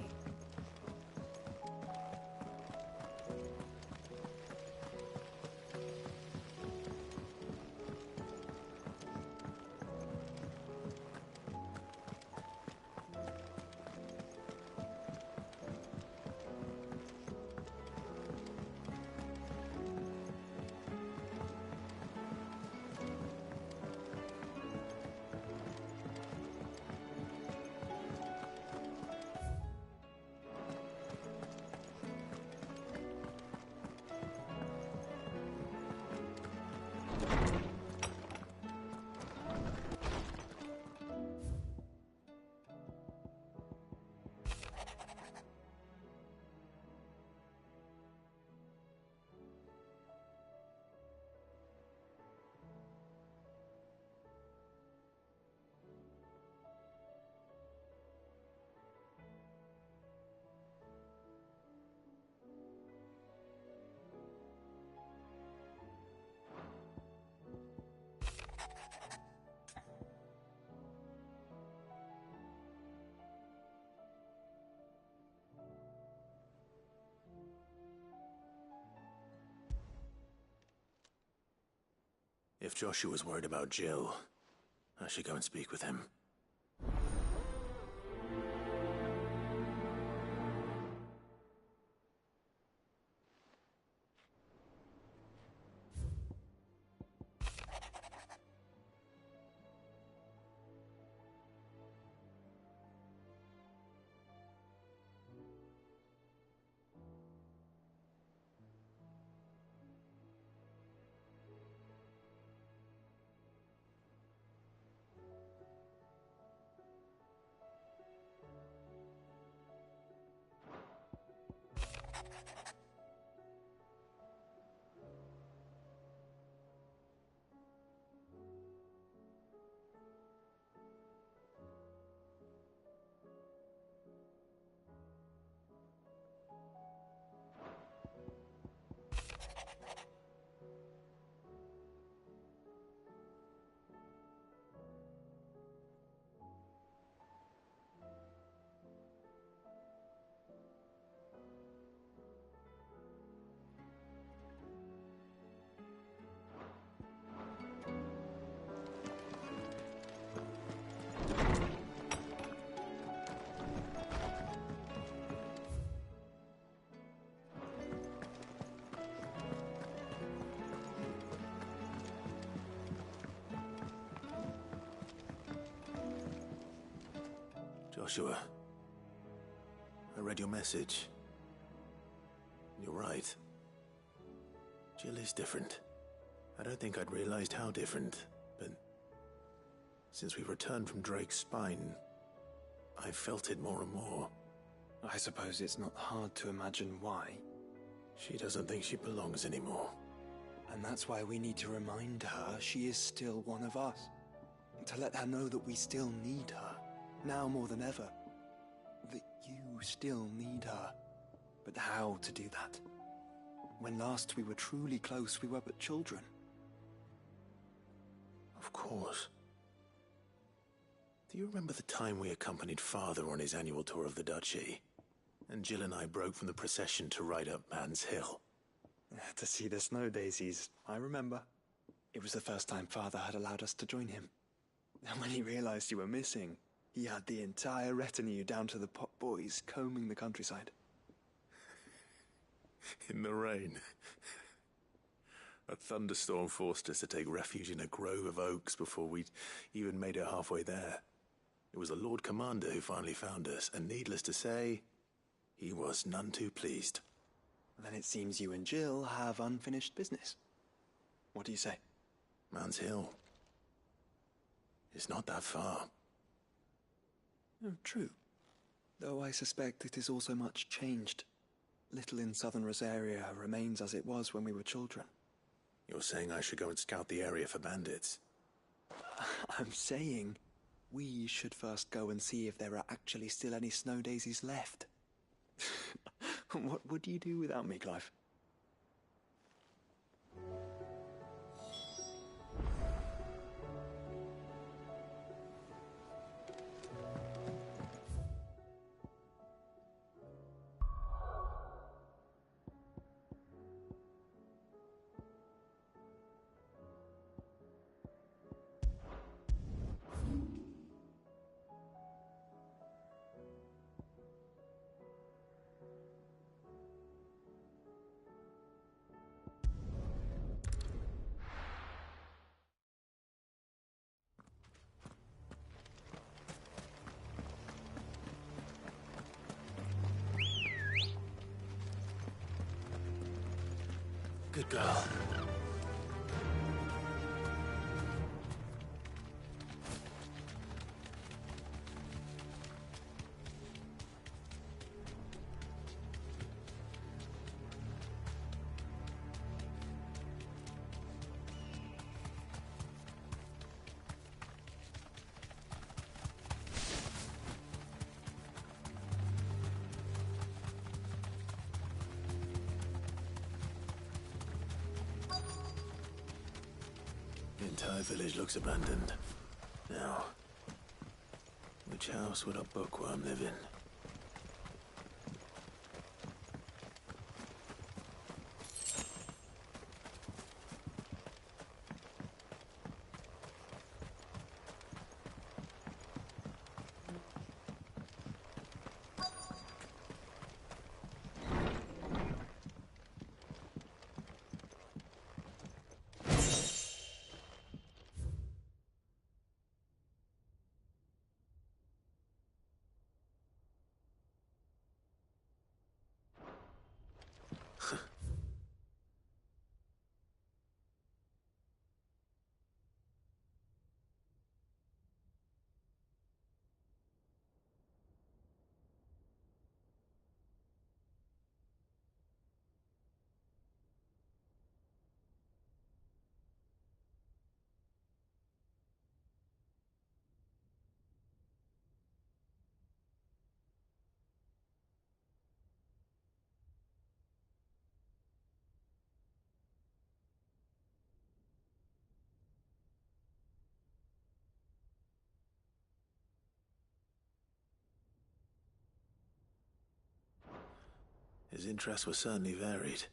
If Joshua's worried about Jill, I should go and speak with him. Joshua, I read your message. You're right. Jill is different. I don't think I'd realized how different, but since we returned from Drake's spine, I've felt it more and more. I suppose it's not hard to imagine why. She doesn't think she belongs anymore. And that's why we need to remind her she is still one of us. To let her know that we still need her, now more than ever. That you still need her. But how to do that? When last we were truly close, we were but children. Of course. Do you remember the time we accompanied Father on his annual tour of the Duchy? And Jill and I broke from the procession to ride up Man's Hill. To see the snow daisies, I remember. It was the first time Father had allowed us to join him. And when he realized you were missing, he had the entire retinue down to the pot boys combing the countryside. In the rain. A thunderstorm forced us to take refuge in a grove of oaks before we'd even made it halfway there. It was the Lord Commander who finally found us, and needless to say, he was none too pleased. Then it seems you and Jill have unfinished business. What do you say? Man's Hill. It's not that far. Oh, true. Though I suspect it is also much changed. Little in southern Rosaria remains as it was when we were children. You're saying I should go and scout the area for bandits? I'm saying we should first go and see if there are actually still any snow daisies left. What would you do without me, Clive? Good girl. The entire village looks abandoned. Now, which house would a bookworm live in? His interests were certainly varied.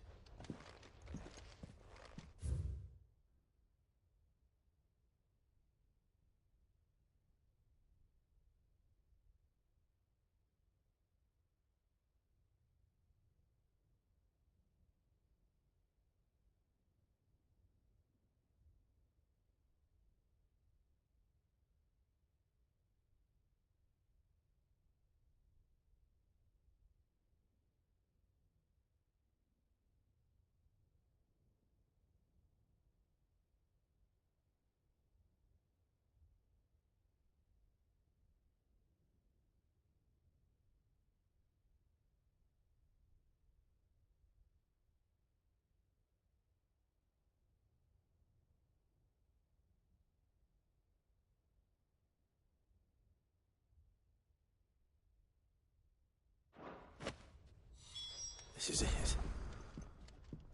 This is it.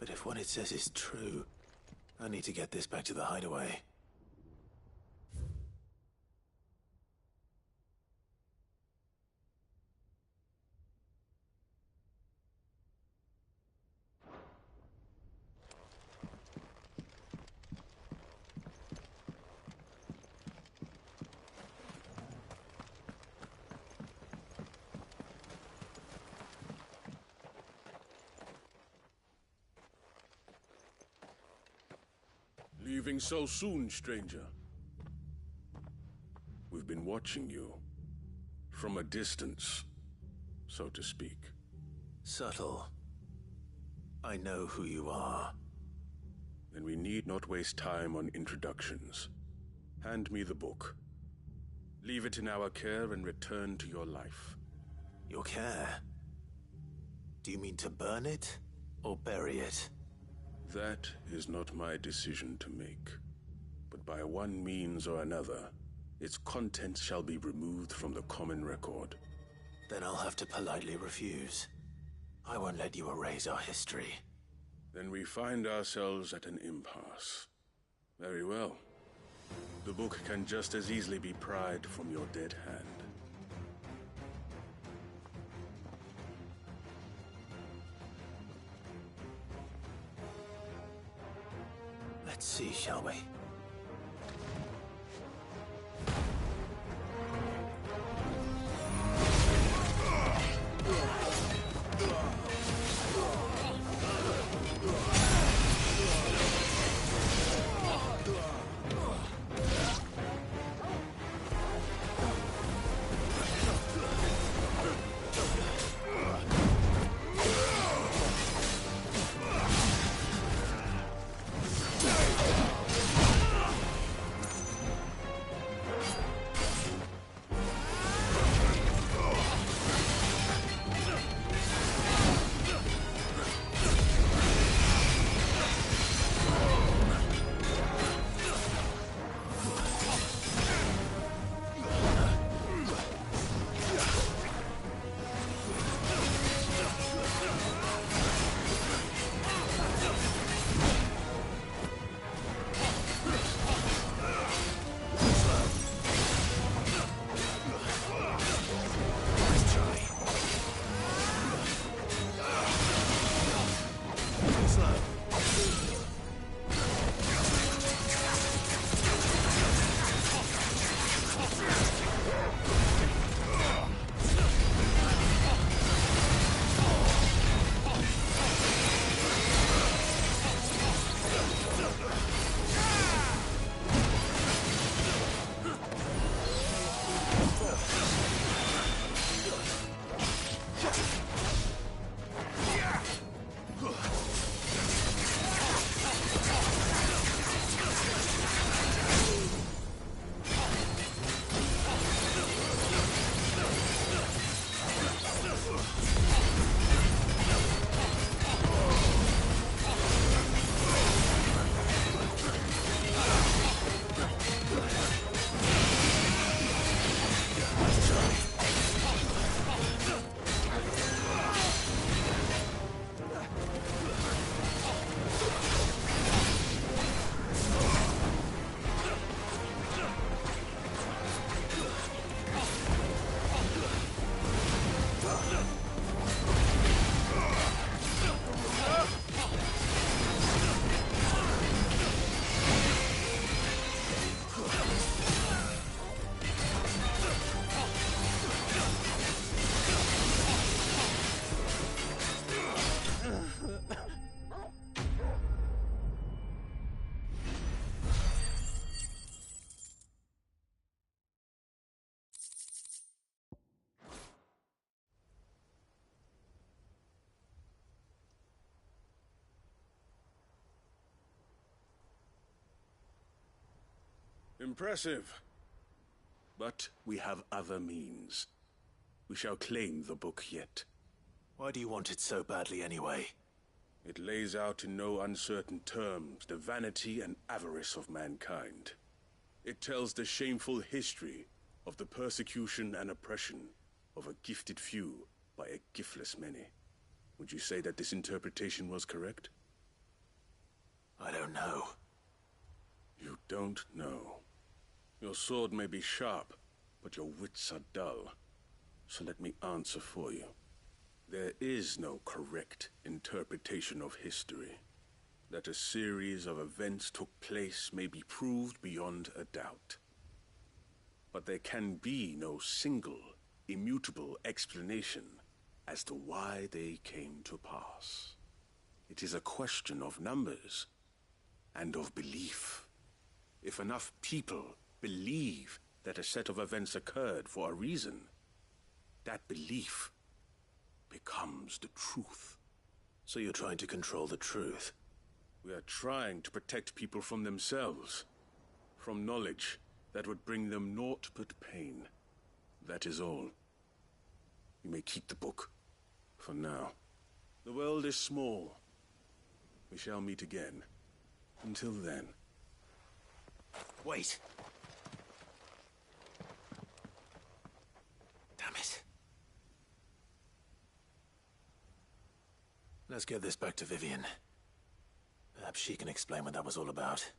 But if what it says is true, I need to get this back to the hideaway. Leaving so soon, stranger? We've been watching you. From a distance, so to speak. Subtle. I know who you are. Then we need not waste time on introductions. Hand me the book. Leave it in our care and return to your life. Your care? Do you mean to burn it, or bury it? That is not my decision to make. But by one means or another, its contents shall be removed from the common record. Then I'll have to politely refuse. I won't let you erase our history. Then we find ourselves at an impasse. Very well. The book can just as easily be pried from your dead hand. Let's see, shall we? Impressive. But we have other means. We shall claim the book yet. Why do you want it so badly anyway? It lays out in no uncertain terms the vanity and avarice of mankind. It tells the shameful history of the persecution and oppression of a gifted few by a giftless many. Would you say that this interpretation was correct? I don't know. You don't know. Your sword may be sharp, but your wits are dull. So let me answer for you. There is no correct interpretation of history. That a series of events took place may be proved beyond a doubt. But there can be no single, immutable explanation as to why they came to pass. It is a question of numbers and of belief. If enough people believe that a set of events occurred for a reason, that belief becomes the truth. So you're trying to control the truth? We are trying to protect people from themselves, from knowledge that would bring them naught but pain. That is all. You may keep the book, for now. The world is small. We shall meet again. Until then. Wait! Damn it. Let's get this back to Vivian. Perhaps she can explain what that was all about.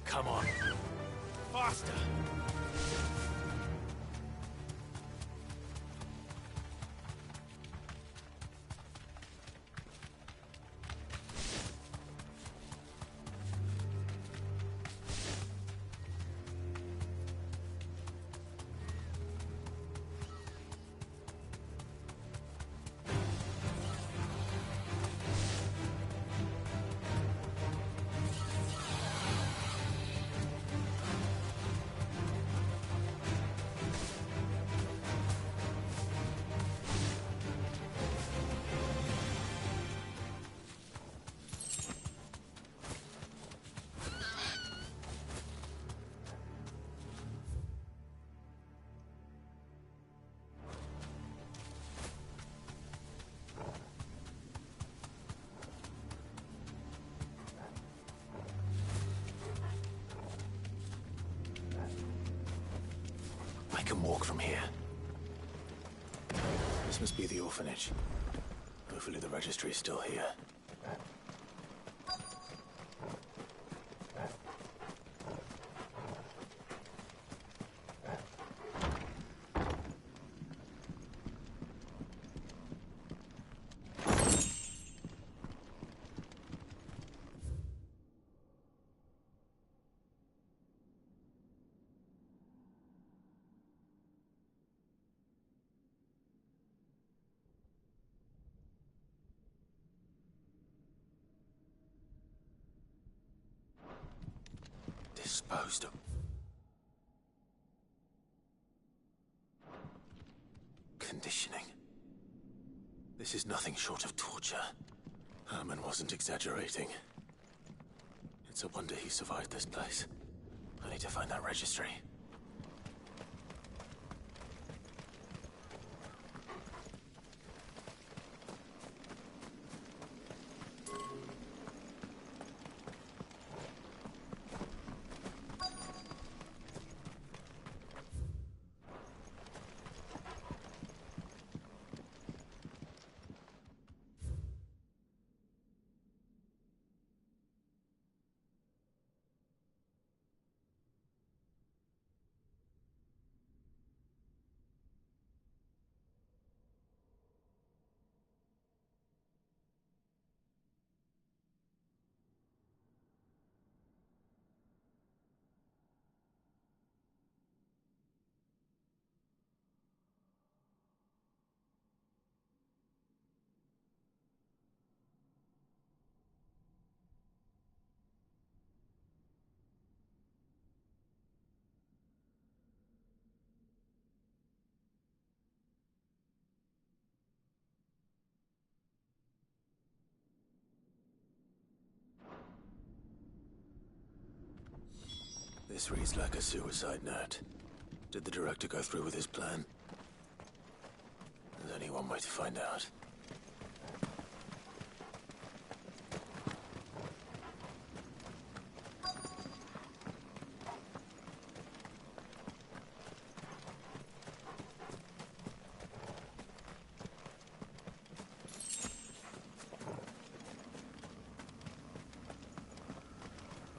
Come on. Faster! I can walk from here. This must be the orphanage. Hopefully the registry is still here. Disposed of. Conditioning. This is nothing short of torture. Herman wasn't exaggerating. It's a wonder he survived this place. I need to find that registry. This reads like a suicide note. Did the director go through with his plan? There's only one way to find out.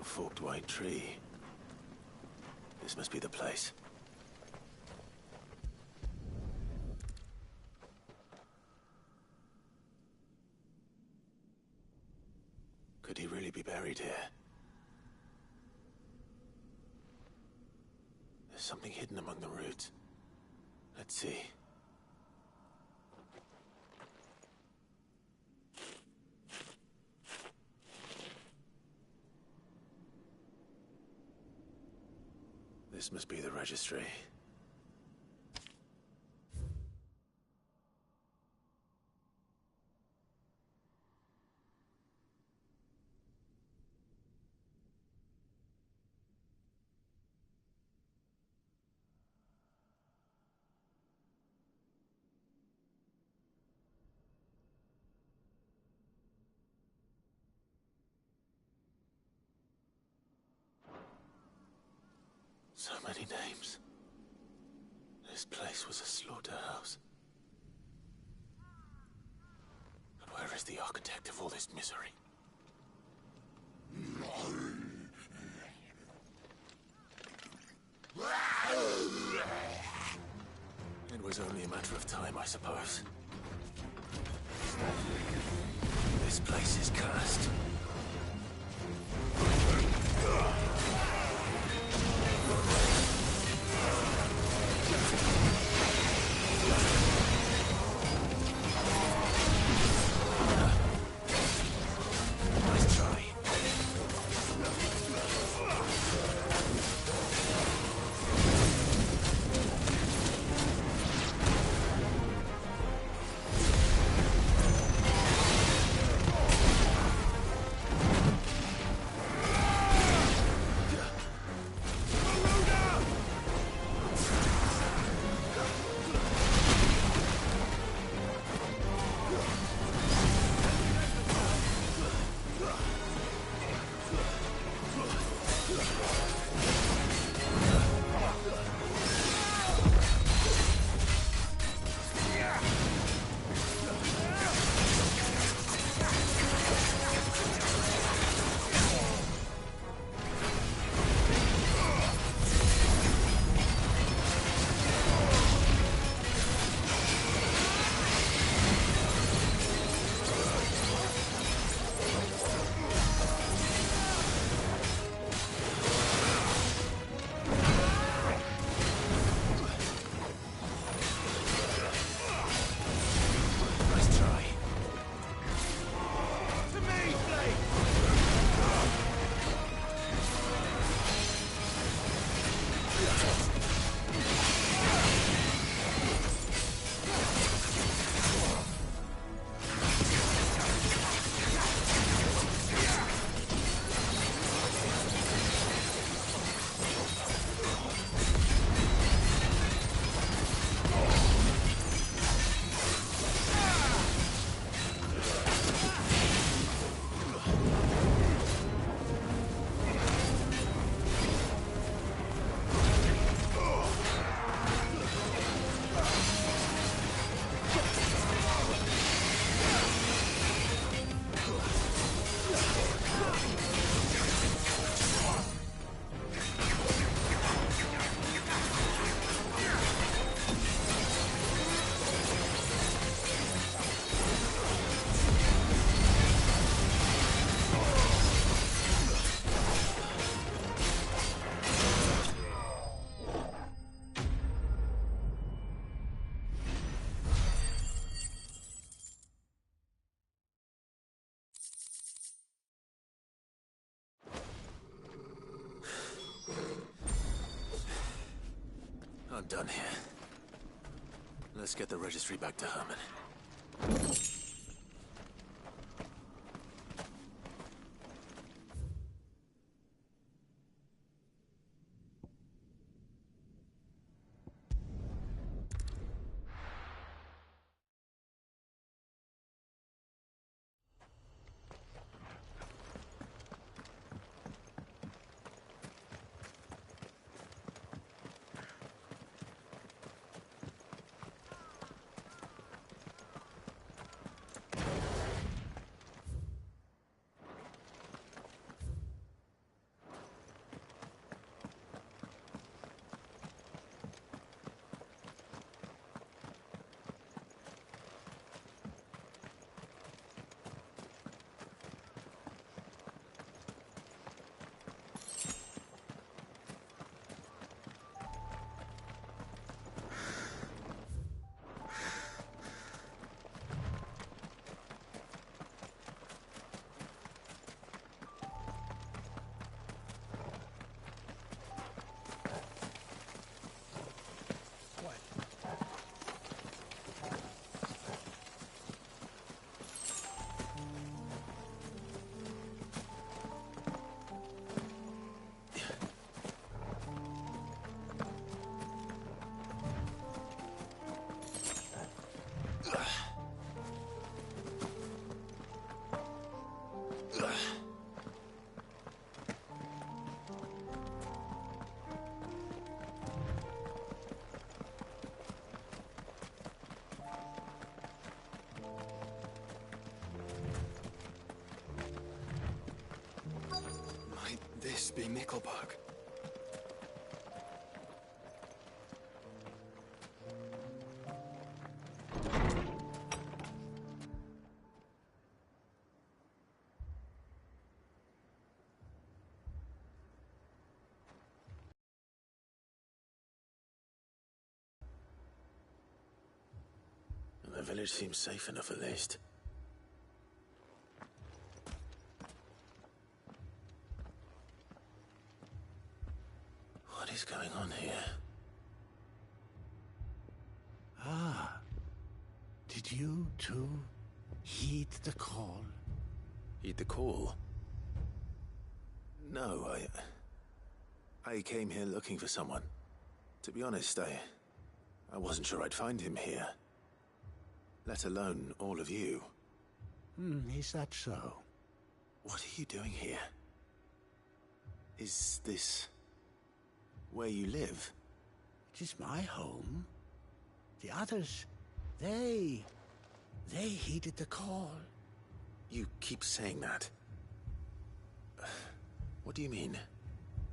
A forked white tree. This must be the place. Could he really be buried here? There's something hidden among the roots. Let's see. This must be the registry. So many names. This place was a slaughterhouse. But where is the architect of all this misery? It was only a matter of time, I suppose. This place is cursed. Nice try. I'm done here. Let's get the registry back to Herman. Must be Mickelberg. The village seems safe enough, at least. What is going on here? Ah. Did you, too, heed the call? Heed the call? No, I came here looking for someone. To be honest, I wasn't sure I'd find him here. Let alone all of you. Is that so? What are you doing here? Is this where you live? It is my home. The others, they heeded the call. You keep saying that. What do you mean?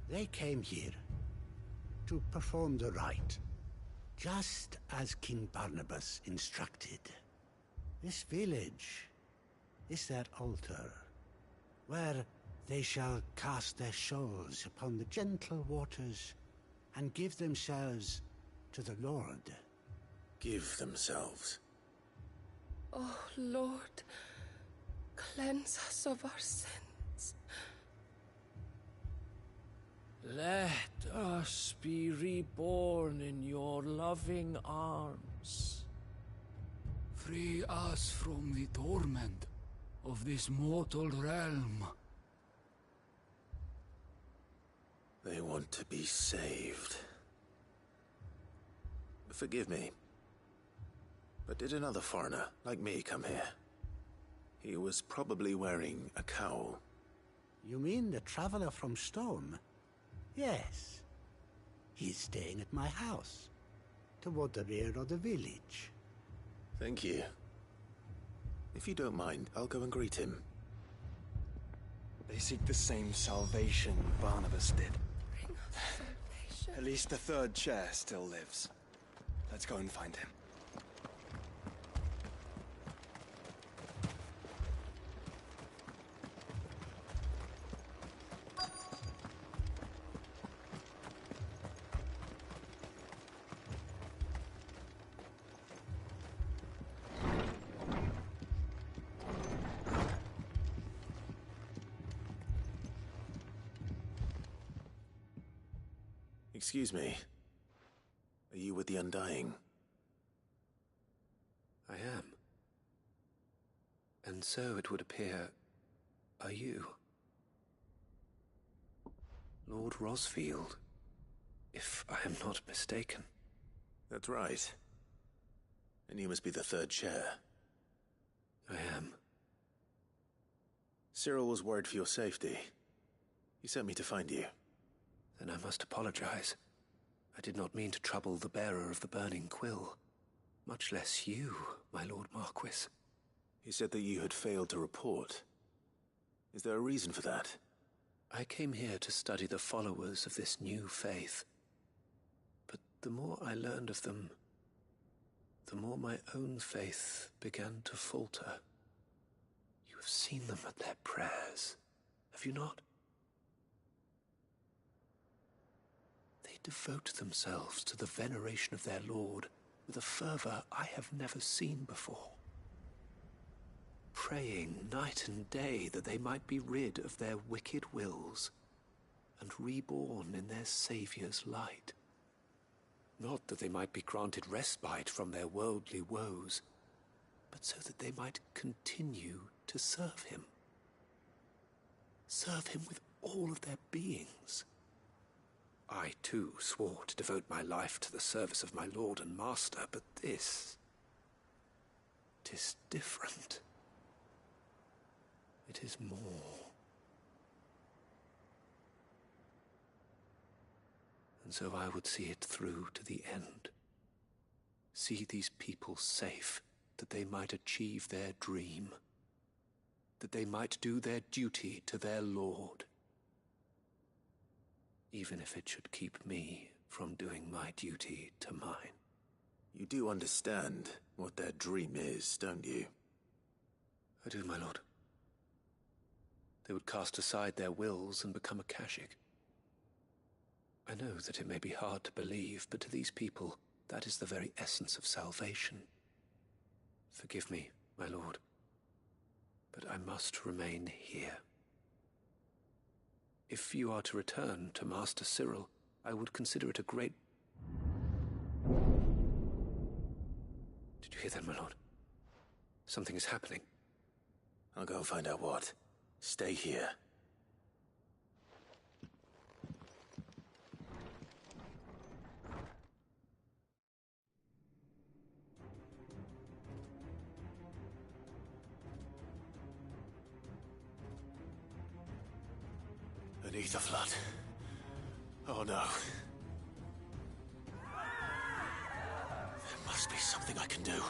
They came here to perform the rite, just as King Barnabas instructed. This village is their altar, where they shall cast their shoals upon the gentle waters and give themselves to the Lord. Give themselves? Oh, Lord, cleanse us of our sins. Let us be reborn in your loving arms. Free us from the torment of this mortal realm. They want to be saved. Forgive me, but did another foreigner like me come here? He was probably wearing a cowl. You mean the traveler from Stone? Yes. He's staying at my house, toward the rear of the village. Thank you. If you don't mind, I'll go and greet him. They seek the same salvation Barnabas did. Bring us salvation. At least the third chair still lives. Let's go and find him. Excuse me. Are you with the Undying? I am. And so it would appear, are you? Lord Rosfield, if I am not mistaken. That's right. And you must be the third chair. I am. Cyril was worried for your safety. He sent me to find you. Then I must apologize. I did not mean to trouble the bearer of the burning quill. Much less you, my Lord Marquis. He said that you had failed to report. Is there a reason for that? I came here to study the followers of this new faith. But the more I learned of them, the more my own faith began to falter. You have seen them at their prayers, have you not? They devote themselves to the veneration of their Lord with a fervor I have never seen before. Praying night and day that they might be rid of their wicked wills and reborn in their Saviour's light. Not that they might be granted respite from their worldly woes, but so that they might continue to serve him. Serve him with all of their beings. I, too, swore to devote my life to the service of my Lord and Master, but this... 'tis different. It is more. And so I would see it through to the end. See these people safe, that they might achieve their dream. That they might do their duty to their Lord. even if it should keep me from doing my duty to mine. You do understand what their dream is, don't you? I do, my lord. They would cast aside their wills and become a Kashik. I know that it may be hard to believe, but to these people, that is the very essence of salvation. Forgive me, my lord, but I must remain here. If you are to return to Master Cyril, I would consider it a great... Did you hear that, my lord? Something is happening. I'll go and find out what. Stay here. Beneath the flood. Oh no. There must be something I can do.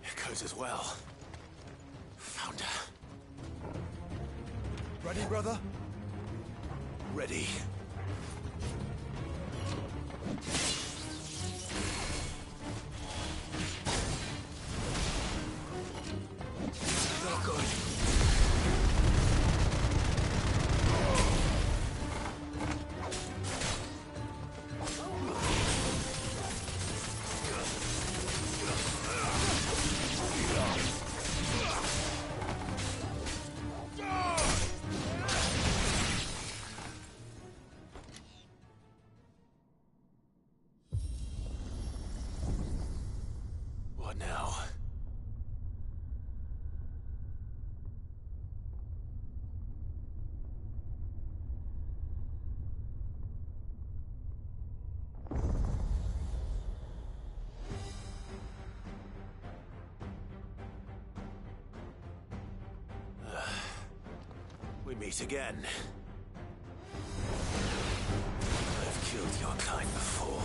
Echoes as well. Found her. Ready, brother? Ready. Not good. What now? We meet again. I've killed your kind before.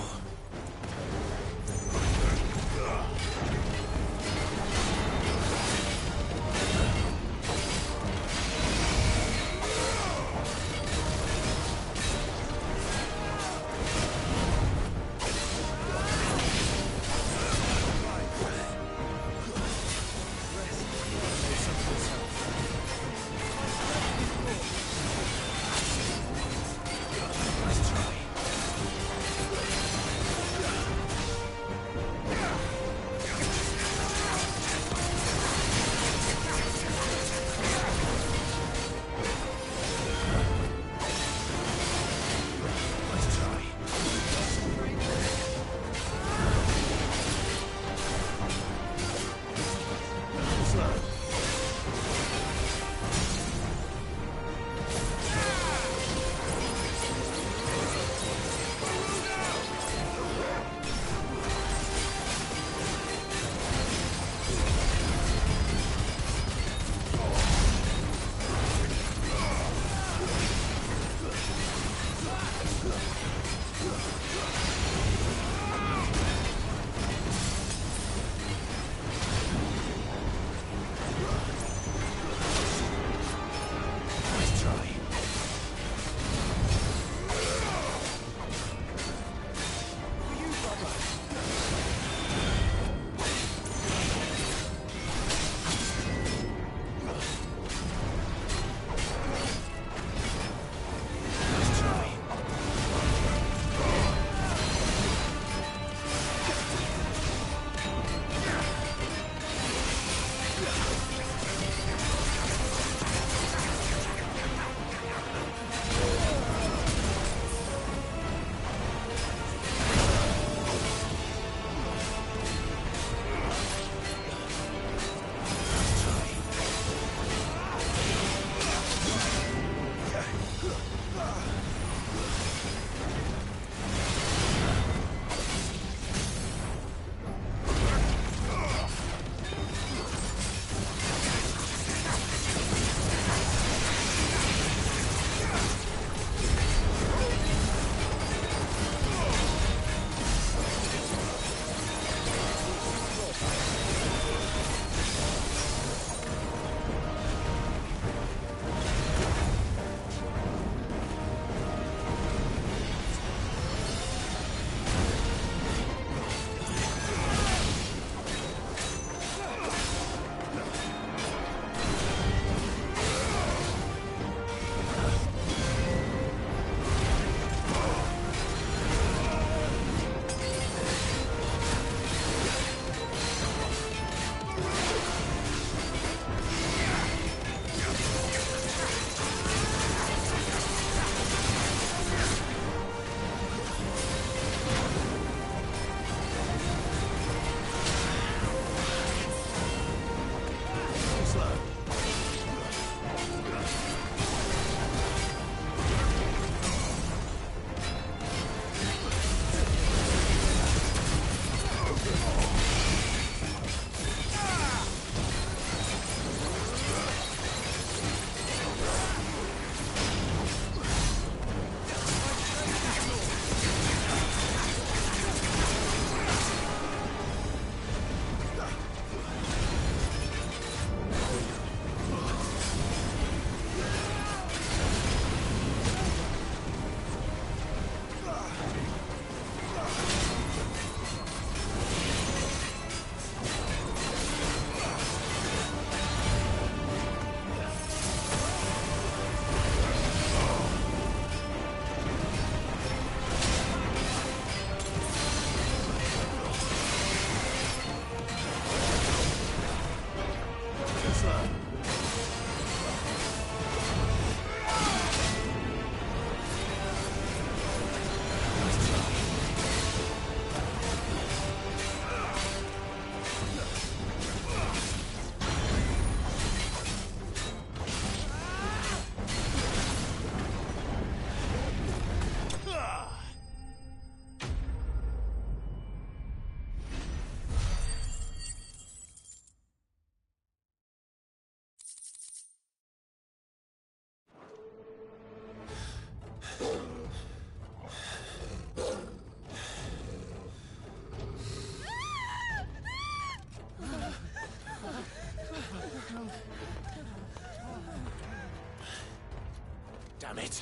Damn it.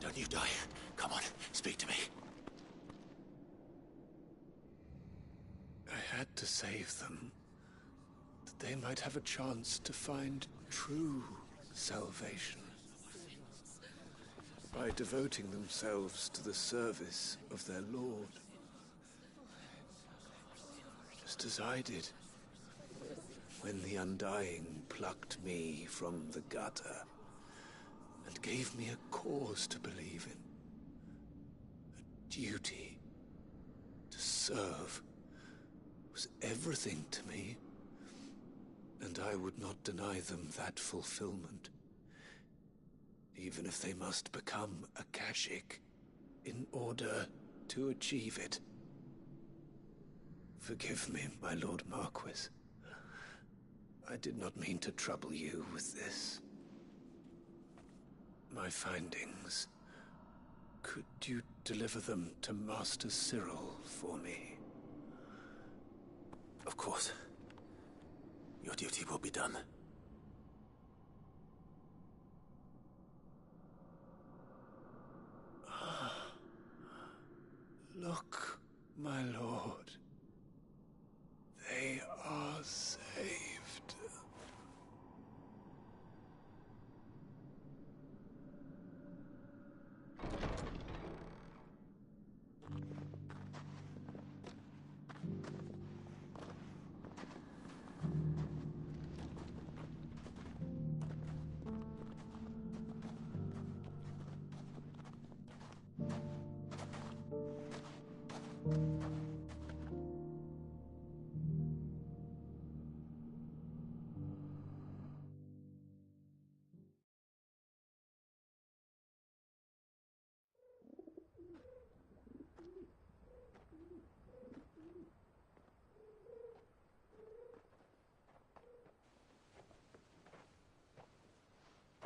Don't you die. Come on, speak to me. I had to save them, that they might have a chance to find true salvation. By devoting themselves to the service of their Lord. Just as I did, when the Undying plucked me from the gutter and gave me a cause to believe in. A duty to serve was everything to me, and I would not deny them that fulfillment, even if they must become a Kashik in order to achieve it. Forgive me, my Lord Marquis. I did not mean to trouble you with this. My findings. Could you deliver them to Master Cyril for me? Of course. Your duty will be done. Look, my lord. They are saved.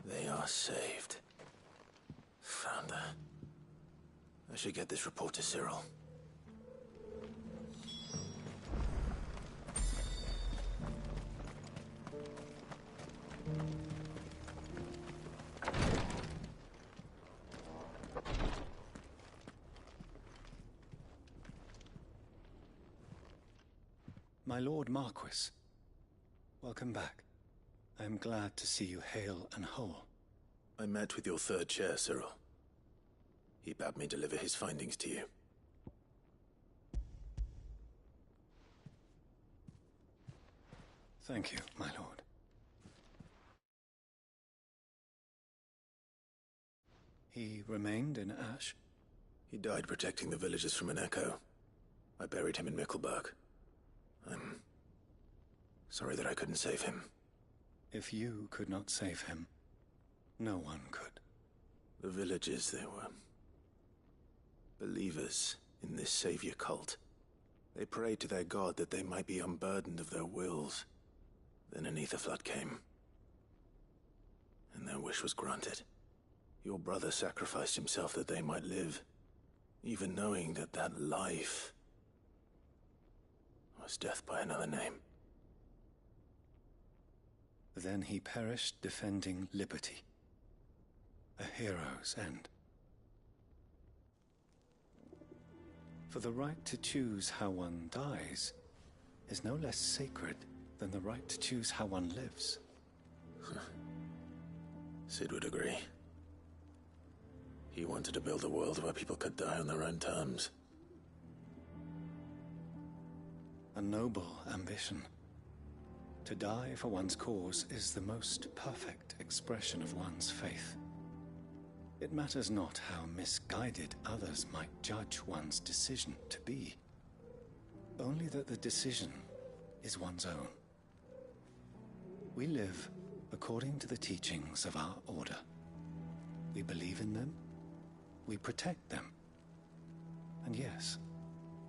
They are saved. Founder. I should get this report to Cyril. My Lord Marquis, welcome back. I am glad to see you hale and whole. I met with your third chair, Cyril. He bade me deliver his findings to you. Thank you, my lord. He remained in Ash? He died protecting the villagers from an echo. I buried him in Mickelberg. I'm sorry that I couldn't save him. If you could not save him, no one could. The villagers, they were believers in this savior cult. They prayed to their god that they might be unburdened of their wills. Then an ether flood came, and their wish was granted. Your brother sacrificed himself that they might live, even knowing that that life was death by another name. Then he perished defending liberty. A hero's end. For the right to choose how one dies is no less sacred than the right to choose how one lives. Sid would agree. He wanted to build a world where people could die on their own terms. A noble ambition. To die for one's cause is the most perfect expression of one's faith. It matters not how misguided others might judge one's decision to be, only that the decision is one's own. We live according to the teachings of our order. We believe in them, we protect them, and yes,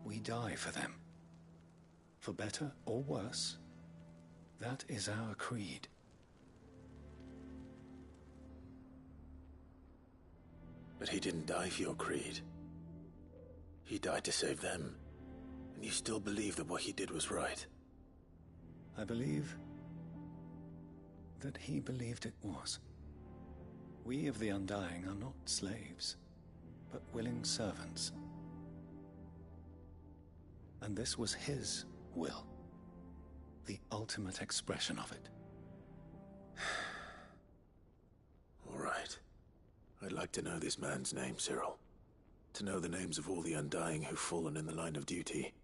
we die for them. For better or worse, That is our creed. But he didn't die for your creed. He died to save them. And you still believe that what he did was right? I believe that he believed it was. We of the Undying are not slaves, but willing servants. And this was his will, the ultimate expression of it. All right. I'd like to know this man's name, Cyril. To know the names of all the Undying who've fallen in the line of duty.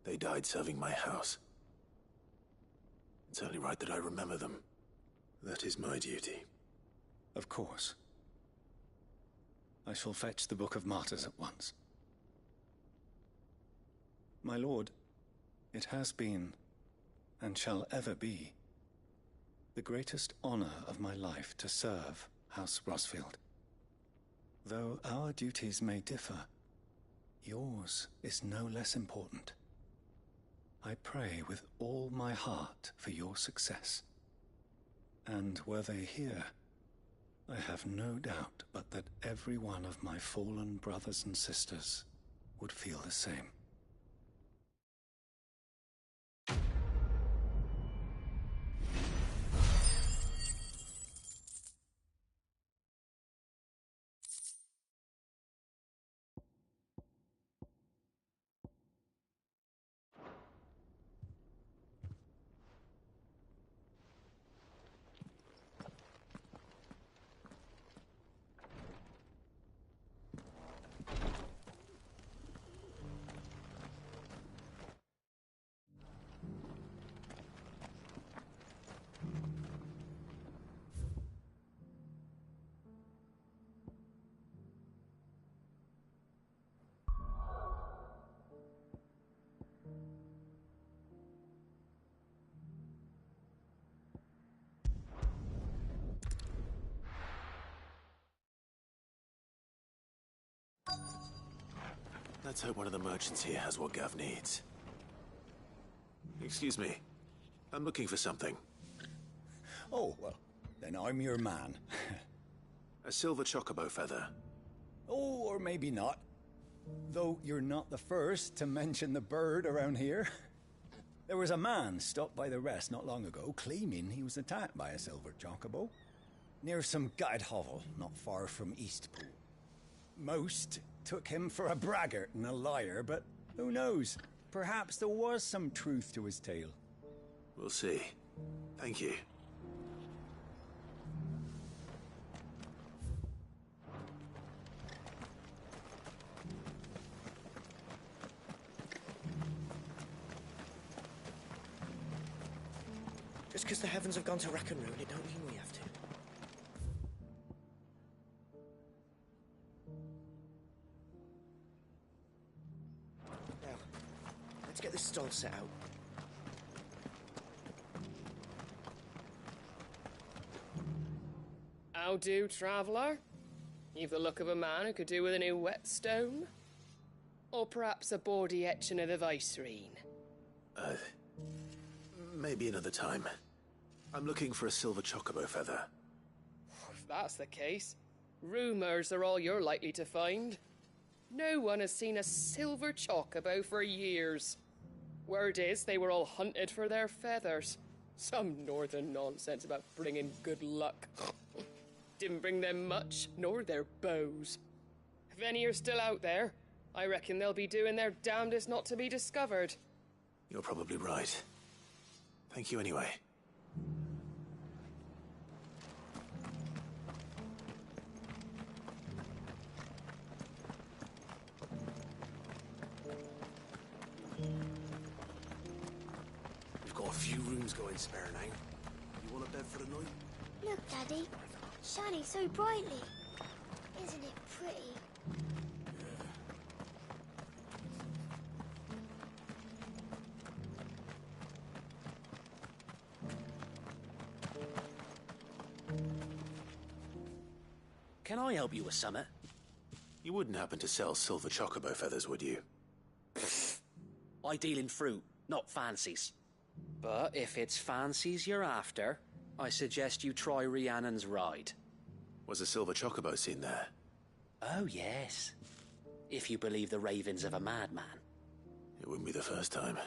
They died serving my house. It's only right that I remember them. That is my duty. Of course. I shall fetch the Book of Martyrs at once. My lord, it has been, and shall ever be, the greatest honor of my life to serve House Rosfield. Though our duties may differ, yours is no less important. I pray with all my heart for your success. And were they here, I have no doubt but that every one of my fallen brothers and sisters would feel the same. Let's hope one of the merchants here has what Gav needs. Excuse me. I'm looking for something. Oh, well, then I'm your man. A silver chocobo feather. Oh, or maybe not. Though you're not the first to mention the bird around here. There was a man stopped by the rest not long ago, claiming he was attacked by a silver chocobo. Near some gutted hovel, not far from Eastpool. Most took him for a braggart and a liar, but who knows? Perhaps there was some truth to his tale. We'll see. Thank you. Just because the heavens have gone to rack and ruin, it don't mean we have to. Now, let's get this stall set out. How do, traveller? You've the look of a man who could do with a new whetstone. Or perhaps a bawdy etching of the Vicerine. Maybe another time. I'm looking for a silver chocobo feather. If that's the case, rumours are all you're likely to find. No one has seen a silver chocobo for years. Word is they were all hunted for their feathers. Some northern nonsense about bringing good luck. Didn't bring them much, nor their bows. If any are still out there, I reckon they'll be doing their damnedest not to be discovered. You're probably right. Thank you anyway. We've got a few rooms going spare now. You want a bed for the night? Look, Daddy. Shining so brightly. Isn't it pretty? Can I help you with something? You wouldn't happen to sell silver chocobo feathers, would you? I deal in fruit, not fancies. But if it's fancies you're after, I suggest you try Rhiannon's ride. Was a silver chocobo seen there? Oh, yes. If you believe the ravings of a madman. It wouldn't be the first time.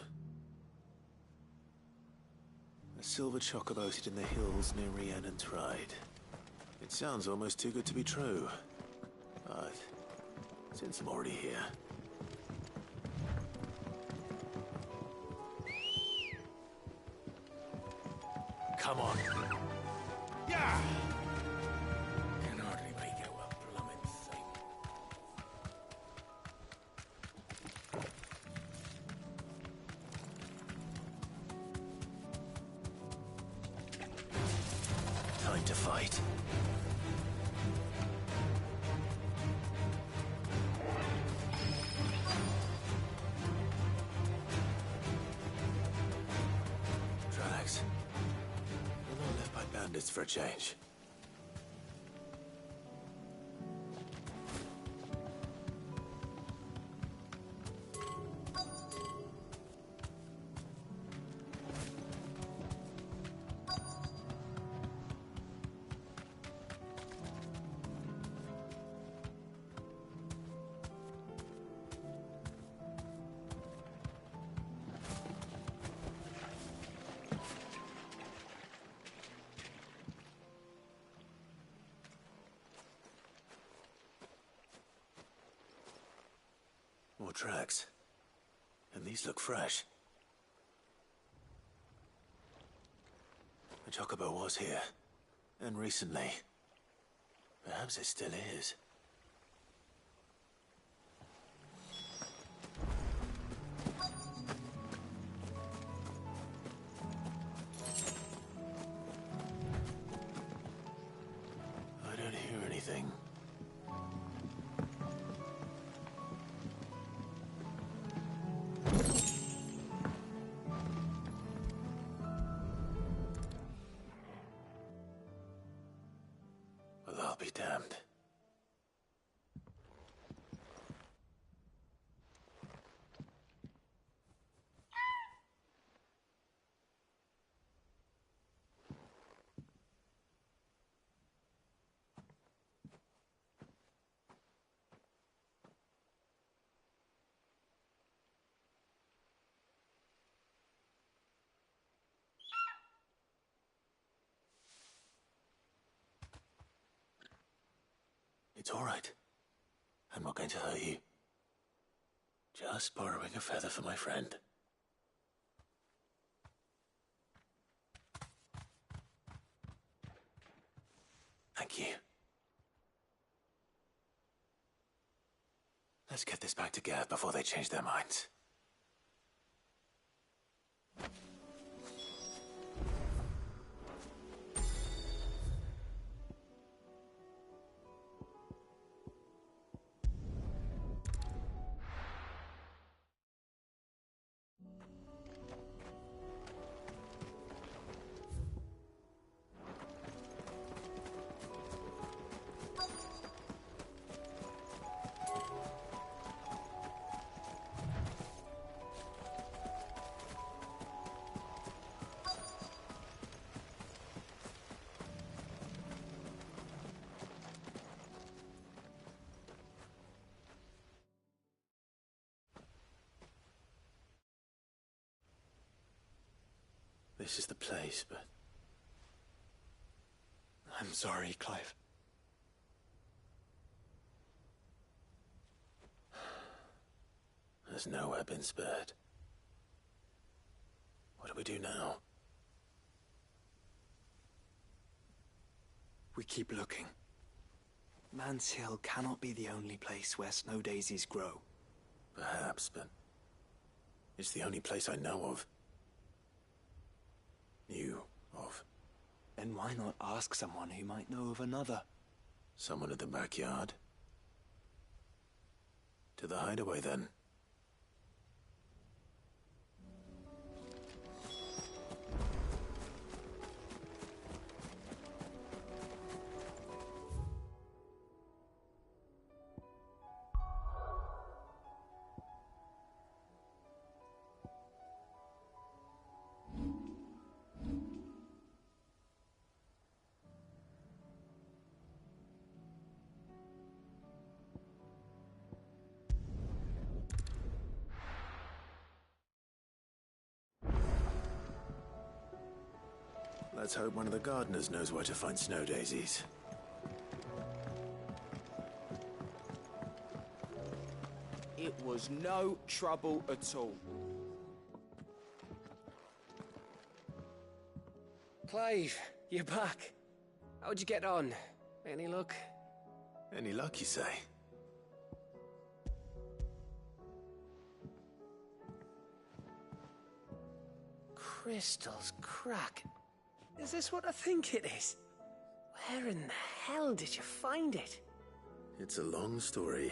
A silver chocobo sit in the hills near Rhiannon's ride. It sounds almost too good to be true. But since I'm already here... Come on. Yeah! Can hardly make out a blooming thing. Time to fight. Drax. We're not left by bandits for a change. More tracks. And these look fresh. The chocobo was here. And recently. Perhaps it still is. I don't hear anything. Well, I'll be damned. It's all right. I'm not going to hurt you. Just borrowing a feather for my friend. Thank you. Let's get this back to Geth before they change their minds. This is the place, but... I'm sorry, Clive. There's nowhere been spared. What do we do now? We keep looking. Man's Hill cannot be the only place where snow daisies grow. Perhaps, but... it's the only place I know of. Knew of. Then why not ask someone who might know of another? Someone at the backyard? To the hideaway, then. Let's hope one of the gardeners knows where to find snow daisies. It was no trouble at all. Clive, you're back. How'd you get on? Any luck? Any luck, you say? Crystal's crack. Is this what I think it is? Where in the hell did you find it? It's a long story.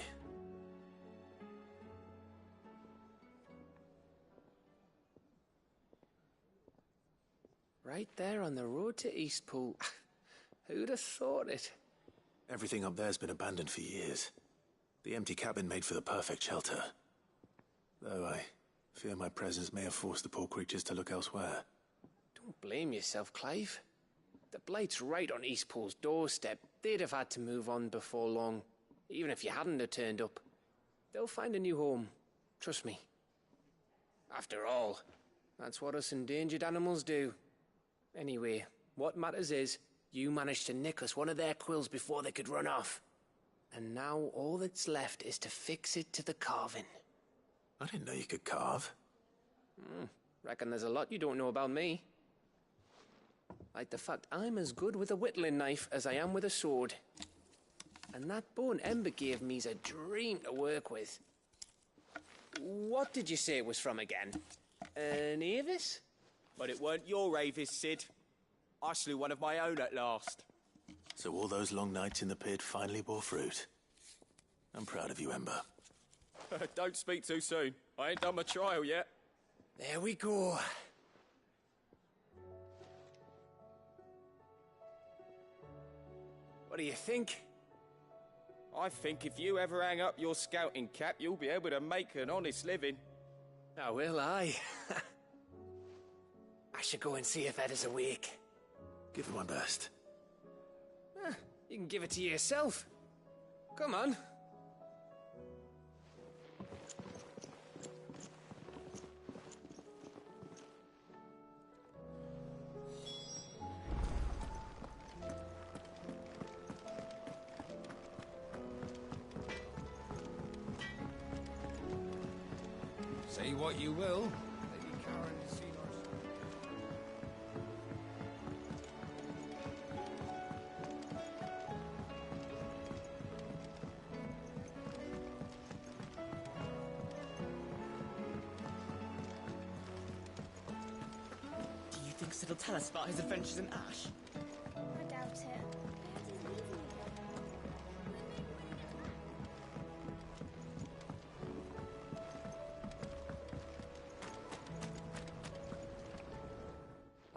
Right there on the road to Eastpool. Who'd have thought it? Everything up there's been abandoned for years. The empty cabin made for the perfect shelter. Though I fear my presence may have forced the poor creatures to look elsewhere. Don't blame yourself, Clive. The Blight's right on Eastpool's doorstep. They'd have had to move on before long, even if you hadn't have turned up. They'll find a new home. Trust me. After all, that's what us endangered animals do. Anyway, what matters is, you managed to nick us one of their quills before they could run off. And now all that's left is to fix it to the carving. I didn't know you could carve. Reckon there's a lot you don't know about me. Like the fact I'm as good with a whittling knife as I am with a sword. And that bone Ember gave me's a dream to work with. What did you say it was from again? An Avis? But it weren't your Avis, Sid. I slew one of my own at last. So all those long nights in the pit finally bore fruit. I'm proud of you, Ember. Don't speak too soon. I ain't done my trial yet. There we go. What do you think? I think if you ever hang up your scouting cap, you'll be able to make an honest living. Oh, will I? I should go and see if Ed is awake. Give it my best. You can give it to yourself. Come on. Say what you will. Lady Karen has seen us. Do you think Sid will tell us about his adventures in Ash? I doubt it.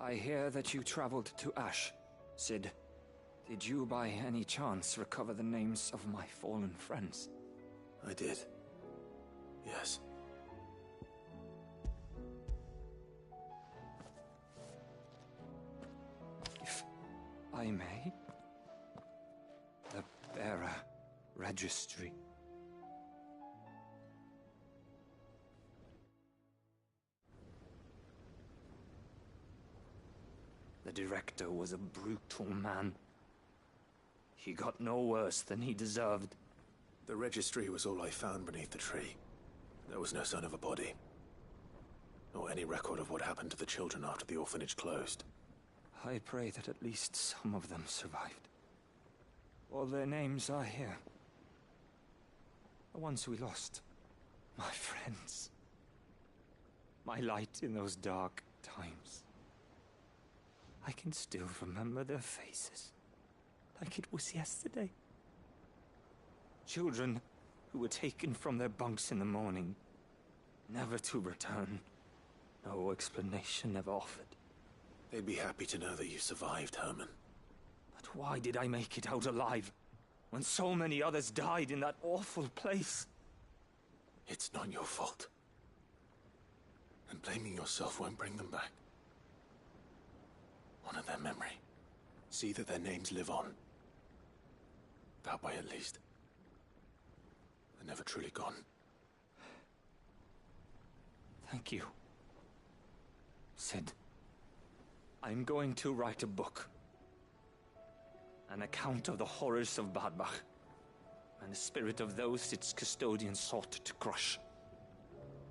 I hear that you traveled to Ash, Sid. Did you by any chance recover the names of my fallen friends? I did. Yes. If I may? The bearer registry. The director was a brutal man. He got no worse than he deserved. The registry was all I found beneath the tree. There was no sign of a body. Nor any record of what happened to the children after the orphanage closed. I pray that at least some of them survived. All their names are here. The ones we lost. My friends. My light in those dark times. I can still remember their faces, like it was yesterday. Children who were taken from their bunks in the morning, never to return. No explanation ever offered. They'd be happy to know that you survived, Herman. But why did I make it out alive, when so many others died in that awful place? It's not your fault. And blaming yourself won't bring them back. Honor their memory. See that their names live on. That way, at least. They're never truly gone. Thank you, Sid. I'm going to write a book. An account of the horrors of Badbach, and the spirit of those its custodians sought to crush.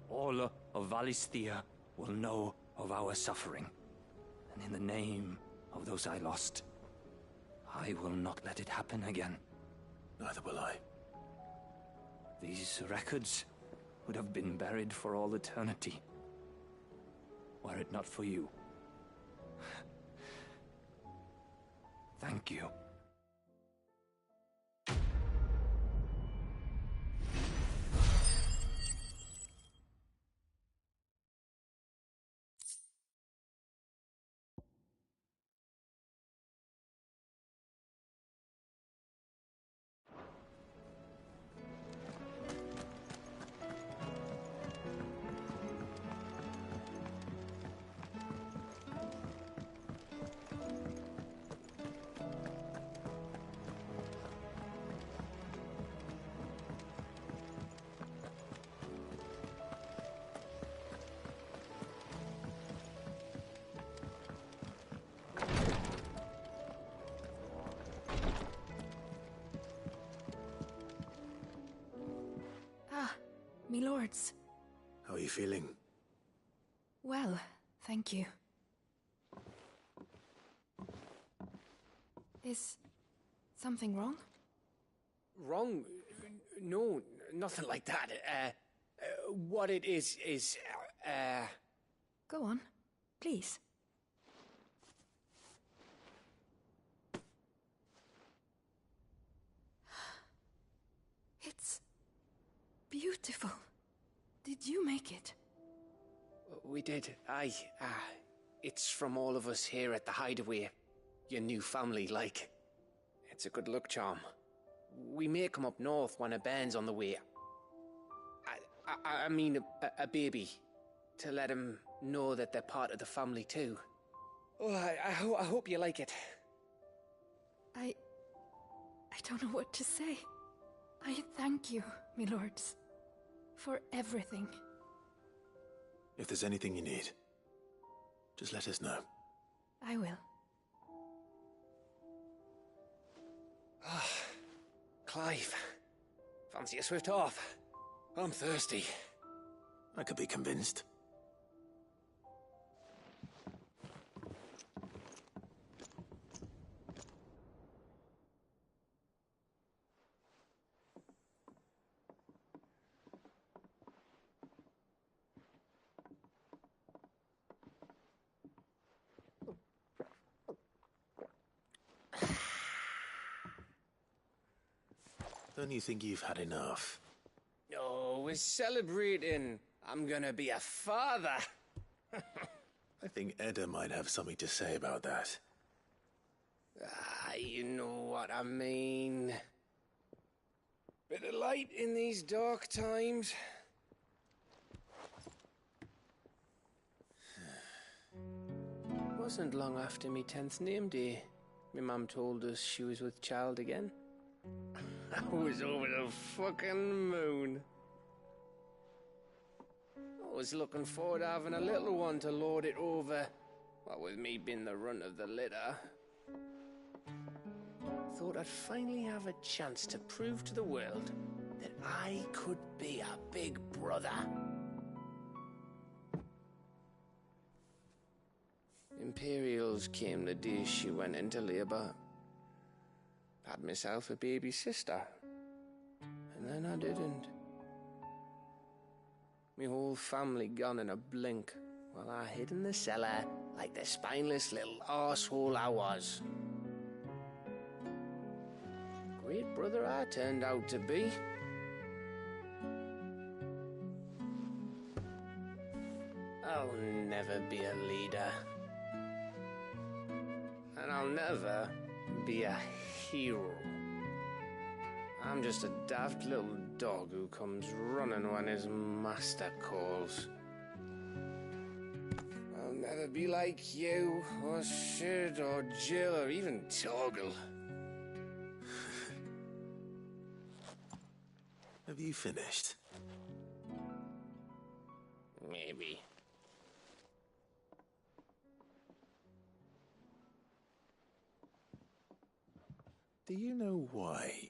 All of Valisthea will know of our suffering, and in the name of those I lost, I will not let it happen again. Neither will I. These records would have been buried for all eternity, were it not for you. Thank you. Me lords. How are you feeling? Well, thank you. Is something wrong? Wrong? No, nothing like that. What it is... Go on, please. It's beautiful. Did you make it? We did. Aye. It's from all of us here at the Hideaway. Your new family, like. It's a good luck charm. We may come up north when a band's on the way. I mean a baby. To let him know that they're part of the family too. Oh, I hope you like it. I don't know what to say. I thank you, me lords, for everything. If there's anything you need, just let us know. I will. Clive, fancy a swift off? I'm thirsty. I could be convinced. Don't you think you've had enough? Oh, we're celebrating. I'm gonna be a father. I think Edda might have something to say about that. You know what I mean. Bit of light in these dark times. Wasn't long after me 10th name day. My mum told us she was with child again. I was over the fucking moon. I was looking forward to having a little one to lord it over, what with me being the runt of the litter. Thought I'd finally have a chance to prove to the world that I could be a big brother. Imperials came the day she went into labour. Had myself a baby sister. And then I didn't. Me whole family gone in a blink, while I hid in the cellar like the spineless little arsehole I was. Great brother I turned out to be. I'll never be a leader. And I'll never be a hero. I'm just a daft little dog who comes running when his master calls. I'll never be like you, or Sid, or Jill, or even Torgal. Have you finished? Maybe. Do you know why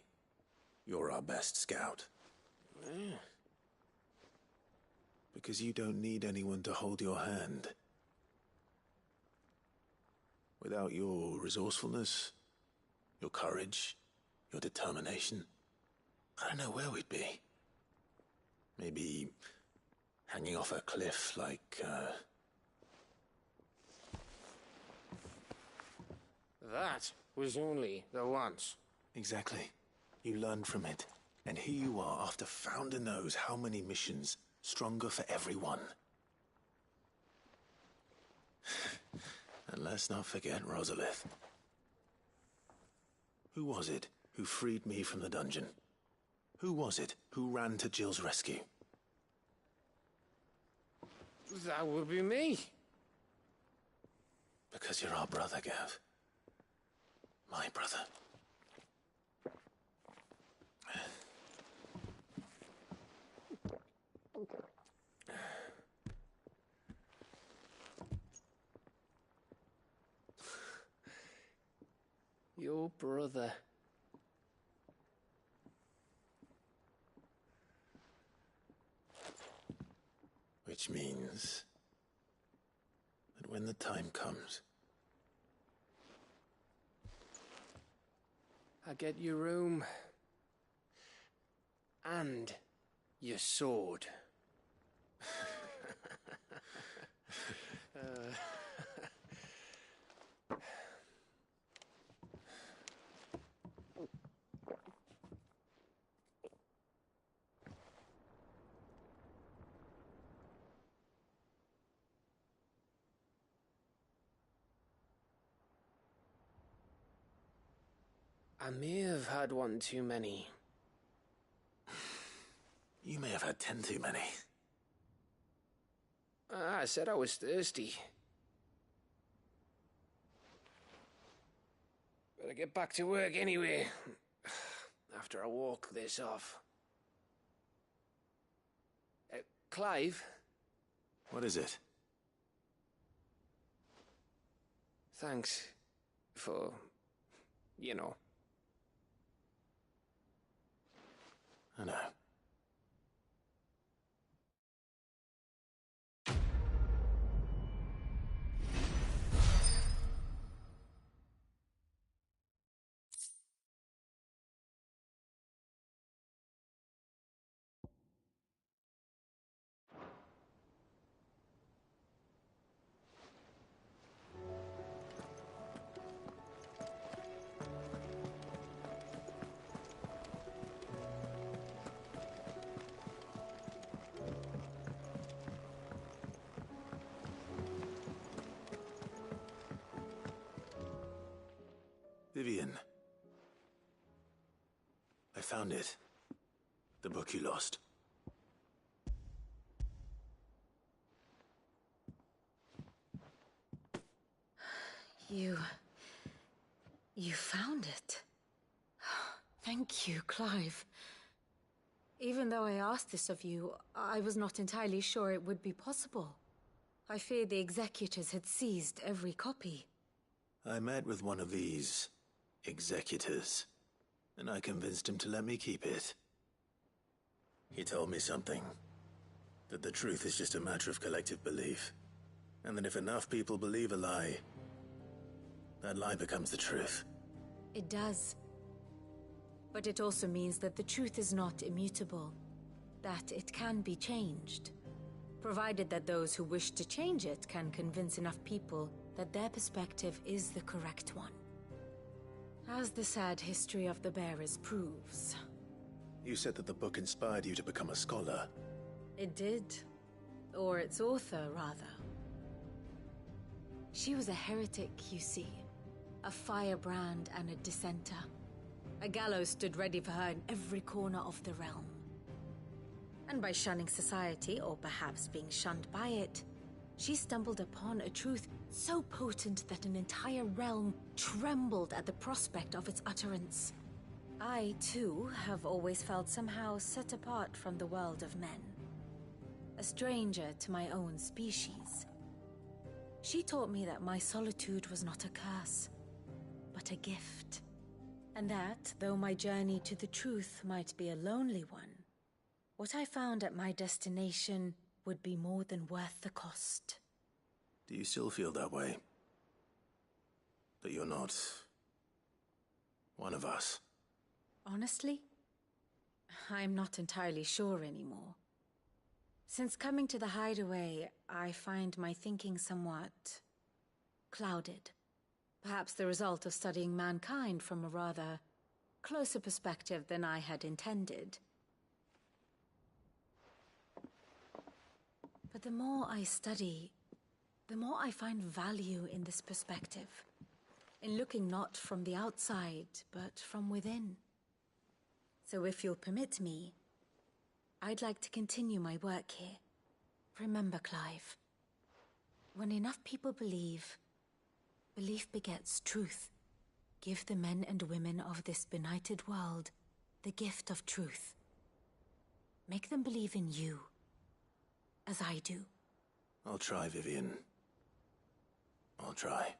you're our best scout? Because you don't need anyone to hold your hand. Without your resourcefulness, your courage, your determination, I don't know where we'd be. Maybe hanging off a cliff like, That was only the once. Exactly. You learned from it. And here you are after Founder knows how many missions, stronger for everyone. And let's not forget Rosalith. Who was it who freed me from the dungeon? Who was it who ran to Jill's rescue? That would be me. Because you're our brother, Gav. My brother. Your brother. Which means that when the time comes, I get your room. And your sword. I may have had one too many. you may have had 10 too many. I said I was thirsty. Better get back to work anyway, after I walk this off. Clive? What is it? Thanks for, you know. I know. Vivian. I found it. The book you lost. You found it. Thank you, Clive. Even though I asked this of you, I was not entirely sure it would be possible. I feared the executors had seized every copy. I met with one of these executors, and I convinced him to let me keep it. He told me something. That the truth is just a matter of collective belief. And that if enough people believe a lie, that lie becomes the truth. It does. But it also means that the truth is not immutable. That it can be changed. Provided that those who wish to change it can convince enough people that their perspective is the correct one. As the sad history of the bearers proves. You said that the book inspired you to become a scholar. It did. Or its author, rather. She was a heretic, you see. A firebrand and a dissenter. A gallows stood ready for her in every corner of the realm. And by shunning society, or perhaps being shunned by it, she stumbled upon a truth so potent that an entire realm trembled at the prospect of its utterance. I, too, have always felt somehow set apart from the world of men. A stranger to my own species. She taught me that my solitude was not a curse, but a gift. And that, though my journey to the truth might be a lonely one, what I found at my destination would be more than worth the cost. Do you still feel that way? That you're not one of us? Honestly, I'm not entirely sure anymore. Since coming to the hideaway, I find my thinking somewhat clouded. Perhaps the result of studying mankind from a rather closer perspective than I had intended. But the more I study, the more I find value in this perspective. In looking not from the outside, but from within. So if you'll permit me, I'd like to continue my work here. Remember, Clive, when enough people believe, belief begets truth. Give the men and women of this benighted world the gift of truth. Make them believe in you, as I do. I'll try, Vivian. I'll try.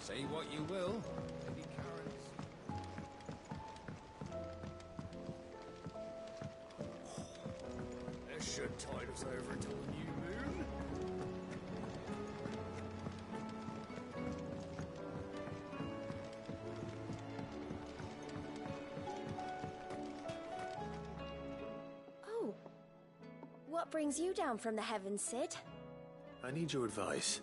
Say what you will, Lady Karen's. This should tide us over till the new moon. Oh. What brings you down from the heavens, Sid? I need your advice.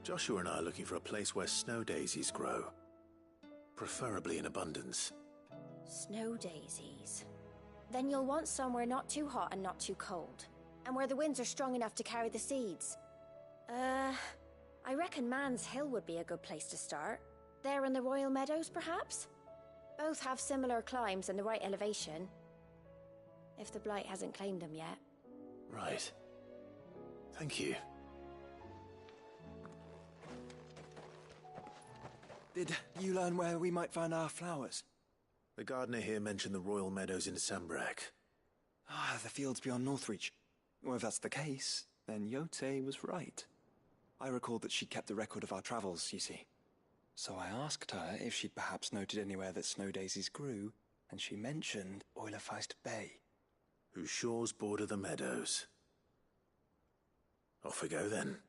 Joshua and I are looking for a place where snow daisies grow. Preferably in abundance. Snow daisies. Then you'll want somewhere not too hot and not too cold. And where the winds are strong enough to carry the seeds. I reckon Man's Hill would be a good place to start. There in the Royal Meadows, perhaps? Both have similar climbs and the right elevation. If the Blight hasn't claimed them yet. Right. Thank you. Did you learn where we might find our flowers? The gardener here mentioned the Royal Meadows in Sambrak. Ah, the fields beyond Northreach. Well, if that's the case, then Yote was right. I recalled that she kept a record of our travels, you see. So I asked her if she'd perhaps noted anywhere that snow daisies grew, and she mentioned Oilafeist Bay. Whose shores border the meadows. Off we go then.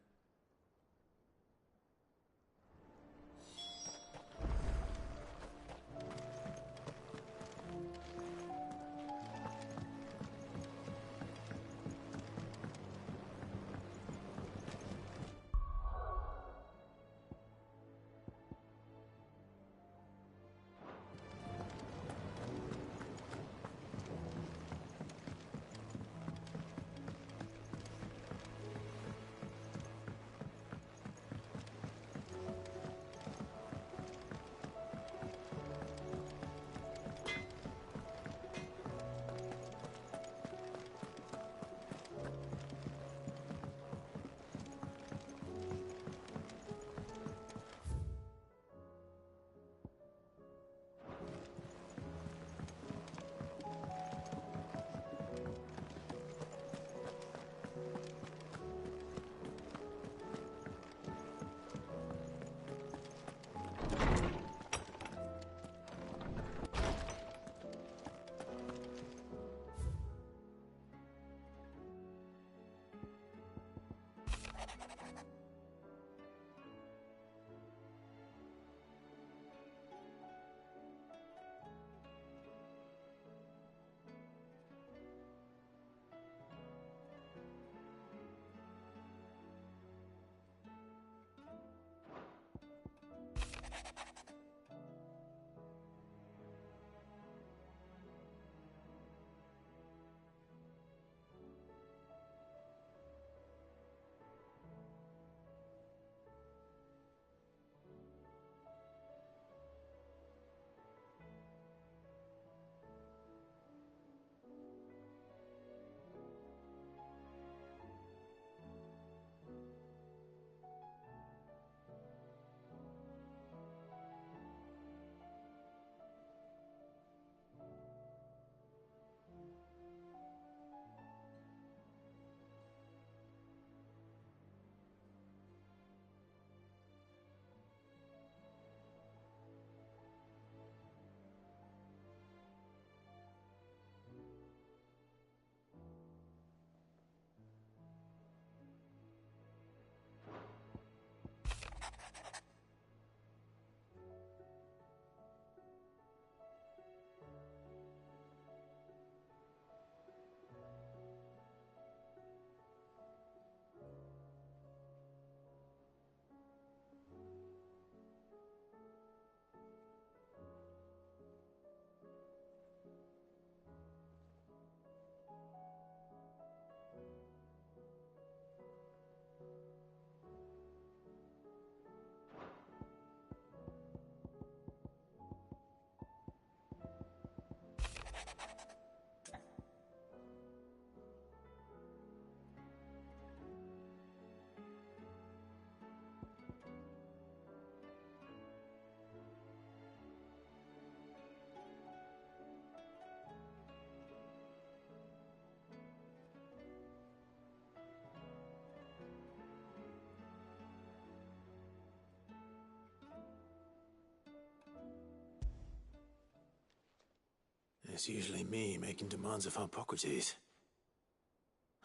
It's usually me making demands of Hippocrates.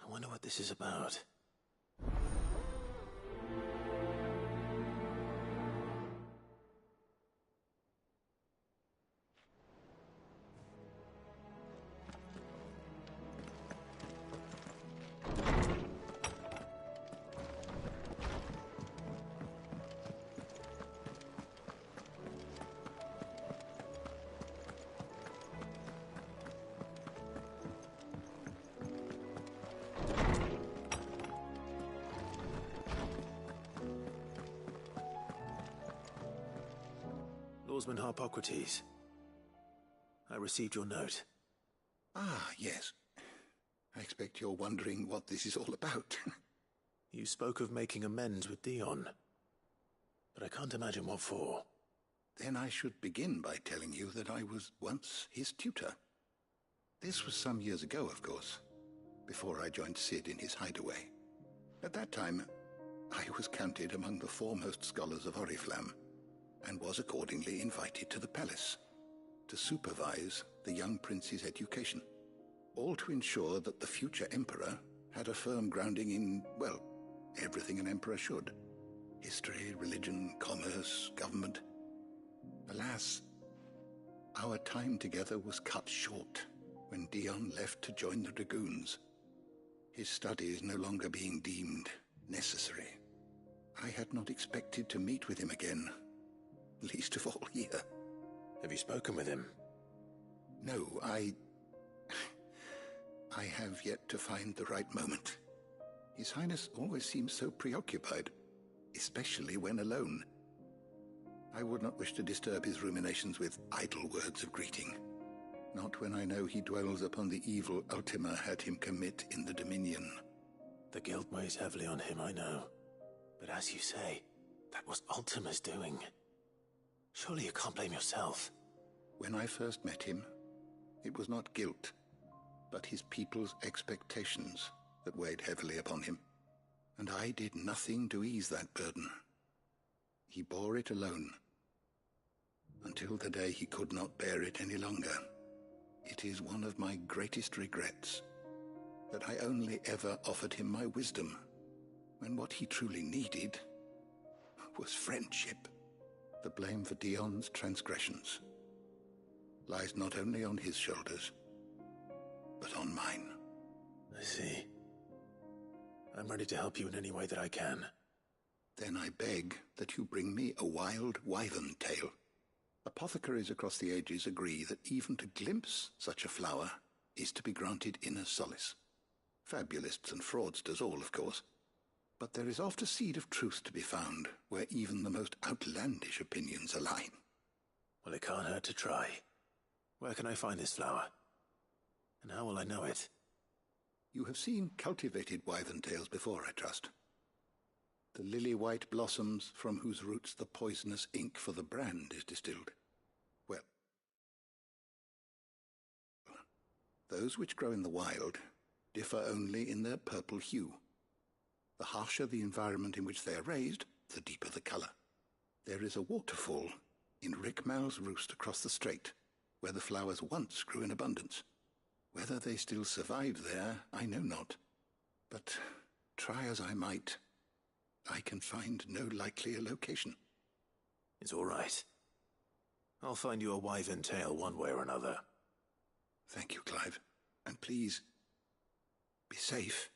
I wonder what this is about. Lawsman Hippocrates. I received your note. Ah, yes. I expect you're wondering what this is all about. You spoke of making amends with Dion, but I can't imagine what for. Then I should begin by telling you that I was once his tutor. This was some years ago, of course, before I joined Sid in his hideaway. At that time, I was counted among the foremost scholars of Oriflamme, and was accordingly invited to the palace to supervise the young prince's education, all to ensure that the future emperor had a firm grounding in, well, everything an emperor should. History, religion, commerce, government. Alas, our time together was cut short when Dion left to join the Dragoons, his studies no longer being deemed necessary. I had not expected to meet with him again, least of all here. Have you spoken with him? No, I have yet to find the right moment. His Highness always seems so preoccupied, especially when alone. I would not wish to disturb his ruminations with idle words of greeting. Not when I know he dwells upon the evil Ultima had him commit in the Dominion. The guilt weighs heavily on him, I know. But as you say, that was Ultima's doing. Surely you can't blame yourself. When I first met him, it was not guilt, but his people's expectations that weighed heavily upon him. And I did nothing to ease that burden. He bore it alone, until the day he could not bear it any longer. It is one of my greatest regrets that I only ever offered him my wisdom, when what he truly needed was friendship. The blame for Dion's transgressions lies not only on his shoulders, but on mine. I see. I'm ready to help you in any way that I can. Then I beg that you bring me a wild wyvern tail. Apothecaries across the ages agree that even to glimpse such a flower is to be granted inner solace. Fabulists and fraudsters all, of course. But there is oft a seed of truth to be found where even the most outlandish opinions align. Well, it can't hurt to try. Where can I find this flower? And how will I know it? You have seen cultivated wyvern tails before, I trust. The lily-white blossoms from whose roots the poisonous ink for the brand is distilled. Well, those which grow in the wild differ only in their purple hue. The harsher the environment in which they are raised, the deeper the color. There is a waterfall in Rickmal's roost across the strait, where the flowers once grew in abundance. Whether they still survive there, I know not. But try as I might, I can find no likelier location. It's all right. I'll find you a wyvern tail one way or another. Thank you, Clive. And please, be safe.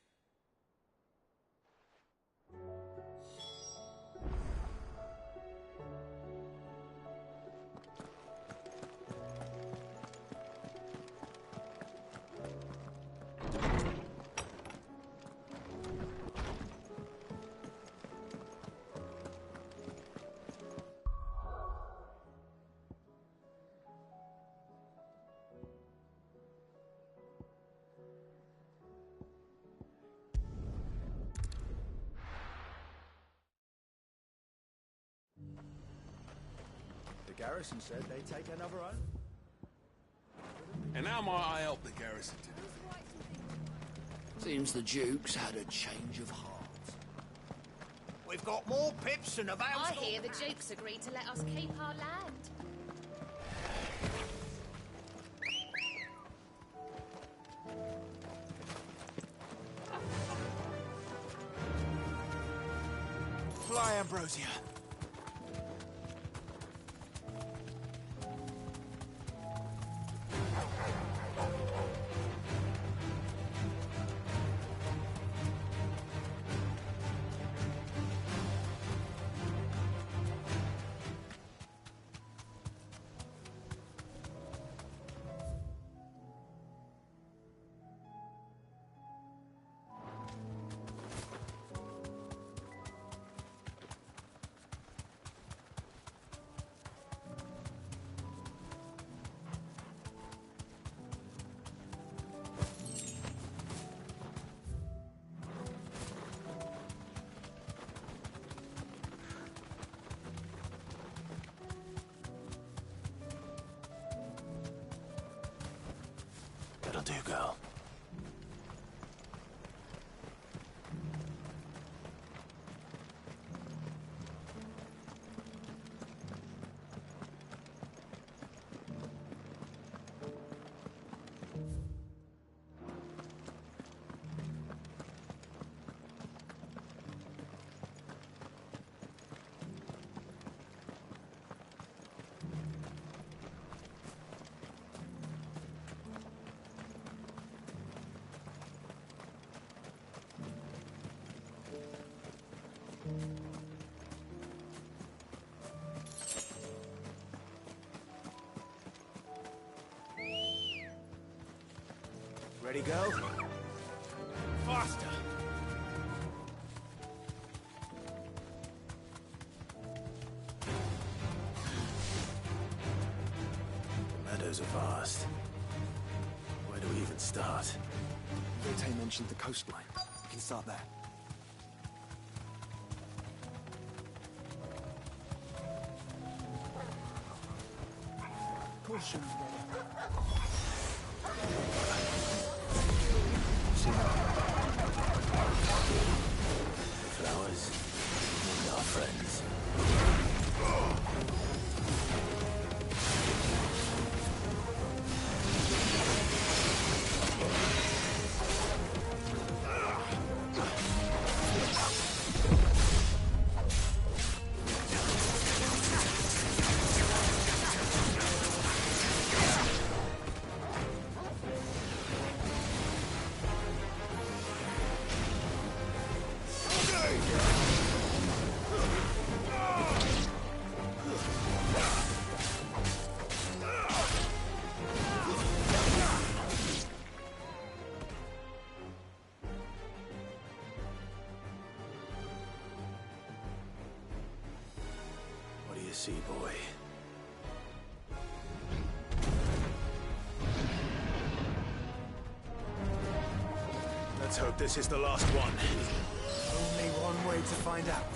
The garrison said they'd take another own. And how might I help the garrison to do? Seems the Duke's had a change of heart. We've got more pips than a Vale's I hear the Duke's agreed to let us keep our land. Ambrosia. That'll do, girl. Ready, go? Faster! The meadows are vast. Where do we even start? Yote mentioned the coastline. We can start there. Caution, Flowers and our friends. See, boy. Let's hope this is the last one. Only one way to find out.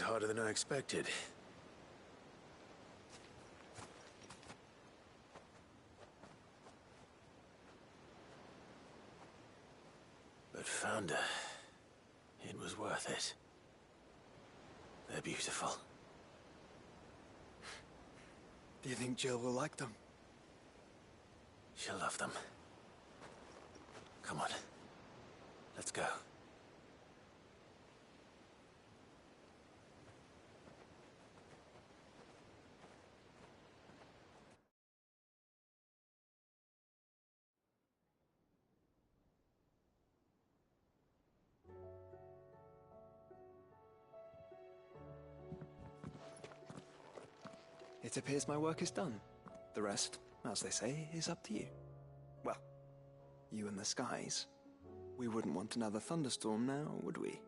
was harder than I expected. But found her. It was worth it. They're beautiful. Do you think Jill will like them? She'll love them. Come on. Let's go. It appears my work is done. The rest, as they say, is up to you. Well, you and the skies. We wouldn't want another thunderstorm now, would we?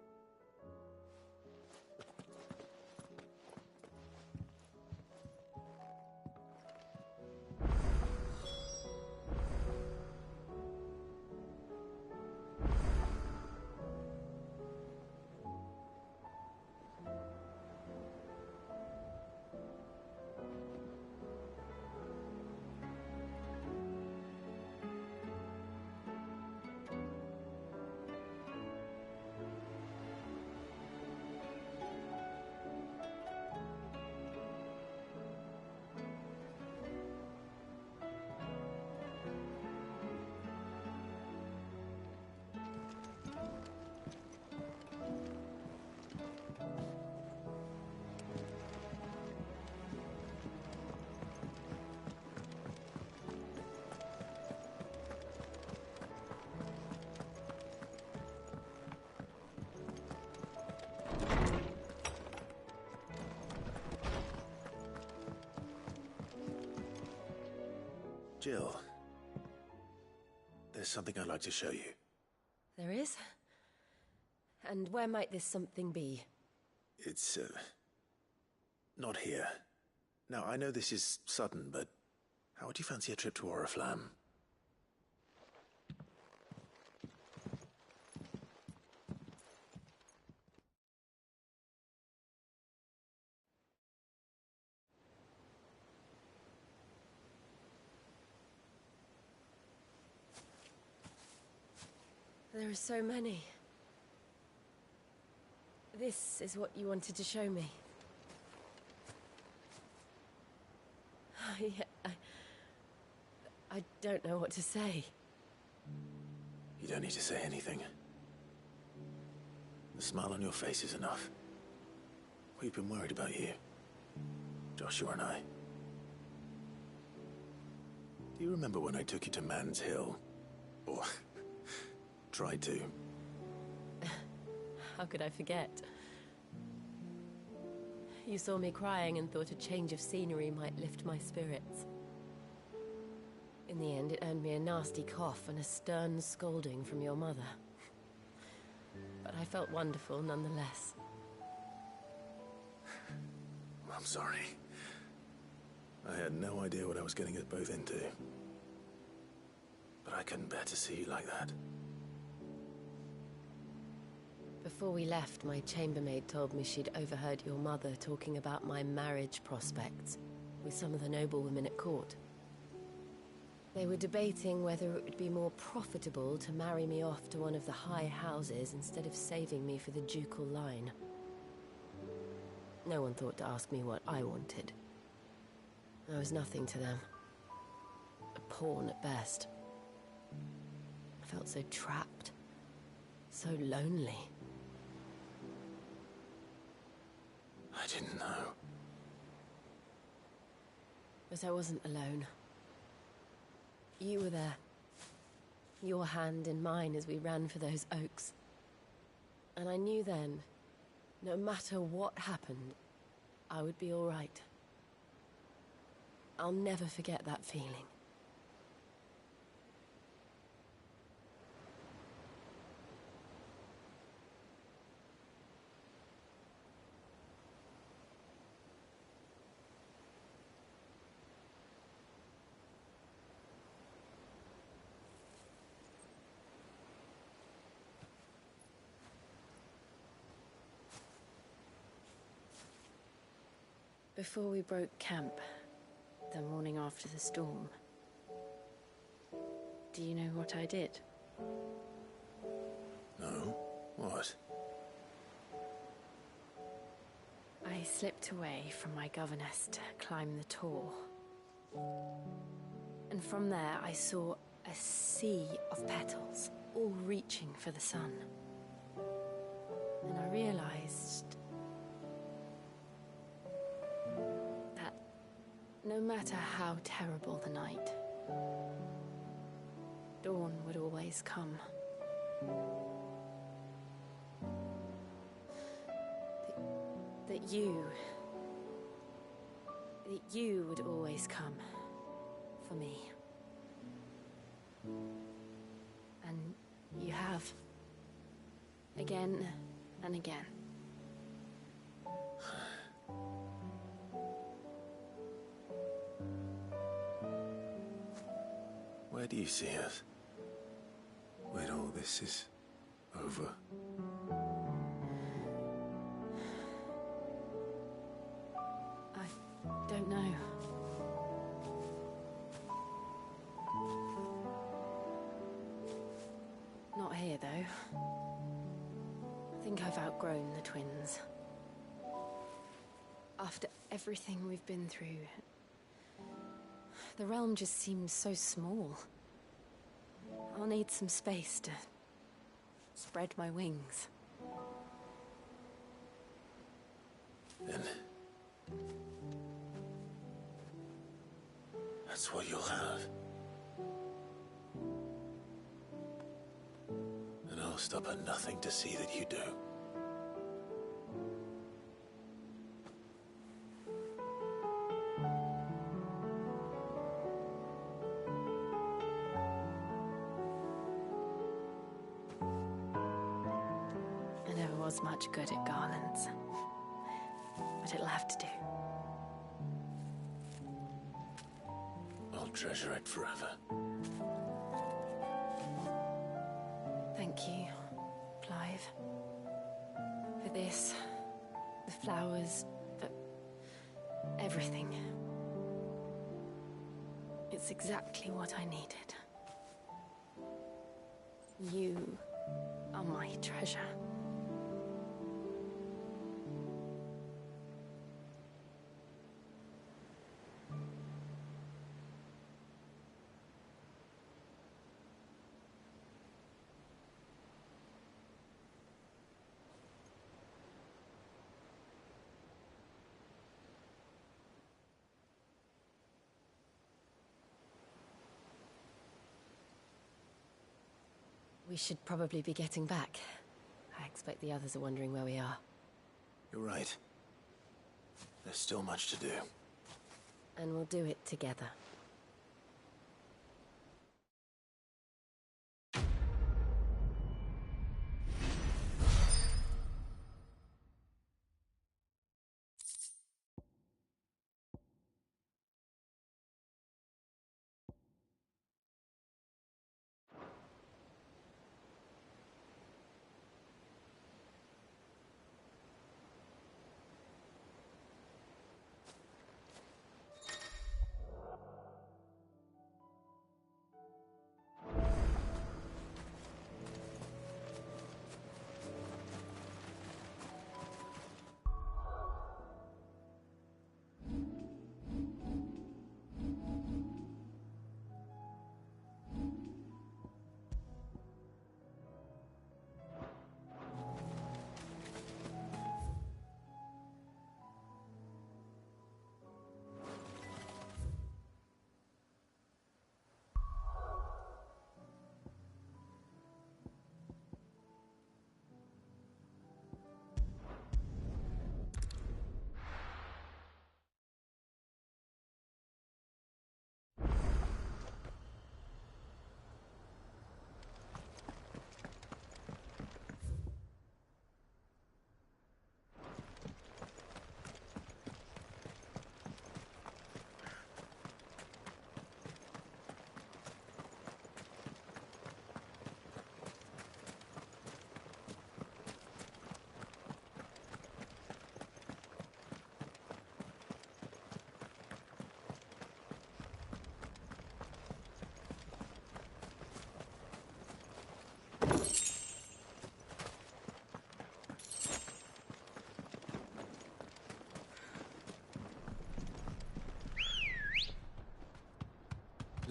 Jill, there's something I'd like to show you. There is? And where might this something be? It's, not here. Now, I know this is sudden, but how would you fancy a trip to Oriflamme? There are so many. This is what you wanted to show me. I don't know what to say. You don't need to say anything. The smile on your face is enough. We've been worried about you, Joshua and I. Do you remember when I took you to Man's Hill? Or tried to? How could I forget? You saw me crying and thought a change of scenery might lift my spirits. In the end, it earned me a nasty cough and a stern scolding from your mother. But I felt wonderful nonetheless. I'm sorry. I had no idea what I was getting us both into. But I couldn't bear to see you like that. Before we left, my chambermaid told me she'd overheard your mother talking about my marriage prospects with some of the noblewomen at court. They were debating whether it would be more profitable to marry me off to one of the high houses instead of saving me for the ducal line. No one thought to ask me what I wanted. I was nothing to them. A pawn at best. I felt so trapped. So lonely. I didn't know. But I wasn't alone. You were there. Your hand in mine as we ran for those oaks. And I knew then, no matter what happened, I would be all right. I'll never forget that feeling. Before we broke camp, the morning after the storm, do you know what I did? No? What? I slipped away from my governess to climb the tor. And from there I saw a sea of petals, all reaching for the sun. And I realized that no matter how terrible the night, dawn would always come. That you would always come for me. And you have. Again and again. Where do you see us? When all this is over? I don't know. Not here, though. I think I've outgrown the twins. After everything we've been through, the realm just seems so small. I'll need some space to spread my wings. Then that's what you'll have. And I'll stop at nothing to see that you do. I never was much good at garlands, but it'll have to do. I'll treasure it forever. Thank you, Clive. For this, the flowers, for everything. It's exactly what I needed. You are my treasure. We should probably be getting back. I expect the others are wondering where we are. You're right. There's still much to do. And we'll do it together.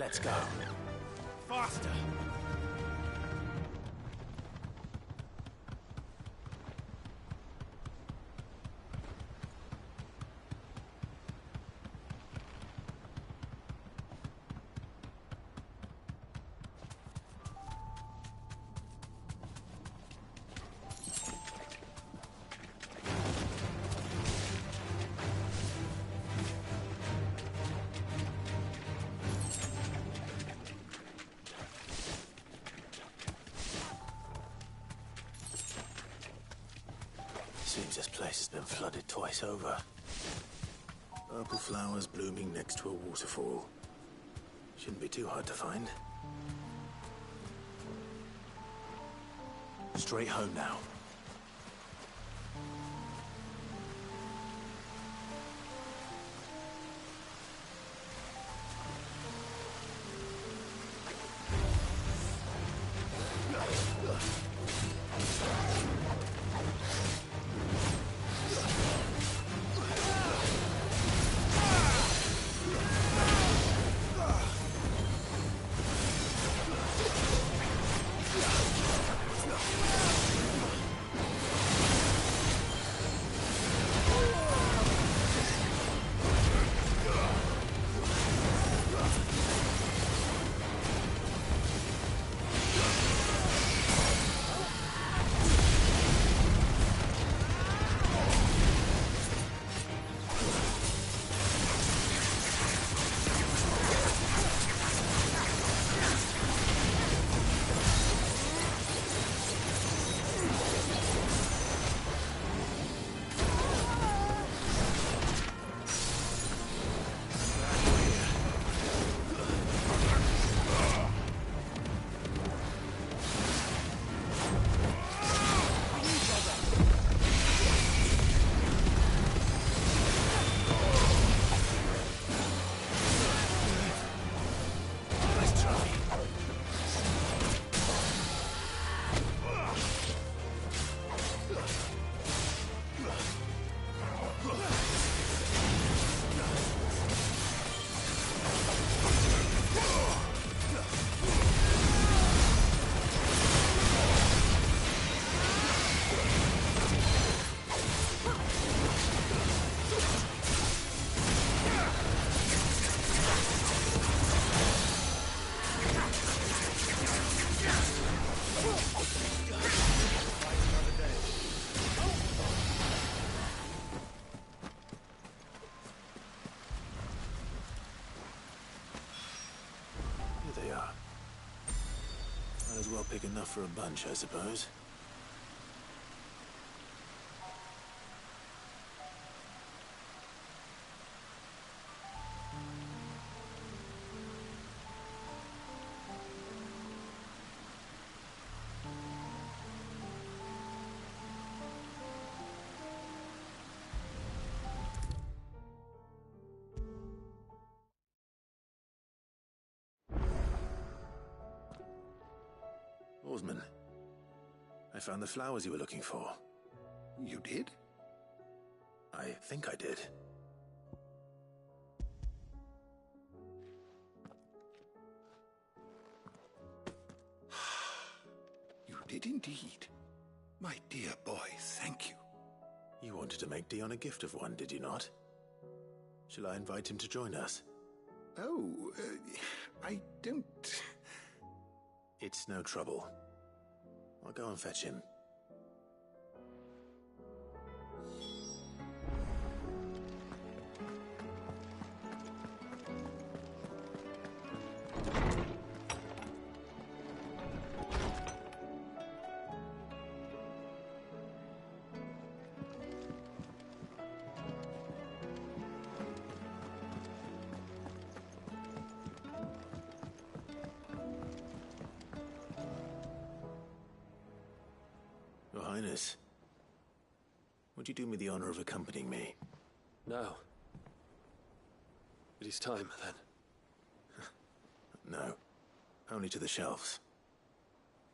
Let's go. Faster! Seems this place has been flooded twice over. Purple flowers blooming next to a waterfall. Shouldn't be too hard to find. Straight home now. Well, big enough for a bunch, I suppose. Oarsman, I found the flowers you were looking for. You did? I think I did. You did indeed. My dear boy, thank you. You wanted to make Dion a gift of one, did you not? Shall I invite him to join us? Oh, I don't... It's no trouble. I'll go and fetch him. Your Highness, would you do me the honor of accompanying me? No. It is time, then. No. Only to the shelves.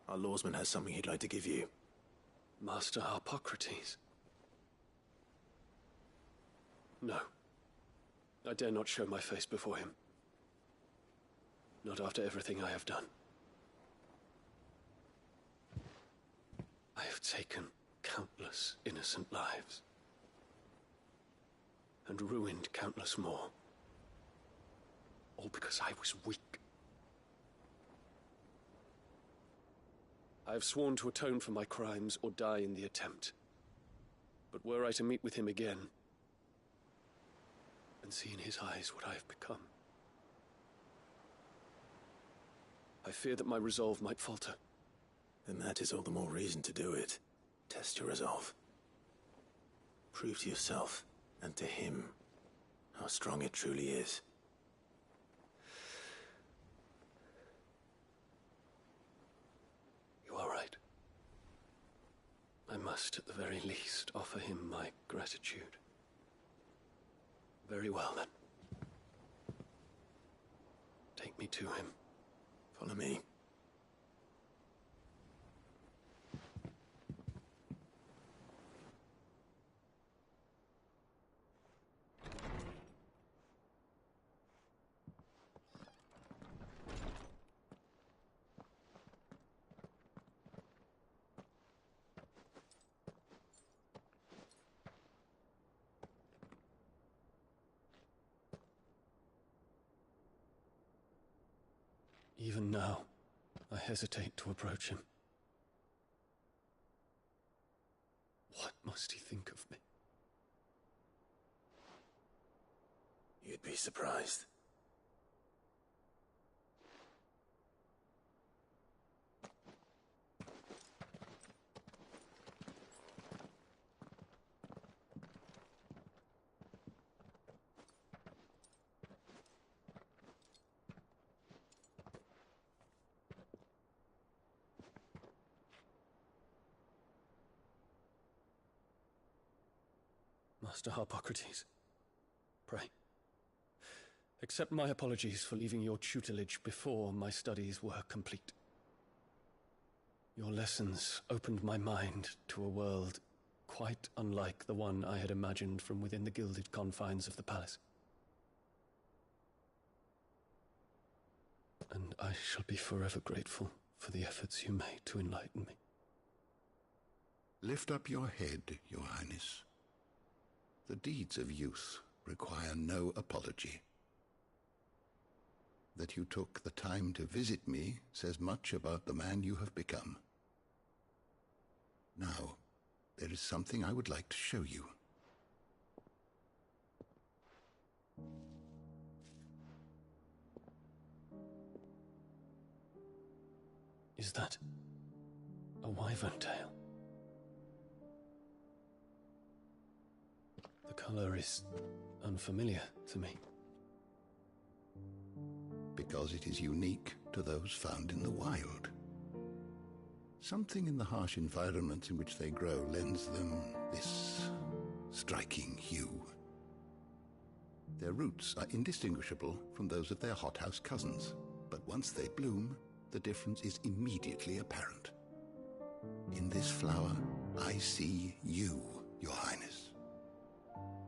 Our lawsman has something he'd like to give you. Master Harpocrates. No. I dare not show my face before him. Not after everything I have done. I have taken countless innocent lives. And ruined countless more. All because I was weak. I have sworn to atone for my crimes or die in the attempt. But were I to meet with him again, and see in his eyes what I have become, I fear that my resolve might falter. Then that is all the more reason to do it. Test your resolve. Prove to yourself, and to him, how strong it truly is. You are right. I must, at the very least, offer him my gratitude. Very well, then. Take me to him. Follow me. Even now, I hesitate to approach him. What must he think of me? You'd be surprised. Master Harpocrates, pray, accept my apologies for leaving your tutelage before my studies were complete. Your lessons opened my mind to a world quite unlike the one I had imagined from within the gilded confines of the palace. And I shall be forever grateful for the efforts you made to enlighten me. Lift up your head, Your Highness. The deeds of youth require no apology. That you took the time to visit me says much about the man you have become. Now, there is something I would like to show you. Is that a wyvern tail? The color is unfamiliar to me. Because it is unique to those found in the wild. Something in the harsh environments in which they grow lends them this striking hue. Their roots are indistinguishable from those of their hothouse cousins, but once they bloom, the difference is immediately apparent. In this flower, I see you, Your Highness.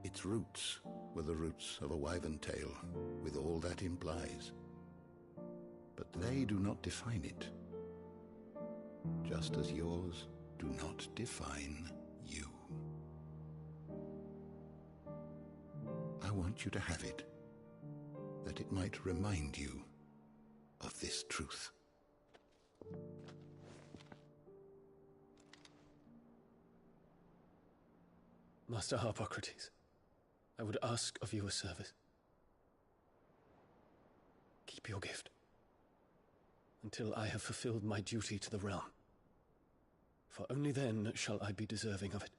Its roots were the roots of a wyvern tail, with all that implies. But they do not define it, just as yours do not define you. I want you to have it, that it might remind you of this truth. Master Harpocrates, I would ask of you a service. Keep your gift until I have fulfilled my duty to the realm, for only then shall I be deserving of it.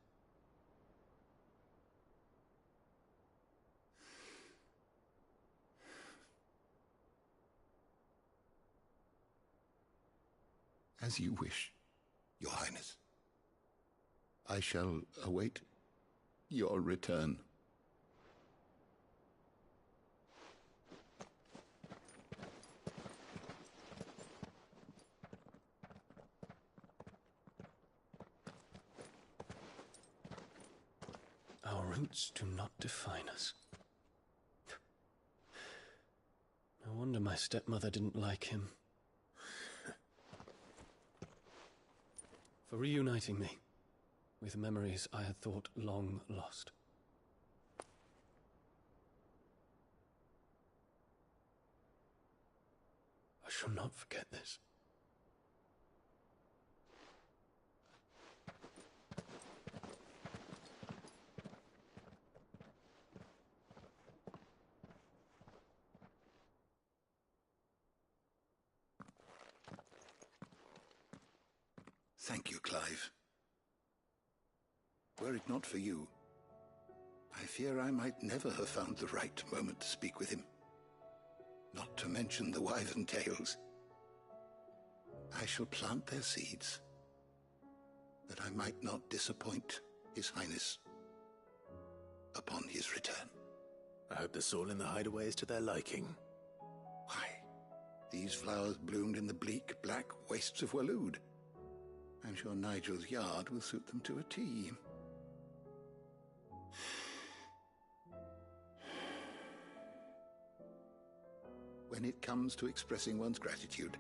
As you wish, Your Highness. I shall await your return. Our roots do not define us. No wonder my my stepmother didn't like him. For reuniting me with memories I had thought long lost. I shall not forget this. Thank you, Clive. Were it not for you, I fear I might never have found the right moment to speak with him. Not to mention the wyvern tales. I shall plant their seeds, that I might not disappoint His Highness upon his return. I hope the soil in the hideaway is to their liking. Why, these flowers bloomed in the bleak, black wastes of Waloed. I'm sure Nigel's yard will suit them to a T. When it comes to expressing one's gratitude,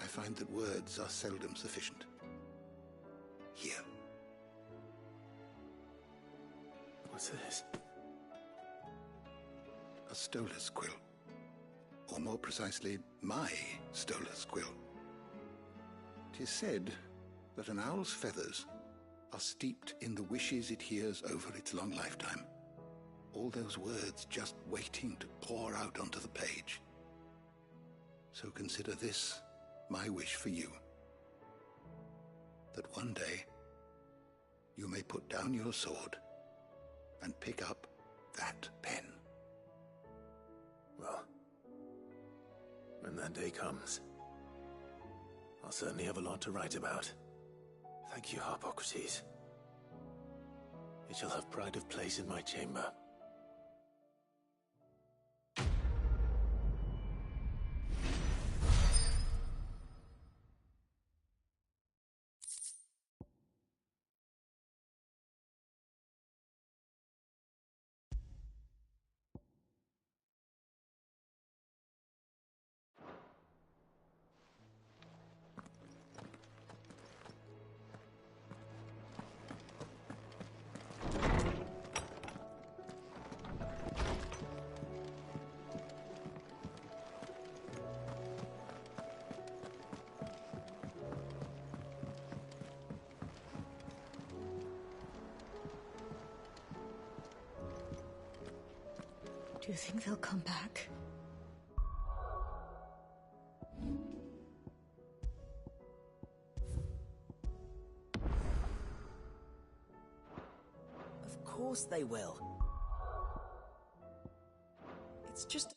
I find that words are seldom sufficient. Here. What's this? A stolas quill. Or more precisely, my stolas quill. 'Tis said that an owl's feathers are steeped in the wishes it hears over its long lifetime. All those words just waiting to pour out onto the page. So consider this my wish for you. That one day you may put down your sword and pick up that pen. Well, when that day comes, I'll certainly have a lot to write about. Thank you, Harpocrates. It shall have pride of place in my chamber. Do you think they'll come back? Of course they will. It's just